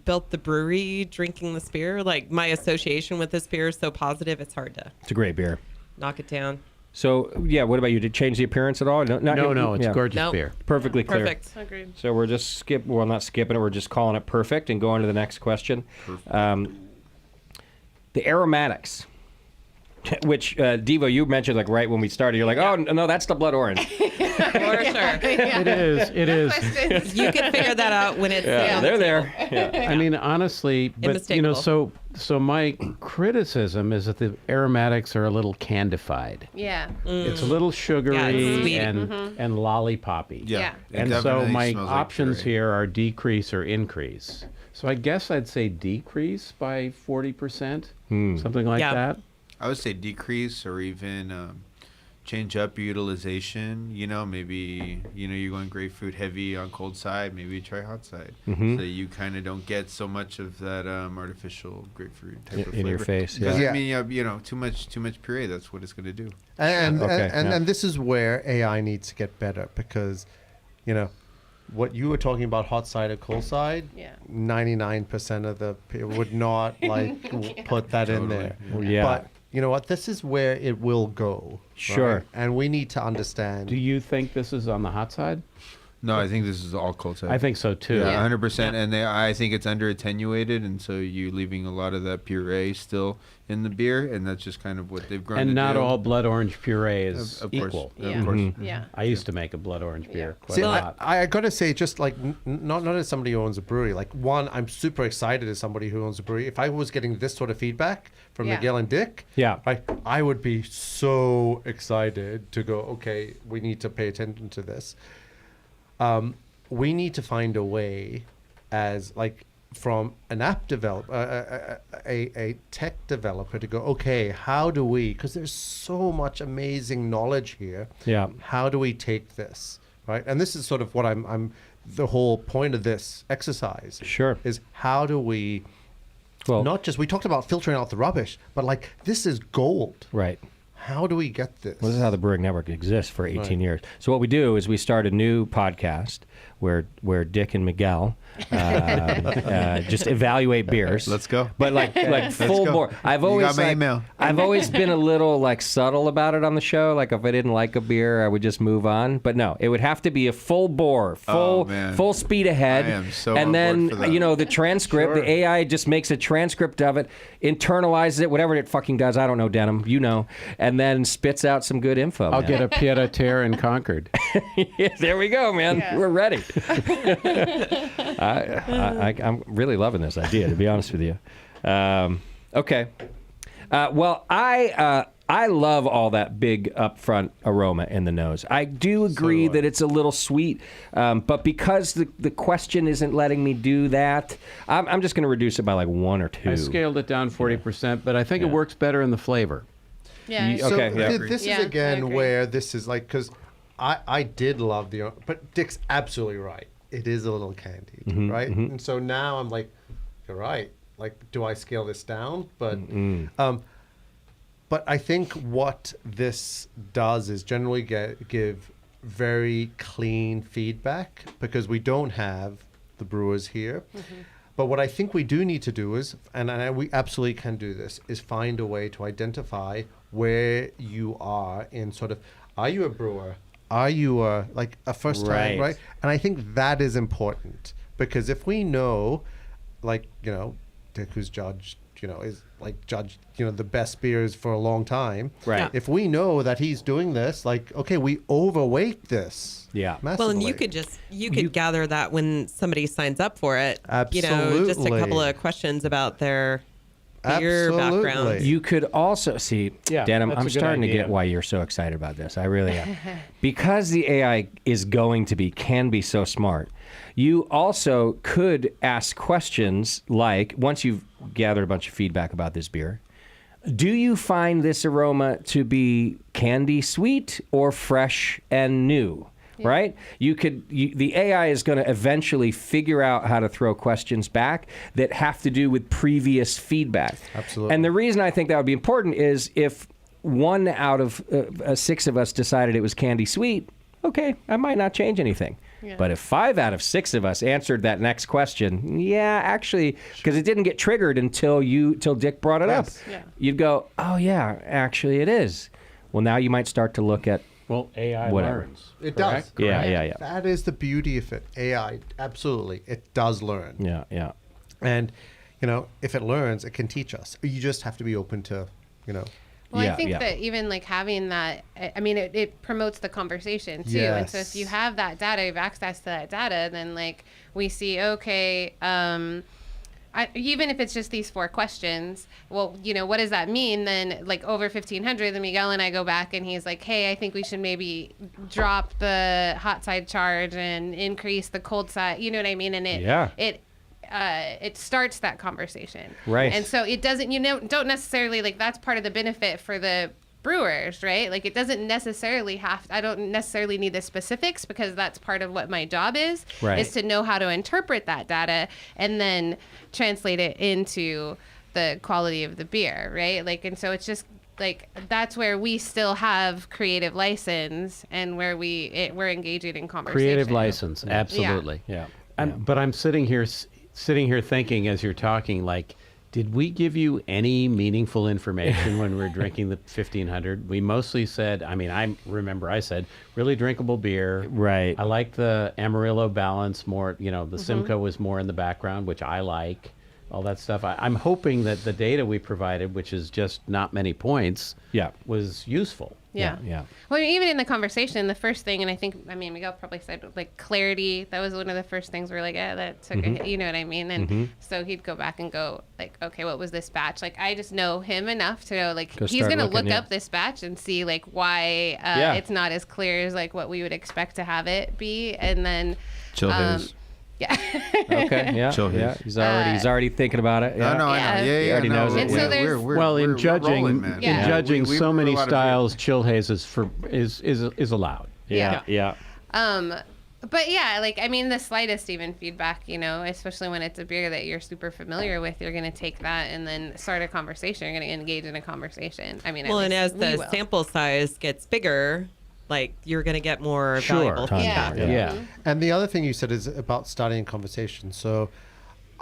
[SPEAKER 4] built the brewery drinking this beer. Like my association with this beer is so positive, it's hard to
[SPEAKER 2] It's a great beer.
[SPEAKER 4] knock it down.
[SPEAKER 2] So, yeah, what about you? Did it change the appearance at all?
[SPEAKER 3] No, it's
[SPEAKER 2] yeah.
[SPEAKER 3] gorgeous
[SPEAKER 4] Nope.
[SPEAKER 3] beer.
[SPEAKER 2] Perfectly clear.
[SPEAKER 4] Perfect.
[SPEAKER 7] Agreed.
[SPEAKER 2] So we're just not skipping it, we're just calling it perfect and going to the next question. The aromatics, which, Devo, you mentioned like right when we started, you're like, oh, no, that's the blood orange.
[SPEAKER 4] For sure.
[SPEAKER 3] It is.
[SPEAKER 4] You can figure that out when it's
[SPEAKER 2] Yeah, they're there. Yeah.
[SPEAKER 3] I mean, honestly, but
[SPEAKER 4] Unmistakable.
[SPEAKER 3] so my criticism is that the aromatics are a little candified.
[SPEAKER 7] Yeah.
[SPEAKER 3] It's a little sugary
[SPEAKER 4] Yeah, it's sweet.
[SPEAKER 3] and lollipoppy.
[SPEAKER 7] Yeah.
[SPEAKER 8] it
[SPEAKER 3] And so
[SPEAKER 8] definitely
[SPEAKER 3] my
[SPEAKER 8] smells like
[SPEAKER 3] options
[SPEAKER 8] puree.
[SPEAKER 3] here are decrease or increase. So I guess I'd say decrease by 40%, something like
[SPEAKER 4] Yeah.
[SPEAKER 3] that.
[SPEAKER 8] I would say decrease or even change up your utilization. Maybe you're going grapefruit heavy on cold side. Maybe try hot side, so you kind of don't get so much of that artificial grapefruit type of
[SPEAKER 2] In your
[SPEAKER 8] flavor.
[SPEAKER 2] face,
[SPEAKER 8] Because
[SPEAKER 1] yeah.
[SPEAKER 8] I mean, too much puree. That's what it's going to do.
[SPEAKER 1] And
[SPEAKER 2] Okay,
[SPEAKER 1] and,
[SPEAKER 2] yeah.
[SPEAKER 1] and this is where AI needs to get better because, what you were talking about, hot side or cold side,
[SPEAKER 7] Yeah.
[SPEAKER 1] 99% of the people would not put that in there.
[SPEAKER 2] Yeah.
[SPEAKER 1] But you know what? This is where it will go.
[SPEAKER 2] Sure.
[SPEAKER 1] right? And we need to understand.
[SPEAKER 3] Do you think this is on the hot side?
[SPEAKER 8] No, I think this is all cold side.
[SPEAKER 3] I think so too.
[SPEAKER 8] Yeah, 100%. And I think it's under attenuated, and so you're leaving a lot of that puree still in the beer, and that's just kind of what they've grown.
[SPEAKER 3] And
[SPEAKER 8] to
[SPEAKER 3] not
[SPEAKER 8] do.
[SPEAKER 3] all blood orange puree is
[SPEAKER 8] Of course.
[SPEAKER 3] equal.
[SPEAKER 7] Yeah.
[SPEAKER 8] Of course.
[SPEAKER 7] Yeah.
[SPEAKER 3] I used to make a blood orange beer quite
[SPEAKER 1] See,
[SPEAKER 3] a lot.
[SPEAKER 1] I got to say, just like not as somebody who owns a brewery, like one, I'm super excited as somebody who owns a brewery. If I was getting this sort of feedback from
[SPEAKER 7] Yeah.
[SPEAKER 1] Miguel and Dick,
[SPEAKER 2] Yeah.
[SPEAKER 1] I would be so excited to go, okay, we need to pay attention to this. We need to find a way as like from an app developer, a tech developer to go, okay, how do we, because there's so much amazing knowledge here.
[SPEAKER 2] Yeah.
[SPEAKER 1] How do we take this, right? And this is sort of what I'm the whole point of this exercise.
[SPEAKER 2] Sure.
[SPEAKER 1] Is how do we,
[SPEAKER 2] Well,
[SPEAKER 1] not just, we talked about filtering out the rubbish, but like this is gold.
[SPEAKER 2] right.
[SPEAKER 1] How do we get this?
[SPEAKER 2] Well, this is how the Brewing Network exists for 18 years. So what we do is we start a new podcast where Dick and Miguel just evaluate beers.
[SPEAKER 8] Let's go.
[SPEAKER 2] But like full
[SPEAKER 8] go.
[SPEAKER 2] bore. I've
[SPEAKER 8] You
[SPEAKER 2] always
[SPEAKER 8] got my email.
[SPEAKER 2] I've always been a little like subtle about it on the show. Like if I didn't like a beer, I would just move on. But no, it would have to be a full bore,
[SPEAKER 8] man.
[SPEAKER 2] full speed ahead.
[SPEAKER 8] I am so
[SPEAKER 2] and
[SPEAKER 8] on
[SPEAKER 2] then
[SPEAKER 8] board for that.
[SPEAKER 2] you know the transcript, the AI just makes a transcript of it, internalizes it, whatever it fucking does. I don't know, Denim, you know, and then spits out some good info.
[SPEAKER 3] I'll
[SPEAKER 2] man.
[SPEAKER 3] get a pied à terre in Concord.
[SPEAKER 2] Yeah, there we go, man.
[SPEAKER 7] Yeah.
[SPEAKER 2] We're ready. I'm really loving this idea, to be honest with you. Okay. Well, I love all that big upfront aroma in the nose. I do agree that it's a little sweet, but because the question isn't letting me do that, I'm just going to reduce it by like 1 or 2.
[SPEAKER 3] I scaled it down 40%, but I think it works better in the flavor.
[SPEAKER 7] Yeah.
[SPEAKER 2] You- okay, yeah.
[SPEAKER 1] This
[SPEAKER 7] Yeah,
[SPEAKER 1] is
[SPEAKER 7] I
[SPEAKER 1] again
[SPEAKER 7] agree.
[SPEAKER 1] where this is like, because I did love but Dick's absolutely right. It is a little candied, right? And so now I'm like, you're right. Like, do I scale this down? But I think what this does is generally give very clean feedback because we don't have the brewers here. But what I think we do need to do is, and we absolutely can do this, is find a way to identify where you are in sort of, are you a brewer? Are you like a first time,
[SPEAKER 2] Right.
[SPEAKER 1] right? And I think that is important because if we know, like, you know, Dick, who's judged, you know, is like judged, you know, the best beers for a long time.
[SPEAKER 2] Right.
[SPEAKER 4] Yeah.
[SPEAKER 1] If we know that he's doing this, like, okay, we overweight this.
[SPEAKER 2] Yeah.
[SPEAKER 1] Massively.
[SPEAKER 4] Well, and you could gather that when somebody signs up for it. You know, just a
[SPEAKER 1] Absolutely.
[SPEAKER 4] couple of questions about their beer
[SPEAKER 1] Absolutely.
[SPEAKER 4] background.
[SPEAKER 2] You could also see,
[SPEAKER 3] Yeah,
[SPEAKER 2] Dan,
[SPEAKER 3] that's
[SPEAKER 2] I'm
[SPEAKER 3] a good
[SPEAKER 2] starting to
[SPEAKER 3] idea.
[SPEAKER 2] get why you're so excited about this. I really am. Because the AI can be so smart, you also could ask questions like, once you've gathered a bunch of feedback about this beer, do you find this aroma to be candy sweet or fresh and new? Right? The AI is going to eventually figure out how to throw questions back that have to do with previous feedback.
[SPEAKER 1] Absolutely.
[SPEAKER 2] And the reason I think that would be important is if 1 out of 6 of us decided it was candy sweet, okay, I might not change anything.
[SPEAKER 7] Yeah.
[SPEAKER 2] But if 5 out of 6 of us answered that next question, yeah, actually, because it didn't get triggered until Dick brought it up,
[SPEAKER 1] Yes.
[SPEAKER 7] Yeah.
[SPEAKER 2] you'd go, oh yeah, actually it is. Well, now you might start to look at
[SPEAKER 3] Well, AI
[SPEAKER 2] Whatever.
[SPEAKER 3] learns.
[SPEAKER 1] It
[SPEAKER 3] correct?
[SPEAKER 1] does.
[SPEAKER 2] Yeah.
[SPEAKER 1] That is the beauty of it. AI, absolutely. It does learn.
[SPEAKER 2] Yeah.
[SPEAKER 1] And, you know, if it learns, it can teach us. You just have to be open to, you know.
[SPEAKER 7] Well,
[SPEAKER 2] Yeah,
[SPEAKER 7] I think
[SPEAKER 2] yeah.
[SPEAKER 7] that even like having that, I mean, it promotes the conversation too. And so if you
[SPEAKER 1] Yes.
[SPEAKER 7] have that data, you have access to that data, then like we see, okay, even if it's just these 4 questions, well, you know, what does that mean? Then like over 1,500, then Miguel and I go back and he's like, hey, I think we should maybe drop the hot side charge and increase the cold side. You know what I mean? And it starts that conversation.
[SPEAKER 2] Right.
[SPEAKER 7] And so it doesn't, don't necessarily like that's part of the benefit for the brewers, right? Like it doesn't necessarily I don't necessarily need the specifics because that's part of what my job is to know how to interpret that data and then translate it into the quality of the beer, right? Like, and so it's just like, that's where we still have creative license and where we're engaging in conversation.
[SPEAKER 3] Creative license, absolutely.
[SPEAKER 2] Yeah.
[SPEAKER 3] But I'm sitting here thinking as you're talking, like, did we give you any meaningful information when we were drinking the 1500? We mostly said, I mean, I remember I said, really drinkable beer.
[SPEAKER 2] Right.
[SPEAKER 3] I like the Amarillo balance more, you know, the Simcoe was more in the background, which I like, all that stuff. I'm hoping that the data we provided, which is just not many points, was useful.
[SPEAKER 7] Yeah. Well, even in the conversation, the first thing, and I think, I mean, Miguel probably said like clarity. That was one of the first things we're like, that took a hit, you know what I mean? And so he'd go back and go like, okay, what was this batch? Like, I just know him enough to know, like, he's going to look up this batch and see like why it's not as clear as like what we would expect to have it be. And then,
[SPEAKER 8] Chill haze.
[SPEAKER 7] yeah.
[SPEAKER 2] Okay. Yeah.
[SPEAKER 8] Chill
[SPEAKER 2] Yeah.
[SPEAKER 8] haze.
[SPEAKER 2] He's already thinking about it. Yeah.
[SPEAKER 8] I know.
[SPEAKER 7] Yeah.
[SPEAKER 8] Yeah,
[SPEAKER 2] already
[SPEAKER 8] no,
[SPEAKER 2] knows it.
[SPEAKER 7] And so
[SPEAKER 8] we're-
[SPEAKER 7] there's-
[SPEAKER 8] we're-
[SPEAKER 3] Well,
[SPEAKER 8] we're
[SPEAKER 3] in judging,
[SPEAKER 8] rolling, man.
[SPEAKER 7] Yeah.
[SPEAKER 3] in
[SPEAKER 8] We
[SPEAKER 3] so
[SPEAKER 8] brew
[SPEAKER 3] many
[SPEAKER 8] a lot of
[SPEAKER 3] styles, chill haze is allowed.
[SPEAKER 2] Yeah.
[SPEAKER 7] But yeah, like, I mean, the slightest even feedback, you know, especially when it's a beer that you're super familiar with, you're going to take that and then start a conversation. You're going to engage in a conversation. I mean,
[SPEAKER 4] Well,
[SPEAKER 7] at
[SPEAKER 4] and
[SPEAKER 7] least
[SPEAKER 4] as
[SPEAKER 7] we
[SPEAKER 4] the
[SPEAKER 7] will.
[SPEAKER 4] sample size gets bigger, like you're going to get more
[SPEAKER 3] Sure.
[SPEAKER 4] valuable
[SPEAKER 2] Ton
[SPEAKER 4] feedback.
[SPEAKER 2] more,
[SPEAKER 3] Yeah.
[SPEAKER 1] And the other thing you said is about starting a conversation. So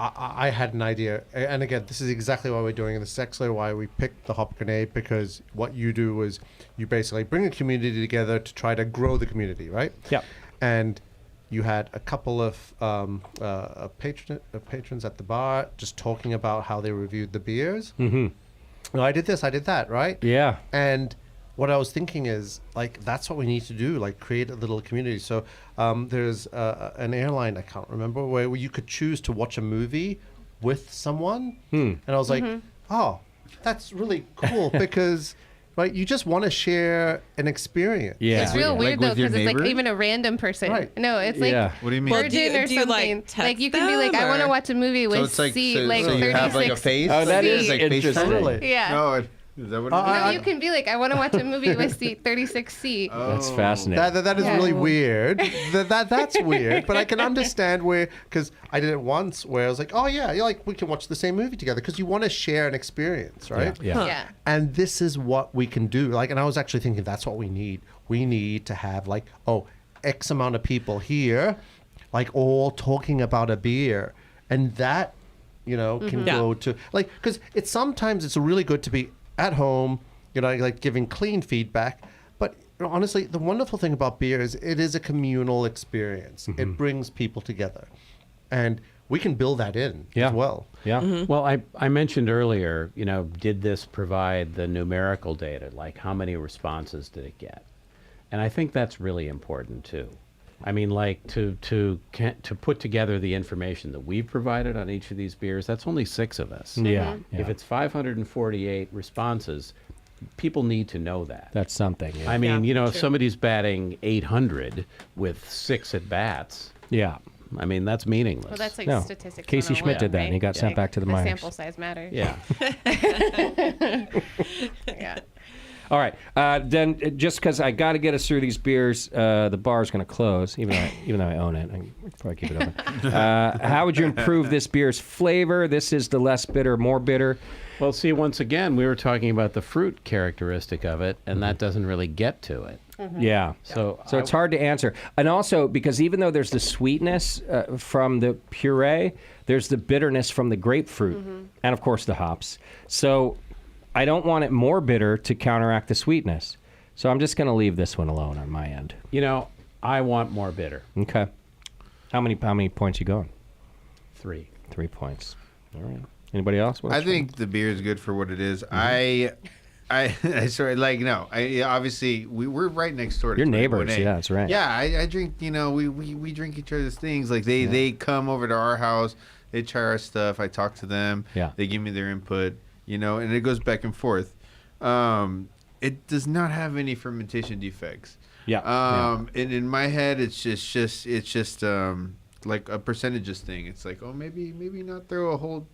[SPEAKER 1] I had an idea, and again, this is exactly why we're doing this. Is actually why we picked the Hop Grenade, because what you do is you basically bring a community together to try to grow the community, right?
[SPEAKER 2] Yep.
[SPEAKER 1] And you had a couple of patrons at the bar just talking about how they reviewed the beers.
[SPEAKER 2] Mm-hmm.
[SPEAKER 1] Well, I did this, I did that, right?
[SPEAKER 2] Yeah.
[SPEAKER 1] And what I was thinking is, like, that's what we need to do, like, create a little community. So there's an airline, I can't remember, where you could choose to watch a movie with someone. And I was like, oh, that's really cool because, right, you just want to share an experience.
[SPEAKER 2] Yeah.
[SPEAKER 7] It's real
[SPEAKER 8] Like
[SPEAKER 7] weird
[SPEAKER 8] with
[SPEAKER 7] though,
[SPEAKER 8] your
[SPEAKER 7] because it's like
[SPEAKER 8] neighbor?
[SPEAKER 7] even a random person.
[SPEAKER 1] Right.
[SPEAKER 7] No, it's like
[SPEAKER 2] Yeah.
[SPEAKER 8] What do you mean?
[SPEAKER 4] Well,
[SPEAKER 7] Virgin
[SPEAKER 4] do
[SPEAKER 7] or
[SPEAKER 4] you, like,
[SPEAKER 7] something.
[SPEAKER 4] text
[SPEAKER 7] you can be like,
[SPEAKER 4] them,
[SPEAKER 7] I want to
[SPEAKER 4] or-
[SPEAKER 7] watch a movie with
[SPEAKER 8] So it's like
[SPEAKER 7] C,
[SPEAKER 8] so,
[SPEAKER 7] like
[SPEAKER 8] so
[SPEAKER 7] 36.
[SPEAKER 8] you have like a face.
[SPEAKER 2] Oh, that
[SPEAKER 8] It's
[SPEAKER 2] is
[SPEAKER 8] like
[SPEAKER 2] interesting.
[SPEAKER 8] FaceTime?
[SPEAKER 1] Totally.
[SPEAKER 7] Yeah.
[SPEAKER 8] No, is that what it is?
[SPEAKER 7] No, you can be like, I want to watch a movie with seat 36C.
[SPEAKER 2] That's fascinating.
[SPEAKER 1] That is
[SPEAKER 7] Yeah.
[SPEAKER 1] really weird. That's weird. But I can understand where, because I did it once where I was like, oh yeah, you're like, we can watch the same movie together because you want to share an experience, right?
[SPEAKER 2] Yeah.
[SPEAKER 7] Yeah.
[SPEAKER 1] And this is what we can do. Like, and I was actually thinking that's what we need. We need to have like, X amount of people here, like all talking about a beer. And that, can
[SPEAKER 4] Yeah.
[SPEAKER 1] go to like, because sometimes it's really good to be at home, like giving clean feedback. But honestly, the wonderful thing about beer is it is a communal experience. It brings people together. And we can build that in
[SPEAKER 2] Yeah.
[SPEAKER 1] as well.
[SPEAKER 2] Yeah.
[SPEAKER 3] Well, I mentioned earlier, did this provide the numerical data? Like, how many responses did it get? And I think that's really important too. I mean, like to put together the information that we've provided on each of these beers. That's only 6 of us.
[SPEAKER 2] Yeah.
[SPEAKER 3] If it's 548 responses, people need to know that.
[SPEAKER 2] That's something. Yeah.
[SPEAKER 3] I mean,
[SPEAKER 4] Yeah,
[SPEAKER 3] if
[SPEAKER 4] true.
[SPEAKER 3] somebody's batting 800 with 6 at bats,
[SPEAKER 2] yeah.
[SPEAKER 3] I mean, that's meaningless.
[SPEAKER 7] Well, that's like
[SPEAKER 2] No.
[SPEAKER 7] statistics.
[SPEAKER 2] Casey
[SPEAKER 7] 101,
[SPEAKER 2] Schmidt did that, and he
[SPEAKER 7] right?
[SPEAKER 2] got sent
[SPEAKER 7] Like,
[SPEAKER 2] back to the
[SPEAKER 7] the
[SPEAKER 2] minors.
[SPEAKER 7] sample size matters.
[SPEAKER 3] Yeah.
[SPEAKER 7] Yeah.
[SPEAKER 2] All right. Then just because I got to get us through these beers, the bar's going to close, even though I own it. I can probably keep it open. How would you improve this beer's flavor? This is the less bitter, more bitter.
[SPEAKER 3] Well, see, once again, we were talking about the fruit characteristic of it, and that doesn't really get to it.
[SPEAKER 2] Yeah.
[SPEAKER 3] So,
[SPEAKER 2] So it's hard to answer. And also, because even though there's the sweetness from the puree, there's the bitterness from the grapefruit, and of course the hops. So I don't want it more bitter to counteract the sweetness. So I'm just going to leave this one alone on my end.
[SPEAKER 3] I want more bitter.
[SPEAKER 2] Okay. How many points you going?
[SPEAKER 3] 3.
[SPEAKER 2] 3 points. All right. Anybody else?
[SPEAKER 8] I think the beer is good for what it is. I sorry, like no. Obviously we're right next door to
[SPEAKER 2] Your
[SPEAKER 8] 21A.
[SPEAKER 2] neighbors, yeah, that's right.
[SPEAKER 8] Yeah, I drink. We drink each other's things. Like they come over to our house. They try our stuff. I talk to them.
[SPEAKER 2] Yeah.
[SPEAKER 8] They give me their input. And it goes back and forth. It does not have any fermentation defects.
[SPEAKER 2] Yeah.
[SPEAKER 8] And in my head, it's just like a percentages thing. It's like, maybe not throw a whole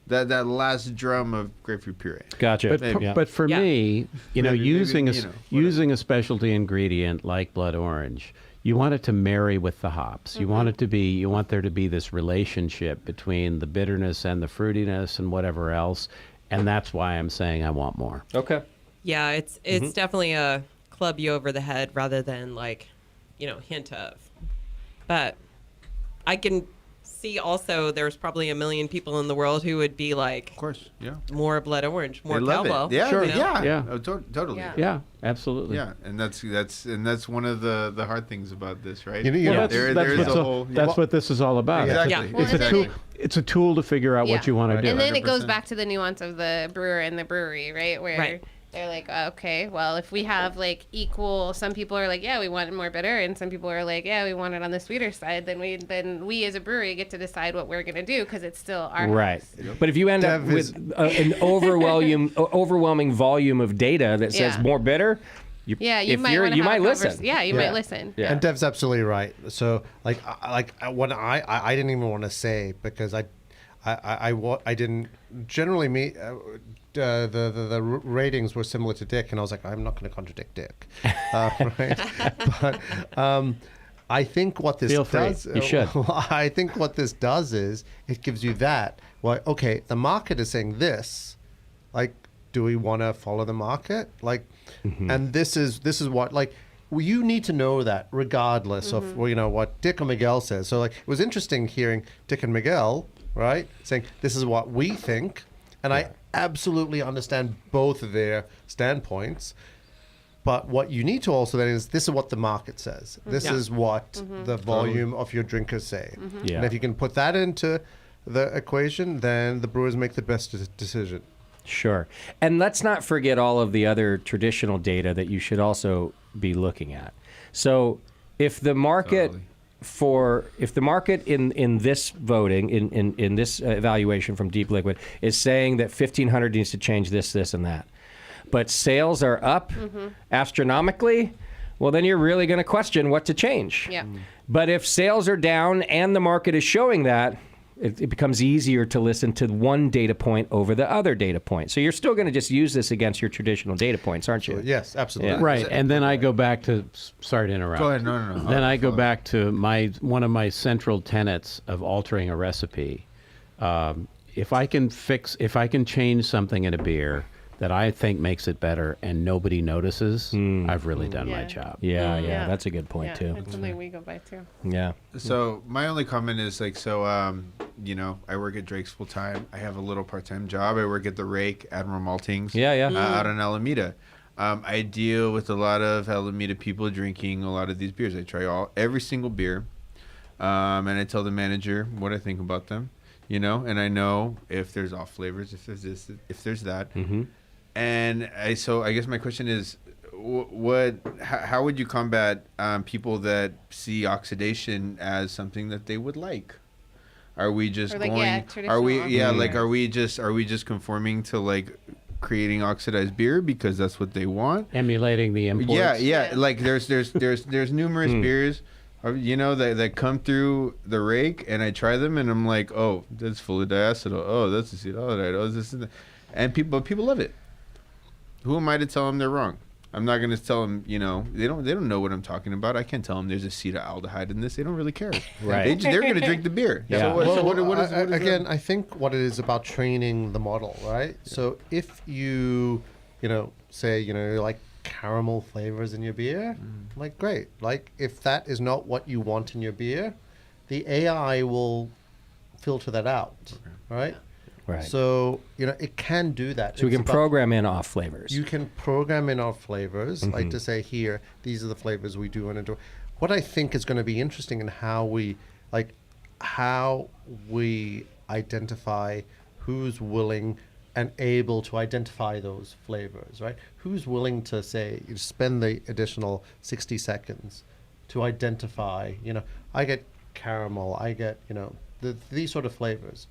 [SPEAKER 8] that last drum of grapefruit puree.
[SPEAKER 2] Gotcha.
[SPEAKER 3] But,
[SPEAKER 8] Maybe.
[SPEAKER 3] but for
[SPEAKER 4] Yeah.
[SPEAKER 3] me,
[SPEAKER 8] Maybe,
[SPEAKER 3] using
[SPEAKER 8] whatever.
[SPEAKER 3] using a specialty ingredient like blood orange, you want it to marry with the hops. You want there to be this relationship between the bitterness and the fruitiness and whatever else. And that's why I'm saying I want more.
[SPEAKER 2] Okay.
[SPEAKER 4] Yeah, it's definitely a club you over the head rather than like, hint of. But I can see also there's probably a million people in the world who would be like,
[SPEAKER 8] Of course, yeah.
[SPEAKER 4] more blood orange, more
[SPEAKER 8] They love
[SPEAKER 4] cowbell.
[SPEAKER 8] it. Yeah,
[SPEAKER 3] Sure.
[SPEAKER 8] yeah,
[SPEAKER 3] Yeah.
[SPEAKER 8] Oh, totally.
[SPEAKER 7] Yeah.
[SPEAKER 3] Yeah, absolutely.
[SPEAKER 8] Yeah, and that's one of the hard things about this, right?
[SPEAKER 1] You know-
[SPEAKER 3] Well,
[SPEAKER 1] Yeah.
[SPEAKER 8] There's
[SPEAKER 3] what's
[SPEAKER 8] a
[SPEAKER 3] a-
[SPEAKER 8] whole
[SPEAKER 3] that's what this is all about.
[SPEAKER 8] exactly.
[SPEAKER 4] Yeah.
[SPEAKER 7] Well,
[SPEAKER 3] It's a
[SPEAKER 7] and
[SPEAKER 3] tool.
[SPEAKER 7] then
[SPEAKER 3] It's a tool to figure out what you want to do.
[SPEAKER 7] And then it goes
[SPEAKER 8] 100%.
[SPEAKER 7] back to the nuance of the brewer and the brewery, right? Where
[SPEAKER 4] Right.
[SPEAKER 7] they're like, okay, well, if we have like equal, some people are like, yeah, we want it more bitter, and some people are like, yeah, we want it on the sweeter side. Then we as a brewery get to decide what we're gonna do because it's still our
[SPEAKER 2] Right.
[SPEAKER 7] house.
[SPEAKER 2] But if you end up
[SPEAKER 1] Dev is-
[SPEAKER 2] with an overwhelming volume of data that says
[SPEAKER 7] Yeah.
[SPEAKER 2] more bitter,
[SPEAKER 7] You might
[SPEAKER 2] if
[SPEAKER 7] want
[SPEAKER 2] you're-
[SPEAKER 7] to
[SPEAKER 2] you might listen.
[SPEAKER 7] Yeah, you
[SPEAKER 1] Yeah.
[SPEAKER 7] might listen.
[SPEAKER 2] Yeah.
[SPEAKER 1] And Dev's absolutely right. So what I didn't even want to say because I didn't generally meet the ratings were similar to Dick, and I was like, I'm not going to contradict Dick, right? But I think what this
[SPEAKER 3] Feel free.
[SPEAKER 1] does,
[SPEAKER 2] You should.
[SPEAKER 1] I think what this does is it gives you that. Well, okay, the market is saying this, like, do we want to follow the market? Like, and this is what like you need to know that regardless of what Dick or Miguel says. So like it was interesting hearing Dick and Miguel, right, saying this is what we think, and I absolutely understand both of their standpoints. But what you need to also then is this is what the market says. This is what the volume of your drinkers say.
[SPEAKER 2] Yeah.
[SPEAKER 1] And if you can put that into the equation, then the brewers make the best decision.
[SPEAKER 2] Sure. And let's not forget all of the other traditional data that you should also be looking at. So if the market in this voting, in this evaluation from Deep Liquid is saying that 1,500 needs to change this, and that, but sales are up astronomically, well, then you're really going to question what to change.
[SPEAKER 7] Yeah.
[SPEAKER 2] But if sales are down and the market is showing that, it becomes easier to listen to one data point over the other data point. So you're still going to just use this against your traditional data points, aren't you?
[SPEAKER 1] Yes, absolutely.
[SPEAKER 2] Yeah.
[SPEAKER 3] Right, and then I go back to. Sorry to interrupt.
[SPEAKER 8] Go ahead. No.
[SPEAKER 3] Then I go back to one of my central tenets of altering a recipe. If I can change something in a beer that I think makes it better and nobody notices, I've really done my job.
[SPEAKER 2] Yeah, that's a good point too.
[SPEAKER 7] That's something we go by too.
[SPEAKER 2] Yeah.
[SPEAKER 8] So my only comment is like, I work at Drake's full time. I have a little part-time job. I work at the Rake Admiral Maltings. Out in Alameda. I deal with a lot of Alameda people drinking a lot of these beers. I try every single beer, and I tell the manager what I think about them. And I know if there's off flavors, if there's this, if there's that. And I guess my question is, how would you combat people that see oxidation as something that they would like? Are we just
[SPEAKER 7] Or like,
[SPEAKER 8] going? Are we
[SPEAKER 7] traditional.
[SPEAKER 8] are we just conforming to like creating oxidized beer because that's what they want?
[SPEAKER 3] Emulating the imports.
[SPEAKER 8] Yeah. Like there's numerous beers, that come through the Rake, and I try them, and I'm like, oh, that's full of diacetyl. Oh, that's acetaldehyde. Oh, this and that. And people love it. Who am I to tell them they're wrong? I'm not going to tell them, they don't know what I'm talking about. I can't tell them there's acetaldehyde in this. They don't really care.
[SPEAKER 2] Right.
[SPEAKER 8] They're going to drink the beer.
[SPEAKER 2] Yeah.
[SPEAKER 8] What is
[SPEAKER 1] again, I think what it is about training the model, right? So if you, say, you like caramel flavors in your beer, like great. Like if that is not what you want in your beer, the AI will filter that out, right?
[SPEAKER 2] Right.
[SPEAKER 1] So, it can do that.
[SPEAKER 2] So we can program in off flavors.
[SPEAKER 1] You can program in our flavors, like to say here, these are the flavors we do want to do. What I think is going to be interesting in how we identify who's willing and able to identify those flavors, right? Who's willing to say, spend the additional 60 seconds to identify, I get caramel, I get, these sort of flavors.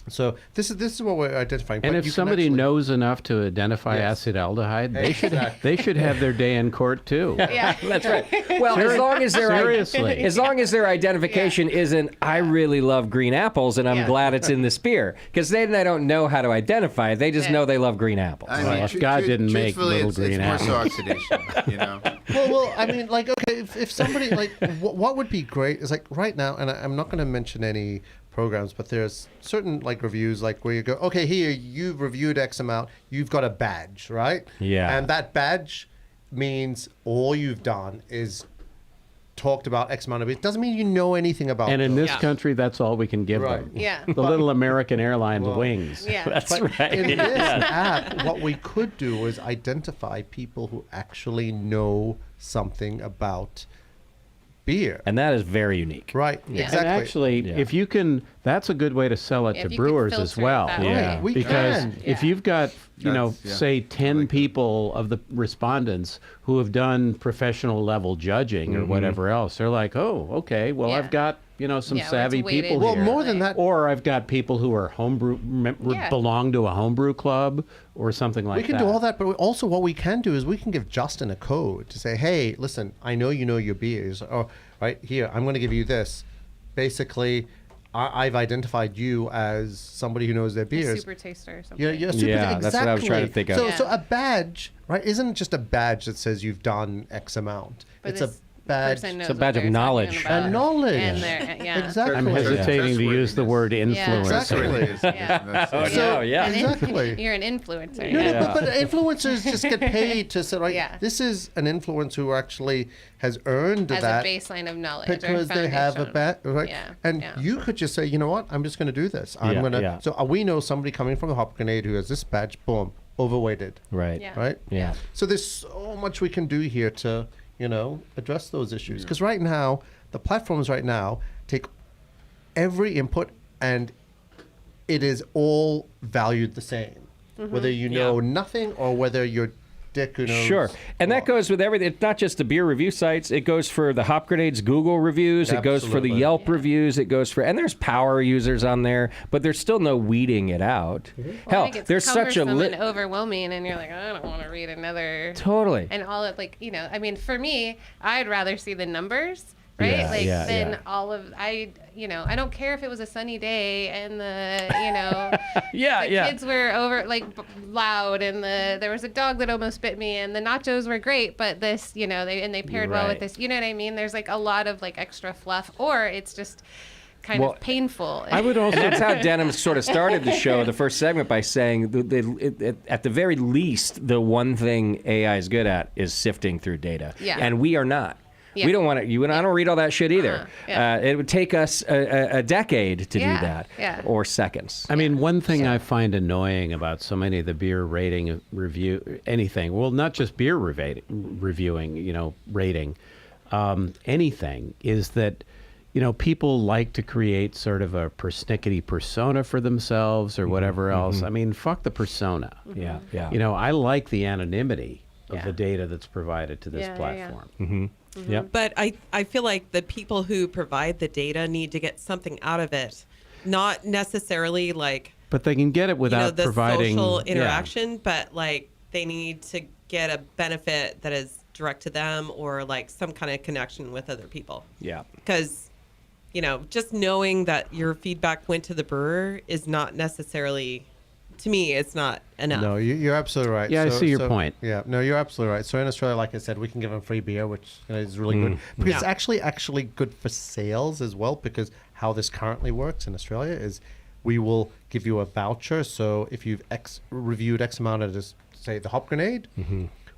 [SPEAKER 1] So this is what we're identifying.
[SPEAKER 3] And
[SPEAKER 1] But
[SPEAKER 3] if
[SPEAKER 1] you can
[SPEAKER 3] somebody
[SPEAKER 1] actually-
[SPEAKER 3] knows enough to identify
[SPEAKER 1] Yes.
[SPEAKER 3] acetaldehyde,
[SPEAKER 1] Exactly.
[SPEAKER 3] they should have their day in court too.
[SPEAKER 7] Yeah.
[SPEAKER 2] That's right. Well, as long as
[SPEAKER 3] Seriously.
[SPEAKER 2] as long as their identification isn't, I really love green apples and I'm
[SPEAKER 7] Yeah.
[SPEAKER 2] glad it's in this beer, because then they don't know how to identify it. They just
[SPEAKER 7] Yeah.
[SPEAKER 2] know they love green apples.
[SPEAKER 8] I
[SPEAKER 3] Well,
[SPEAKER 8] mean,
[SPEAKER 3] if God didn't make
[SPEAKER 8] truthfully,
[SPEAKER 3] little
[SPEAKER 8] it's
[SPEAKER 3] green
[SPEAKER 8] more so
[SPEAKER 3] apples.
[SPEAKER 8] oxidation.
[SPEAKER 1] Well, I mean, like, okay, if somebody, like, what would be great is, like, right now, and I'm not going to mention any programs, but there's certain, like, reviews, like, where you go, okay, here, you've reviewed X amount, you've got a badge, right?
[SPEAKER 2] Yeah.
[SPEAKER 1] And that badge means all you've done is talked about X amount of it. Doesn't mean you know anything about
[SPEAKER 3] And in
[SPEAKER 1] those.
[SPEAKER 3] this country, that's all we can give
[SPEAKER 1] Right.
[SPEAKER 3] them.
[SPEAKER 7] Yeah.
[SPEAKER 3] The little American Airlines wings.
[SPEAKER 7] Yeah.
[SPEAKER 2] That's
[SPEAKER 1] But
[SPEAKER 2] right.
[SPEAKER 1] in
[SPEAKER 2] Yeah.
[SPEAKER 1] this app, what we could do is identify people who actually know something about beer.
[SPEAKER 2] And that is very unique.
[SPEAKER 1] Right,
[SPEAKER 7] Yeah.
[SPEAKER 1] exactly.
[SPEAKER 3] And actually,
[SPEAKER 2] Yeah.
[SPEAKER 3] if you can, that's a good way to sell it
[SPEAKER 7] If
[SPEAKER 3] to
[SPEAKER 7] you could
[SPEAKER 3] brewers as
[SPEAKER 7] filter it
[SPEAKER 3] well.
[SPEAKER 7] that
[SPEAKER 2] Yeah.
[SPEAKER 7] way.
[SPEAKER 1] We
[SPEAKER 3] Because
[SPEAKER 1] can.
[SPEAKER 3] if
[SPEAKER 7] Yeah.
[SPEAKER 3] you've got,
[SPEAKER 8] That's- yeah.
[SPEAKER 3] say 10 people of the respondents who have done professional level judging or whatever else, they're like, oh, okay, well,
[SPEAKER 7] Yeah.
[SPEAKER 3] I've got, some
[SPEAKER 7] Yeah,
[SPEAKER 3] savvy
[SPEAKER 7] it's weighted.
[SPEAKER 3] people
[SPEAKER 1] Well,
[SPEAKER 3] here.
[SPEAKER 1] more than that,
[SPEAKER 3] Or I've got people who are
[SPEAKER 7] Yeah.
[SPEAKER 3] belong to a homebrew club or something like
[SPEAKER 1] we
[SPEAKER 3] that.
[SPEAKER 1] can do all that, but also what we can do is we can give Justin a code to say, hey, listen, I know you know your beers. Or, right here, I'm going to give you this. Basically, I've identified you as somebody who knows their beers.
[SPEAKER 7] Super taster or something.
[SPEAKER 1] You're super,
[SPEAKER 2] Yeah,
[SPEAKER 1] exactly.
[SPEAKER 2] that's what I was trying to think of.
[SPEAKER 1] So,
[SPEAKER 7] Yeah.
[SPEAKER 1] so a badge, right, isn't just a badge that says you've done X amount.
[SPEAKER 7] But
[SPEAKER 1] it's a badge.
[SPEAKER 7] person knows
[SPEAKER 2] It's a badge
[SPEAKER 7] what
[SPEAKER 2] of
[SPEAKER 7] they're talking
[SPEAKER 2] knowledge.
[SPEAKER 7] about.
[SPEAKER 1] And knowledge.
[SPEAKER 7] And yeah.
[SPEAKER 1] Exactly.
[SPEAKER 3] I'm hesitating to use the word influencer.
[SPEAKER 1] Exactly.
[SPEAKER 7] Yeah.
[SPEAKER 2] Oh,
[SPEAKER 1] So-
[SPEAKER 2] no, yeah.
[SPEAKER 1] Exactly.
[SPEAKER 7] You're an influencer.
[SPEAKER 1] No,
[SPEAKER 7] Yeah.
[SPEAKER 1] but influencers just get paid to say, right,
[SPEAKER 7] Yeah.
[SPEAKER 1] this is an influencer who actually has earned
[SPEAKER 7] As
[SPEAKER 1] that
[SPEAKER 7] a baseline of knowledge.
[SPEAKER 1] because
[SPEAKER 7] or
[SPEAKER 1] they have a
[SPEAKER 7] foundation.
[SPEAKER 1] badge, right?
[SPEAKER 7] Yeah,
[SPEAKER 1] And
[SPEAKER 7] yeah.
[SPEAKER 1] you could just say, you know what, I'm just going to do this. I'm
[SPEAKER 2] Yeah,
[SPEAKER 1] going to.
[SPEAKER 2] yeah.
[SPEAKER 1] So we know somebody coming from the Hop Grenade who has this badge, boom, overweighted,
[SPEAKER 2] Right.
[SPEAKER 7] Yeah.
[SPEAKER 1] right?
[SPEAKER 2] Yeah.
[SPEAKER 1] So there's so much we can do here to, address those issues. Because right now, the platforms right now take every input and it is all valued the same. Whether you know nothing or whether you're Dick who knows.
[SPEAKER 2] Sure. And that goes with everything. It's not just the beer review sites. It goes for the Hop Grenade's Google reviews. It goes for the
[SPEAKER 1] Absolutely.
[SPEAKER 2] Yelp reviews. It goes for, and there's power users on there, but there's still no weeding it out.
[SPEAKER 7] Well, I
[SPEAKER 2] Hell,
[SPEAKER 7] think it's
[SPEAKER 2] there's such a
[SPEAKER 7] cumbersome and overwhelming, and you're like, I don't want to read another.
[SPEAKER 2] Totally.
[SPEAKER 7] And all of I mean, for me, I'd rather see the numbers, right?
[SPEAKER 2] Yeah,
[SPEAKER 7] than
[SPEAKER 2] yeah.
[SPEAKER 7] all of I don't care if it was a sunny day and the
[SPEAKER 2] Yeah,
[SPEAKER 7] the kids were over loud and there was a dog that almost bit me and the nachos were great, but this they paired well with
[SPEAKER 2] Right.
[SPEAKER 7] this. You know what I mean? There's a lot of extra fluff, or it's just kind
[SPEAKER 2] Well,
[SPEAKER 7] of painful.
[SPEAKER 3] I would also.
[SPEAKER 2] And that's how Denim sort of started the show, the first segment, by saying at the very least, the one thing AI is good at is sifting through data.
[SPEAKER 7] Yeah.
[SPEAKER 2] And we are not.
[SPEAKER 7] Yeah.
[SPEAKER 2] We don't want to. You and I don't read all that shit either.
[SPEAKER 7] Yeah.
[SPEAKER 2] It would take us a decade to
[SPEAKER 7] Yeah,
[SPEAKER 2] do that,
[SPEAKER 7] yeah.
[SPEAKER 2] or seconds.
[SPEAKER 3] I mean, one thing I find annoying about so many of the beer rating review anything, well, not just beer reviewing, rating, anything, is that, people like to create sort of a persnickety persona for themselves or whatever else. I mean, fuck the persona.
[SPEAKER 2] Yeah, yeah.
[SPEAKER 3] I like the anonymity of
[SPEAKER 7] Yeah.
[SPEAKER 3] the data that's provided to this
[SPEAKER 7] Yeah, yeah,
[SPEAKER 3] platform.
[SPEAKER 2] Mm-hmm. Yep.
[SPEAKER 4] But I feel like the people who provide the data need to get something out of it, not necessarily
[SPEAKER 3] But they can get it without
[SPEAKER 4] the
[SPEAKER 3] providing
[SPEAKER 4] social
[SPEAKER 3] yeah.
[SPEAKER 4] interaction, but they need to get a benefit that is direct to them or some kind of connection with other people.
[SPEAKER 2] Yeah.
[SPEAKER 4] Because, just knowing that your feedback went to the brewer is not necessarily, to me, it's not enough.
[SPEAKER 1] No, you're absolutely right.
[SPEAKER 3] Yeah, I see your point.
[SPEAKER 1] Yeah, no, you're absolutely right. So in Australia, like I said, we can give them free beer, which is really good. Because it's actually good for sales as well, because how this currently works in Australia is we will give you a voucher. So if you've reviewed X amount of this, say, the Hop Grenade,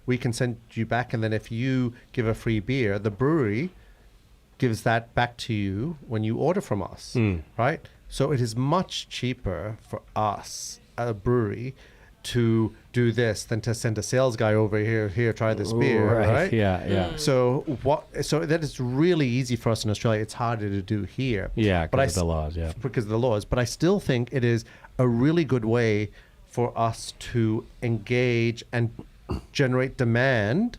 [SPEAKER 1] we can send you back. And then if you give a free beer, the brewery gives that back to you when you order from us, right? So it is much cheaper for us, a brewery, to do this than to send a sales guy over here, try this beer, right?
[SPEAKER 2] Yeah, yeah.
[SPEAKER 1] So that is really easy for us in Australia. It's harder to do here.
[SPEAKER 2] Yeah,
[SPEAKER 1] but
[SPEAKER 2] because of the laws, yeah.
[SPEAKER 1] Because of the laws. But I still think it is a really good way for us to engage and generate demand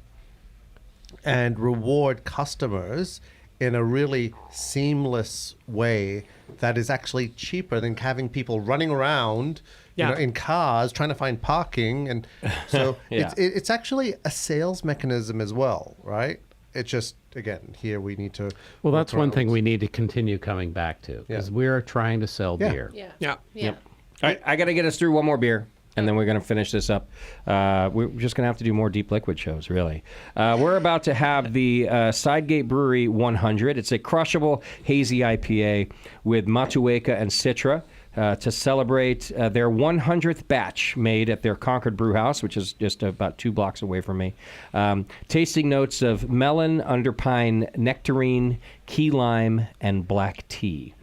[SPEAKER 1] and reward customers in a really seamless way that is actually cheaper than having people running around in cars trying to find parking. And so
[SPEAKER 2] Yeah.
[SPEAKER 1] it's actually a sales mechanism as well, right? It's just, again, here we need to...
[SPEAKER 3] Well,
[SPEAKER 1] work
[SPEAKER 3] that's one
[SPEAKER 1] around.
[SPEAKER 3] thing we need to continue coming back to, because we're trying to sell
[SPEAKER 1] Yeah.
[SPEAKER 3] beer.
[SPEAKER 7] Yeah.
[SPEAKER 4] Yeah.
[SPEAKER 7] Yeah.
[SPEAKER 2] All right, I got to get us through one more beer, and then we're going to finish this up. We're just going to have to do more deep liquid shows, really. We're about to have the Sidegate Brewery 100. It's a crushable hazy IPA with Matueka and Citra to celebrate their 100th batch made at their Concord Brew House, which is just about 2 blocks away from me. Tasting notes of melon, underpine, nectarine, key lime, and black tea,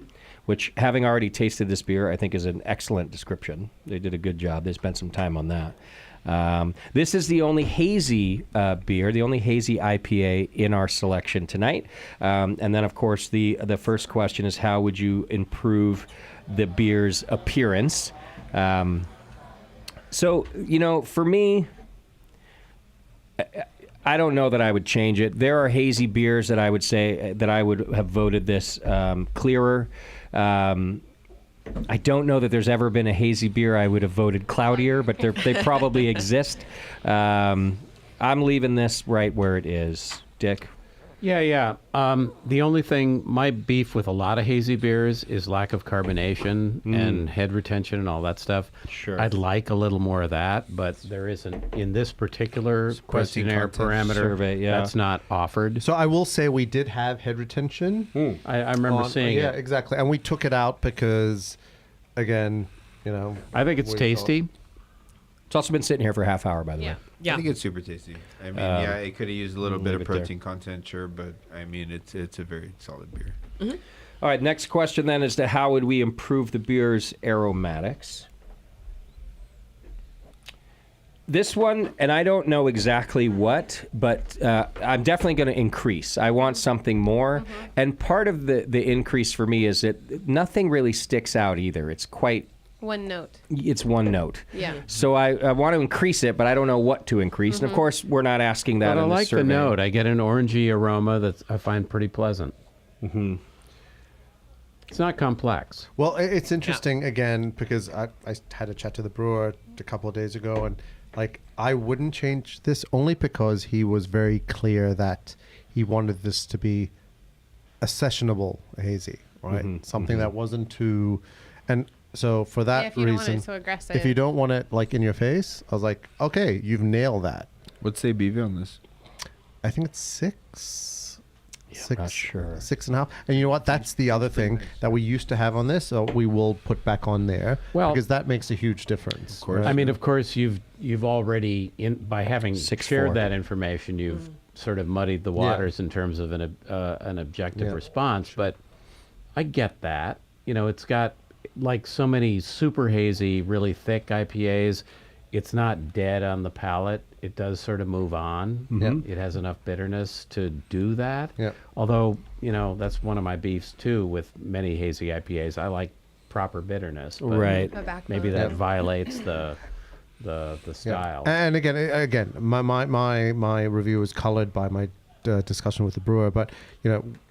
[SPEAKER 2] which, having already tasted this beer, I think is an excellent description. They did a good job. They spent some time on that. This is the only hazy beer, the only hazy IPA in our selection tonight. And then, of course, the first question is, how would you improve the beer's appearance? So, for me, I don't know that I would change it. There are hazy beers that I would say that I would have voted this clearer. I don't know that there's ever been a hazy beer I would have voted cloudier, but they probably exist. I'm leaving this right where it is. Dick?
[SPEAKER 3] Yeah. The only thing, my beef with a lot of hazy beers is lack of carbonation and head retention and all that stuff.
[SPEAKER 2] Sure.
[SPEAKER 3] I'd like a little more of that, but there isn't in this particular questionnaire
[SPEAKER 8] content
[SPEAKER 3] parameter.
[SPEAKER 2] survey, yeah.
[SPEAKER 3] That's not offered.
[SPEAKER 1] So I will say we did have head retention.
[SPEAKER 3] I remember seeing
[SPEAKER 1] Yeah,
[SPEAKER 3] it.
[SPEAKER 1] exactly. And we took it out because, again,
[SPEAKER 3] I think it's
[SPEAKER 1] we
[SPEAKER 3] tasty.
[SPEAKER 2] It's also been sitting here for a half hour, by the way.
[SPEAKER 4] Yeah.
[SPEAKER 8] I think it's super tasty. I mean, yeah, it could have used a little bit
[SPEAKER 2] leave
[SPEAKER 8] of
[SPEAKER 2] it there.
[SPEAKER 8] protein content, sure, but I mean, it's a very solid beer.
[SPEAKER 2] All right, next question then is to how would we improve the beer's aromatics? This one, and I don't know exactly what, but I'm definitely going to increase. I want something more. And part of the increase for me is that nothing really sticks out either. It's quite,
[SPEAKER 7] One note.
[SPEAKER 2] it's one note.
[SPEAKER 7] Yeah.
[SPEAKER 2] So I want to increase it, but I don't know what to increase. And of course, we're not asking that
[SPEAKER 3] But I
[SPEAKER 2] in the
[SPEAKER 3] like the
[SPEAKER 2] survey.
[SPEAKER 3] note. I get an orangey aroma that I find pretty pleasant. It's not complex.
[SPEAKER 1] Well, it's interesting again because I had a chat to the brewer a couple of days ago, and like I wouldn't change this only because he was very clear that he wanted this to be a sessionable hazy, right? Something that wasn't too, and so for that
[SPEAKER 7] Yeah, if you don't want
[SPEAKER 1] reason,
[SPEAKER 7] it so aggressive.
[SPEAKER 1] if you don't want it like in your face, I was like, okay, you've nailed that.
[SPEAKER 8] What's the ABV on this?
[SPEAKER 1] I think it's six.
[SPEAKER 2] not sure.
[SPEAKER 1] 6.5. And you know what? That's the other thing that we used to have on this, so we will put back on there.
[SPEAKER 3] Well-
[SPEAKER 1] because that makes a huge difference. Of
[SPEAKER 8] course.
[SPEAKER 3] I mean, of course, you've already by having
[SPEAKER 2] 6.4.
[SPEAKER 3] shared that information, you've sort of muddied the waters in terms of an objective
[SPEAKER 1] Yeah.
[SPEAKER 3] response. But I get that. It's got like so many super hazy, really thick IPAs. It's not dead on the palate. It does sort of move on. It has enough bitterness to do that.
[SPEAKER 1] Yeah.
[SPEAKER 3] Although, that's one of my beefs too with many hazy IPAs. I like proper bitterness. But
[SPEAKER 2] Right.
[SPEAKER 7] A backbone.
[SPEAKER 3] Maybe that violates the style.
[SPEAKER 1] And again, my review was colored by my discussion with the brewer, but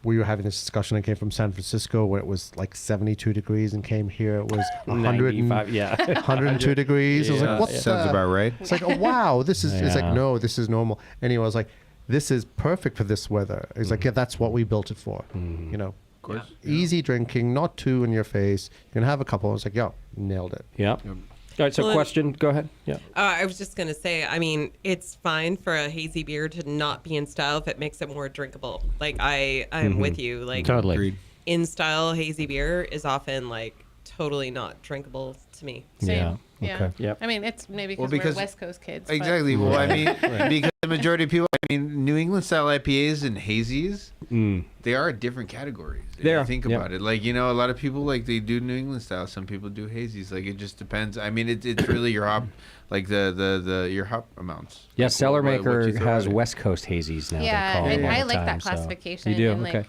[SPEAKER 1] we were having this discussion that came from San Francisco where it was like 72 degrees and came here it was
[SPEAKER 2] 95, yeah.
[SPEAKER 1] 102 degrees. I was like, what
[SPEAKER 8] Sounds
[SPEAKER 1] the?
[SPEAKER 8] about right.
[SPEAKER 1] It's like, oh, wow, this is, it's like,
[SPEAKER 2] Yeah.
[SPEAKER 1] no, this is normal. Anyway, I was like, this is perfect for this weather. It's like, yeah, that's what we built it for.
[SPEAKER 8] Of course.
[SPEAKER 1] Easy drinking, not too in your face. You can have a couple. I was like, yo, nailed it.
[SPEAKER 2] Yeah. All right, so
[SPEAKER 4] Well,
[SPEAKER 2] question. Go ahead. Yeah.
[SPEAKER 4] I was just going to say, I mean, it's fine for a hazy beer to not be in style if it makes it more drinkable. Like, I'm with you. Like,
[SPEAKER 3] Totally.
[SPEAKER 8] Agreed.
[SPEAKER 4] in style hazy beer is often, like, totally not drinkable to me.
[SPEAKER 7] Same.
[SPEAKER 2] Yeah,
[SPEAKER 7] Yeah.
[SPEAKER 2] okay.
[SPEAKER 3] Yep.
[SPEAKER 7] I mean, it's maybe
[SPEAKER 8] Well,
[SPEAKER 7] because
[SPEAKER 8] because-
[SPEAKER 7] we're West Coast kids. but-
[SPEAKER 8] Exactly. Well, I mean, because the majority of people, I mean, New England style IPAs and hazies, they are different categories. If
[SPEAKER 2] They
[SPEAKER 8] you
[SPEAKER 2] are,
[SPEAKER 8] think
[SPEAKER 2] yep.
[SPEAKER 8] about it. Like, a lot of people, like, they do New England style. Some people do hazies. Like, it just depends. I mean, it's really your hop, like, your hop amounts.
[SPEAKER 2] Yeah,
[SPEAKER 8] Like,
[SPEAKER 2] Cellar
[SPEAKER 8] what
[SPEAKER 2] Maker
[SPEAKER 8] you throw
[SPEAKER 2] has
[SPEAKER 8] at it.
[SPEAKER 2] West Coast hazies now.
[SPEAKER 7] Yeah,
[SPEAKER 2] they're called
[SPEAKER 7] and
[SPEAKER 2] all
[SPEAKER 7] I
[SPEAKER 2] the
[SPEAKER 7] like
[SPEAKER 2] time,
[SPEAKER 7] that
[SPEAKER 2] so-
[SPEAKER 7] classification.
[SPEAKER 2] You do?
[SPEAKER 7] And
[SPEAKER 2] Okay.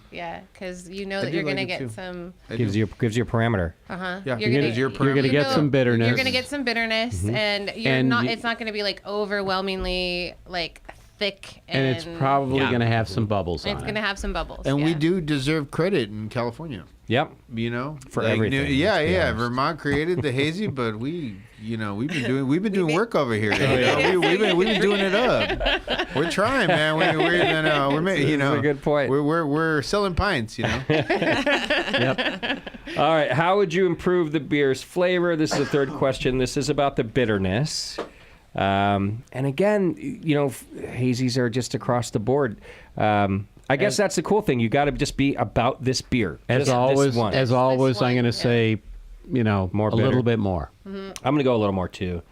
[SPEAKER 7] because you know
[SPEAKER 8] I
[SPEAKER 7] that
[SPEAKER 8] do
[SPEAKER 7] you're
[SPEAKER 8] like
[SPEAKER 7] gonna
[SPEAKER 8] it
[SPEAKER 7] get
[SPEAKER 8] too.
[SPEAKER 7] some.
[SPEAKER 8] I
[SPEAKER 2] Gives
[SPEAKER 8] do.
[SPEAKER 2] you a parameter.
[SPEAKER 7] Uh-huh.
[SPEAKER 8] Yeah,
[SPEAKER 7] You're
[SPEAKER 8] because
[SPEAKER 7] gonna
[SPEAKER 8] you're
[SPEAKER 3] gonna get some bitterness.
[SPEAKER 7] You're gonna get some bitterness, and you're
[SPEAKER 3] And
[SPEAKER 7] not.
[SPEAKER 3] you-
[SPEAKER 7] It's not gonna be like overwhelmingly like thick,
[SPEAKER 3] And it's probably
[SPEAKER 4] Yeah.
[SPEAKER 3] going to have some bubbles on
[SPEAKER 7] it's
[SPEAKER 3] it.
[SPEAKER 7] gonna have some bubbles.
[SPEAKER 8] And we
[SPEAKER 7] yeah.
[SPEAKER 8] do deserve credit in California.
[SPEAKER 2] Yep.
[SPEAKER 8] For
[SPEAKER 2] everything,
[SPEAKER 8] yeah,
[SPEAKER 2] let's be
[SPEAKER 8] yeah.
[SPEAKER 2] honest.
[SPEAKER 8] Vermont created the hazy, but we've been doing work over here. We've been doing it up. We're trying, man. We're
[SPEAKER 2] a good point.
[SPEAKER 8] We're selling pints,
[SPEAKER 2] All right. How would you improve the beer's flavor? This is the third question. This is about the bitterness. And again, hazies are just across the board. I guess that's the cool thing. You got to just be about this beer.
[SPEAKER 3] As
[SPEAKER 2] This
[SPEAKER 3] always,
[SPEAKER 2] one.
[SPEAKER 3] I'm
[SPEAKER 7] one,
[SPEAKER 3] going to
[SPEAKER 7] yeah.
[SPEAKER 3] say,
[SPEAKER 2] More
[SPEAKER 3] a
[SPEAKER 2] bitter.
[SPEAKER 3] little bit more.
[SPEAKER 2] I'm going to go a little more too.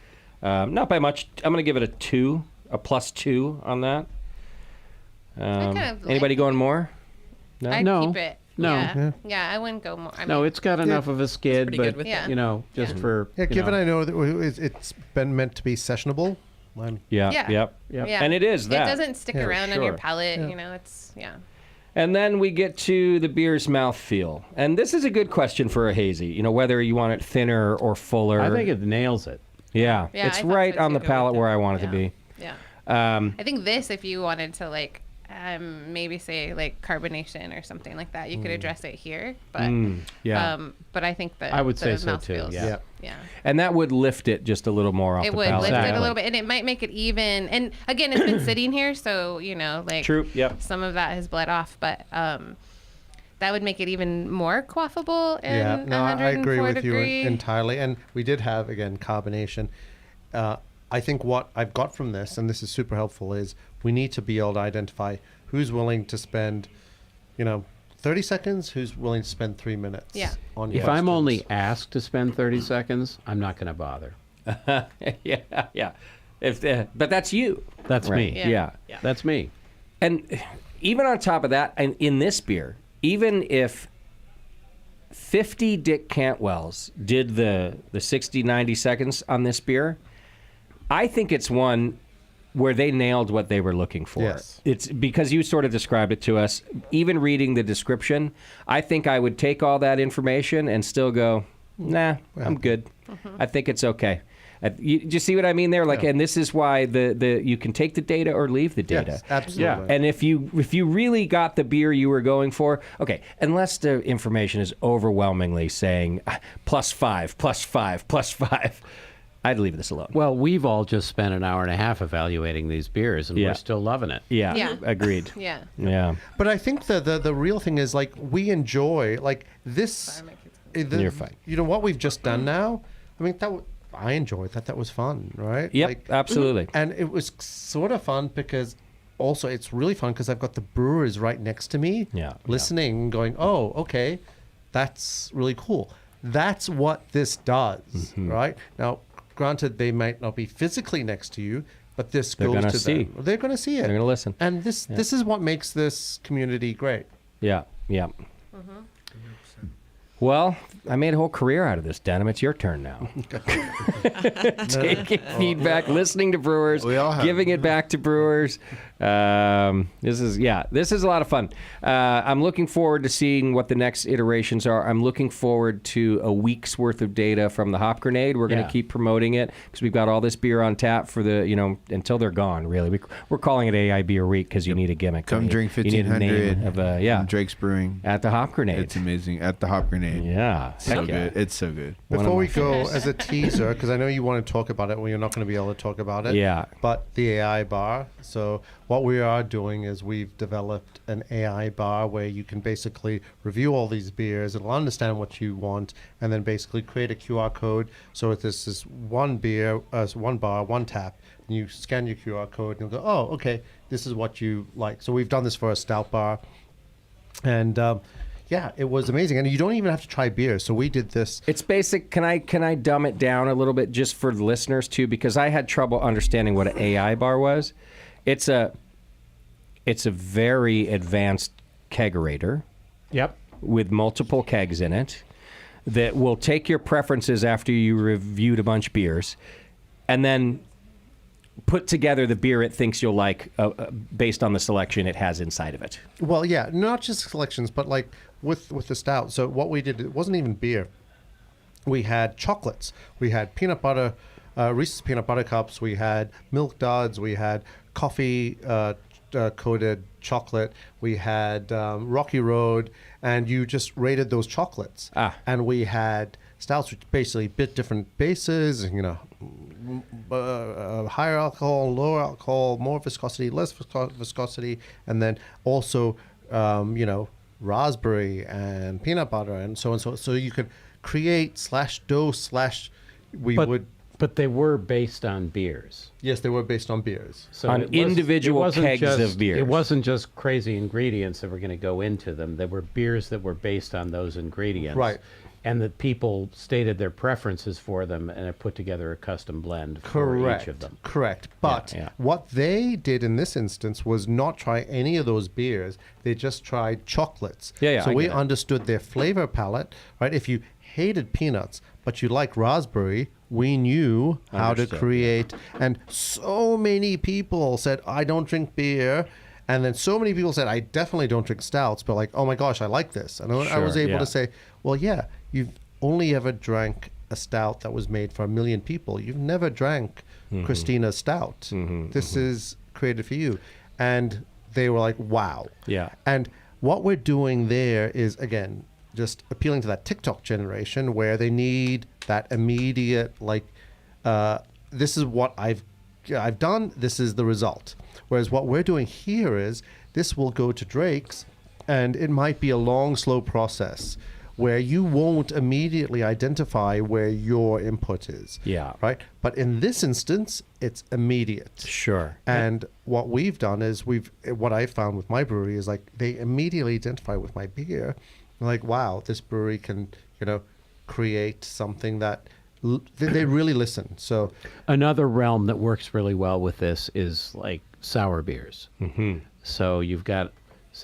[SPEAKER 2] Not by much. I'm going to give it a 2, a +2 on that.
[SPEAKER 7] kind of
[SPEAKER 2] Anybody
[SPEAKER 7] like-
[SPEAKER 2] going more? No.
[SPEAKER 7] I'd
[SPEAKER 3] No.
[SPEAKER 7] keep it.
[SPEAKER 3] No.
[SPEAKER 7] Yeah, I wouldn't go more. I mean,
[SPEAKER 3] No, it's got enough of a skid,
[SPEAKER 4] pretty
[SPEAKER 3] but
[SPEAKER 4] good with
[SPEAKER 7] that.
[SPEAKER 3] just for
[SPEAKER 1] Yeah, given I know that it's been meant to be sessionable.
[SPEAKER 2] Yeah.
[SPEAKER 7] Yeah.
[SPEAKER 2] Yep.
[SPEAKER 3] Yep.
[SPEAKER 7] Yeah.
[SPEAKER 2] And it is that.
[SPEAKER 7] It doesn't stick
[SPEAKER 1] Yeah,
[SPEAKER 7] around on your
[SPEAKER 2] sure.
[SPEAKER 7] palate.
[SPEAKER 1] Yeah.
[SPEAKER 7] It's
[SPEAKER 2] And then we get to the beer's mouthfeel. And this is a good question for a hazy. Whether you want it thinner or fuller.
[SPEAKER 3] I think it nails it.
[SPEAKER 2] Yeah.
[SPEAKER 7] Yeah,
[SPEAKER 2] it's
[SPEAKER 7] I thought
[SPEAKER 2] right
[SPEAKER 7] so
[SPEAKER 2] on
[SPEAKER 7] too.
[SPEAKER 2] the palate where I want it to
[SPEAKER 7] Yeah.
[SPEAKER 2] be.
[SPEAKER 7] yeah. I think this, if you wanted to maybe say like carbonation or something like that. You could address it here, but but I think that
[SPEAKER 3] I would
[SPEAKER 7] the
[SPEAKER 3] say so too,
[SPEAKER 7] mouthfeels-
[SPEAKER 3] yeah.
[SPEAKER 7] yeah.
[SPEAKER 2] And that would lift it just a little more off
[SPEAKER 7] It
[SPEAKER 2] the
[SPEAKER 7] would
[SPEAKER 2] palate.
[SPEAKER 7] lift it a little bit, and it might make it even. And again, it's been sitting here, so like
[SPEAKER 2] True. Yep.
[SPEAKER 7] some of that has bled off, but that would make it even more quaffable. In
[SPEAKER 1] Yeah, no, I agree
[SPEAKER 7] 104
[SPEAKER 1] with
[SPEAKER 7] degree.
[SPEAKER 1] you entirely. And we did have, again, carbonation. I think what I've got from this, and this is super helpful, is we need to be able to identify who's willing to spend, 30 seconds, who's willing to spend 3 minutes.
[SPEAKER 7] Yeah.
[SPEAKER 1] On
[SPEAKER 3] If I'm
[SPEAKER 1] questions.
[SPEAKER 3] only asked to spend 30 seconds, I'm not going to bother.
[SPEAKER 2] yeah. But that's you.
[SPEAKER 3] That's
[SPEAKER 2] Right.
[SPEAKER 3] me.
[SPEAKER 2] Yeah.
[SPEAKER 3] That's me.
[SPEAKER 2] And even on top of that, and in this beer, even if 50 Dick Cantwells did the 60, 90 seconds on this beer, I think it's one where they nailed what they were looking for.
[SPEAKER 1] Yes.
[SPEAKER 2] It's because you sort of described it to us. Even reading the description, I think I would take all that information and still go, nah, I'm good. I think it's okay. Do you see what I mean there? Like,
[SPEAKER 1] Yeah.
[SPEAKER 2] and this is why the you can take the data or leave the data.
[SPEAKER 1] Yes, absolutely.
[SPEAKER 3] Yeah.
[SPEAKER 2] And if you really got the beer you were going for, okay, unless the information is overwhelmingly saying +5, +5, +5, I'd leave this alone.
[SPEAKER 3] Well, we've all just spent an hour and a half evaluating these beers, and
[SPEAKER 2] Yeah.
[SPEAKER 3] we're still loving it.
[SPEAKER 2] Yeah,
[SPEAKER 7] Yeah.
[SPEAKER 2] agreed.
[SPEAKER 7] Yeah.
[SPEAKER 2] Yeah.
[SPEAKER 1] But I think the real thing is, like, we enjoy, like, this.
[SPEAKER 2] You're fine.
[SPEAKER 1] What we've just done now, I mean, I enjoyed that. That was fun, right?
[SPEAKER 2] Yep,
[SPEAKER 1] Like,
[SPEAKER 2] absolutely.
[SPEAKER 1] and it was sort of fun because also it's really fun because I've got the brewers right next to me,
[SPEAKER 2] Yeah,
[SPEAKER 1] listening, going, oh, okay, that's really cool. That's what this does,
[SPEAKER 2] Mm-hmm.
[SPEAKER 1] right? Now, granted, they might not be physically next to you, but this
[SPEAKER 2] They're
[SPEAKER 1] goes
[SPEAKER 2] gonna
[SPEAKER 1] to
[SPEAKER 2] see.
[SPEAKER 1] them. They're going to see it.
[SPEAKER 2] They're gonna listen.
[SPEAKER 1] And this is what makes this community great.
[SPEAKER 2] Yeah, yeah. Well, I made a whole career out of this, Denim. It's your turn now. Taking feedback, listening to brewers,
[SPEAKER 8] We all have.
[SPEAKER 2] giving it back to brewers. This is a lot of fun. I'm looking forward to seeing what the next iterations are. I'm looking forward to a week's worth of data from the Hop Grenade. We're going to
[SPEAKER 3] Yeah.
[SPEAKER 2] keep promoting it because we've got all this beer on tap for until they're gone. Really, we're calling it AI Beer Week because you need a gimmick.
[SPEAKER 8] Come
[SPEAKER 2] You-
[SPEAKER 8] drink
[SPEAKER 2] you need a name
[SPEAKER 8] 1500
[SPEAKER 2] of
[SPEAKER 8] Drake's Brewing.
[SPEAKER 2] at the Hop Grenade.
[SPEAKER 8] It's amazing. At the Hop Grenade.
[SPEAKER 2] Yeah,
[SPEAKER 8] So
[SPEAKER 2] heck yeah.
[SPEAKER 8] good. It's so good.
[SPEAKER 2] One of
[SPEAKER 1] Before
[SPEAKER 2] my
[SPEAKER 1] we go, as a teaser, because I know you want to talk about it, well, you're not going to be able to talk about it.
[SPEAKER 2] Yeah.
[SPEAKER 1] But the AI bar. So what we are doing is we've developed an AI bar where you can basically review all these beers. It'll understand what you want, and then basically create a QR code. So if this is one beer, one bar, one tap, and you scan your QR code, and you'll go, oh, okay, this is what you like. So we've done this for a stout bar, and yeah, it was amazing. And you don't even have to try beer. So we did this.
[SPEAKER 2] It's basic. Can I dumb it down a little bit just for the listeners too? Because I had trouble understanding what an AI bar was. It's a very advanced kegerator
[SPEAKER 3] Yep.
[SPEAKER 2] with multiple kegs in it that will take your preferences after you reviewed a bunch of beers, and then put together the beer it thinks you'll like based on the selection it has inside of it.
[SPEAKER 1] Well, yeah, not just selections, but like with the stout. So what we did, it wasn't even beer. We had chocolates. We had peanut butter, Reese's peanut butter cups. We had milk duds. We had coffee coated chocolate. We had Rocky Road, and you just rated those chocolates. And we had stouts, which basically bit different bases. Higher alcohol, lower alcohol, more viscosity, less viscosity, and then also, raspberry and peanut butter and so on. So you could create /dose/
[SPEAKER 3] But they were based on beers.
[SPEAKER 1] Yes, they were based on beers.
[SPEAKER 3] So
[SPEAKER 2] On
[SPEAKER 3] it
[SPEAKER 2] individual
[SPEAKER 3] wasn't
[SPEAKER 2] kegs
[SPEAKER 3] just-
[SPEAKER 2] of beers.
[SPEAKER 3] It wasn't just crazy ingredients that were going to go into them. There were beers that were based on those ingredients.
[SPEAKER 1] Right.
[SPEAKER 3] And that people stated their preferences for them and have put together a custom blend for each of them.
[SPEAKER 1] Correct. But
[SPEAKER 2] yeah.
[SPEAKER 1] what they did in this instance was not try any of those beers. They just tried chocolates.
[SPEAKER 2] Yeah,
[SPEAKER 1] So
[SPEAKER 2] I
[SPEAKER 1] we
[SPEAKER 2] get it.
[SPEAKER 1] understood their flavor palette, right? If you hated peanuts, but you like raspberry, we knew how to
[SPEAKER 2] Understood,
[SPEAKER 1] create. And so many people said, I don't drink beer. And then so many people said, I definitely don't drink stouts, but like, oh my gosh, I like this. And I was
[SPEAKER 2] Sure,
[SPEAKER 1] able
[SPEAKER 2] yeah.
[SPEAKER 1] to say, well, yeah, you've only ever drank a stout that was made for 1 million people. You've never drank Christina's stout. This is created for you. And they were like, wow.
[SPEAKER 2] Yeah.
[SPEAKER 1] And what we're doing there is, again, just appealing to that TikTok generation where they need that immediate, like, this is what I've done, this is the result. Whereas what we're doing here is this will go to Drake's, and it might be a long, slow process where you won't immediately identify where your input is.
[SPEAKER 2] Yeah.
[SPEAKER 1] Right? But in this instance, it's immediate.
[SPEAKER 2] Sure.
[SPEAKER 1] And what we've done is what I found with my brewery is like they immediately identify with my beer. Like, wow, this brewery can, create something that they really listen. So
[SPEAKER 3] Another realm that works really well with this is like sour beers.
[SPEAKER 2] Mm-hmm.
[SPEAKER 3] So you've got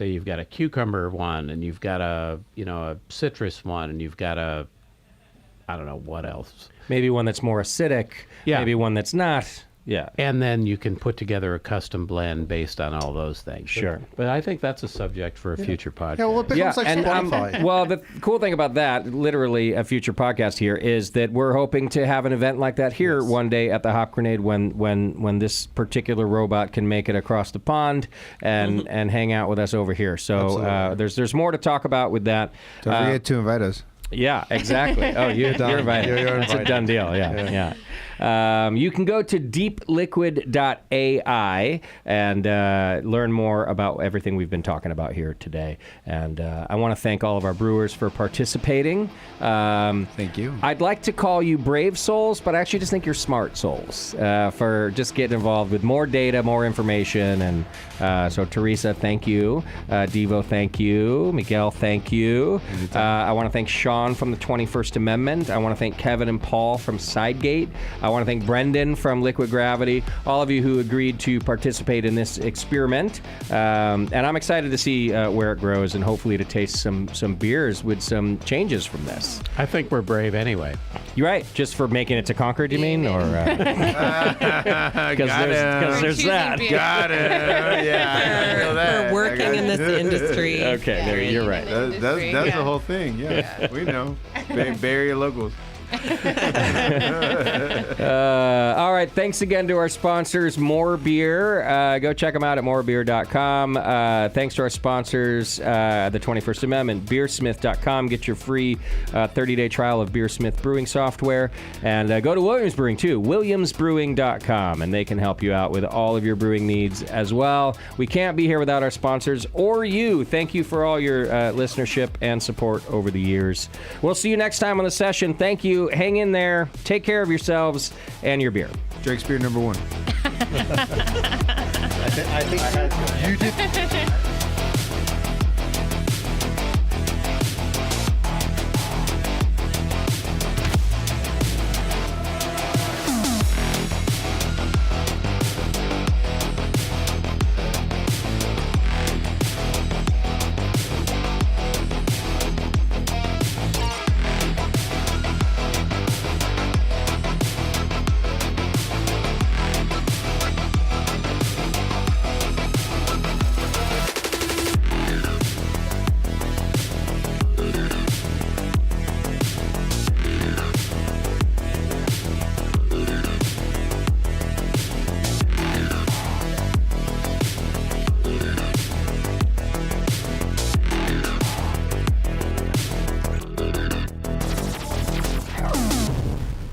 [SPEAKER 3] a cucumber one, and you've got a citrus one, and you've got I don't know what else.
[SPEAKER 2] Maybe one that's more acidic.
[SPEAKER 3] Yeah.
[SPEAKER 2] Maybe one that's not. Yeah.
[SPEAKER 3] And then you can put together a custom blend based on all those things.
[SPEAKER 2] Sure.
[SPEAKER 3] But I think that's a subject for a future podcast.
[SPEAKER 1] yeah, well, it becomes like Spotify.
[SPEAKER 2] Well, the cool thing about that, literally a future podcast here, is that we're hoping to have an event like that here one day at the Hop Grenade when this particular robot can make it across the pond and hang out with us over here. So there's more to talk about with that.
[SPEAKER 8] Don't forget to invite us.
[SPEAKER 2] Yeah, exactly. Oh, you're invited.
[SPEAKER 1] You're
[SPEAKER 2] That's a
[SPEAKER 1] invited.
[SPEAKER 2] done deal. Yeah. You can go to deepliquid.ai and learn more about everything we've been talking about here today. And I want to thank all of our brewers for participating.
[SPEAKER 8] Thank you.
[SPEAKER 2] I'd like to call you brave souls, but I actually just think you're smart souls for just getting involved with more data, more information. And so, Teresa, thank you. Devo, thank you. Miguel, thank you. I want to thank Sean from the 21st Amendment. I want to thank Kevin and Paul from Sidegate. I want to thank Brendan from Liquid Gravity, all of you who agreed to participate in this experiment. And I'm excited to see where it grows and hopefully to taste some beers with some changes from this.
[SPEAKER 3] I think we're brave anyway.
[SPEAKER 2] You're right. Just for making it to Concord, you mean? Or because there's that.
[SPEAKER 7] beer.
[SPEAKER 8] Got it. Yeah. I know that.
[SPEAKER 4] For working in this industry.
[SPEAKER 2] Okay, there, you're right.
[SPEAKER 8] That's the whole thing. Yeah, we know. Bay Area locals.
[SPEAKER 2] All right. Thanks again to our sponsors, More Beer. Go check them out at morebeer.com. Thanks to our sponsors, the 21st Amendment, beersmith.com. Get your free 30-day trial of Beersmith brewing software. And go to Williams Brewing, too, williamsbrewing.com. And they can help you out with all of your brewing needs as well. We can't be here without our sponsors or you. Thank you for all your listenership and support over the years. We'll see you next time on the session. Thank you. Hang in there. Take care of yourselves and your beer.
[SPEAKER 8] Drake's beer number one.
[SPEAKER 1] I think you did.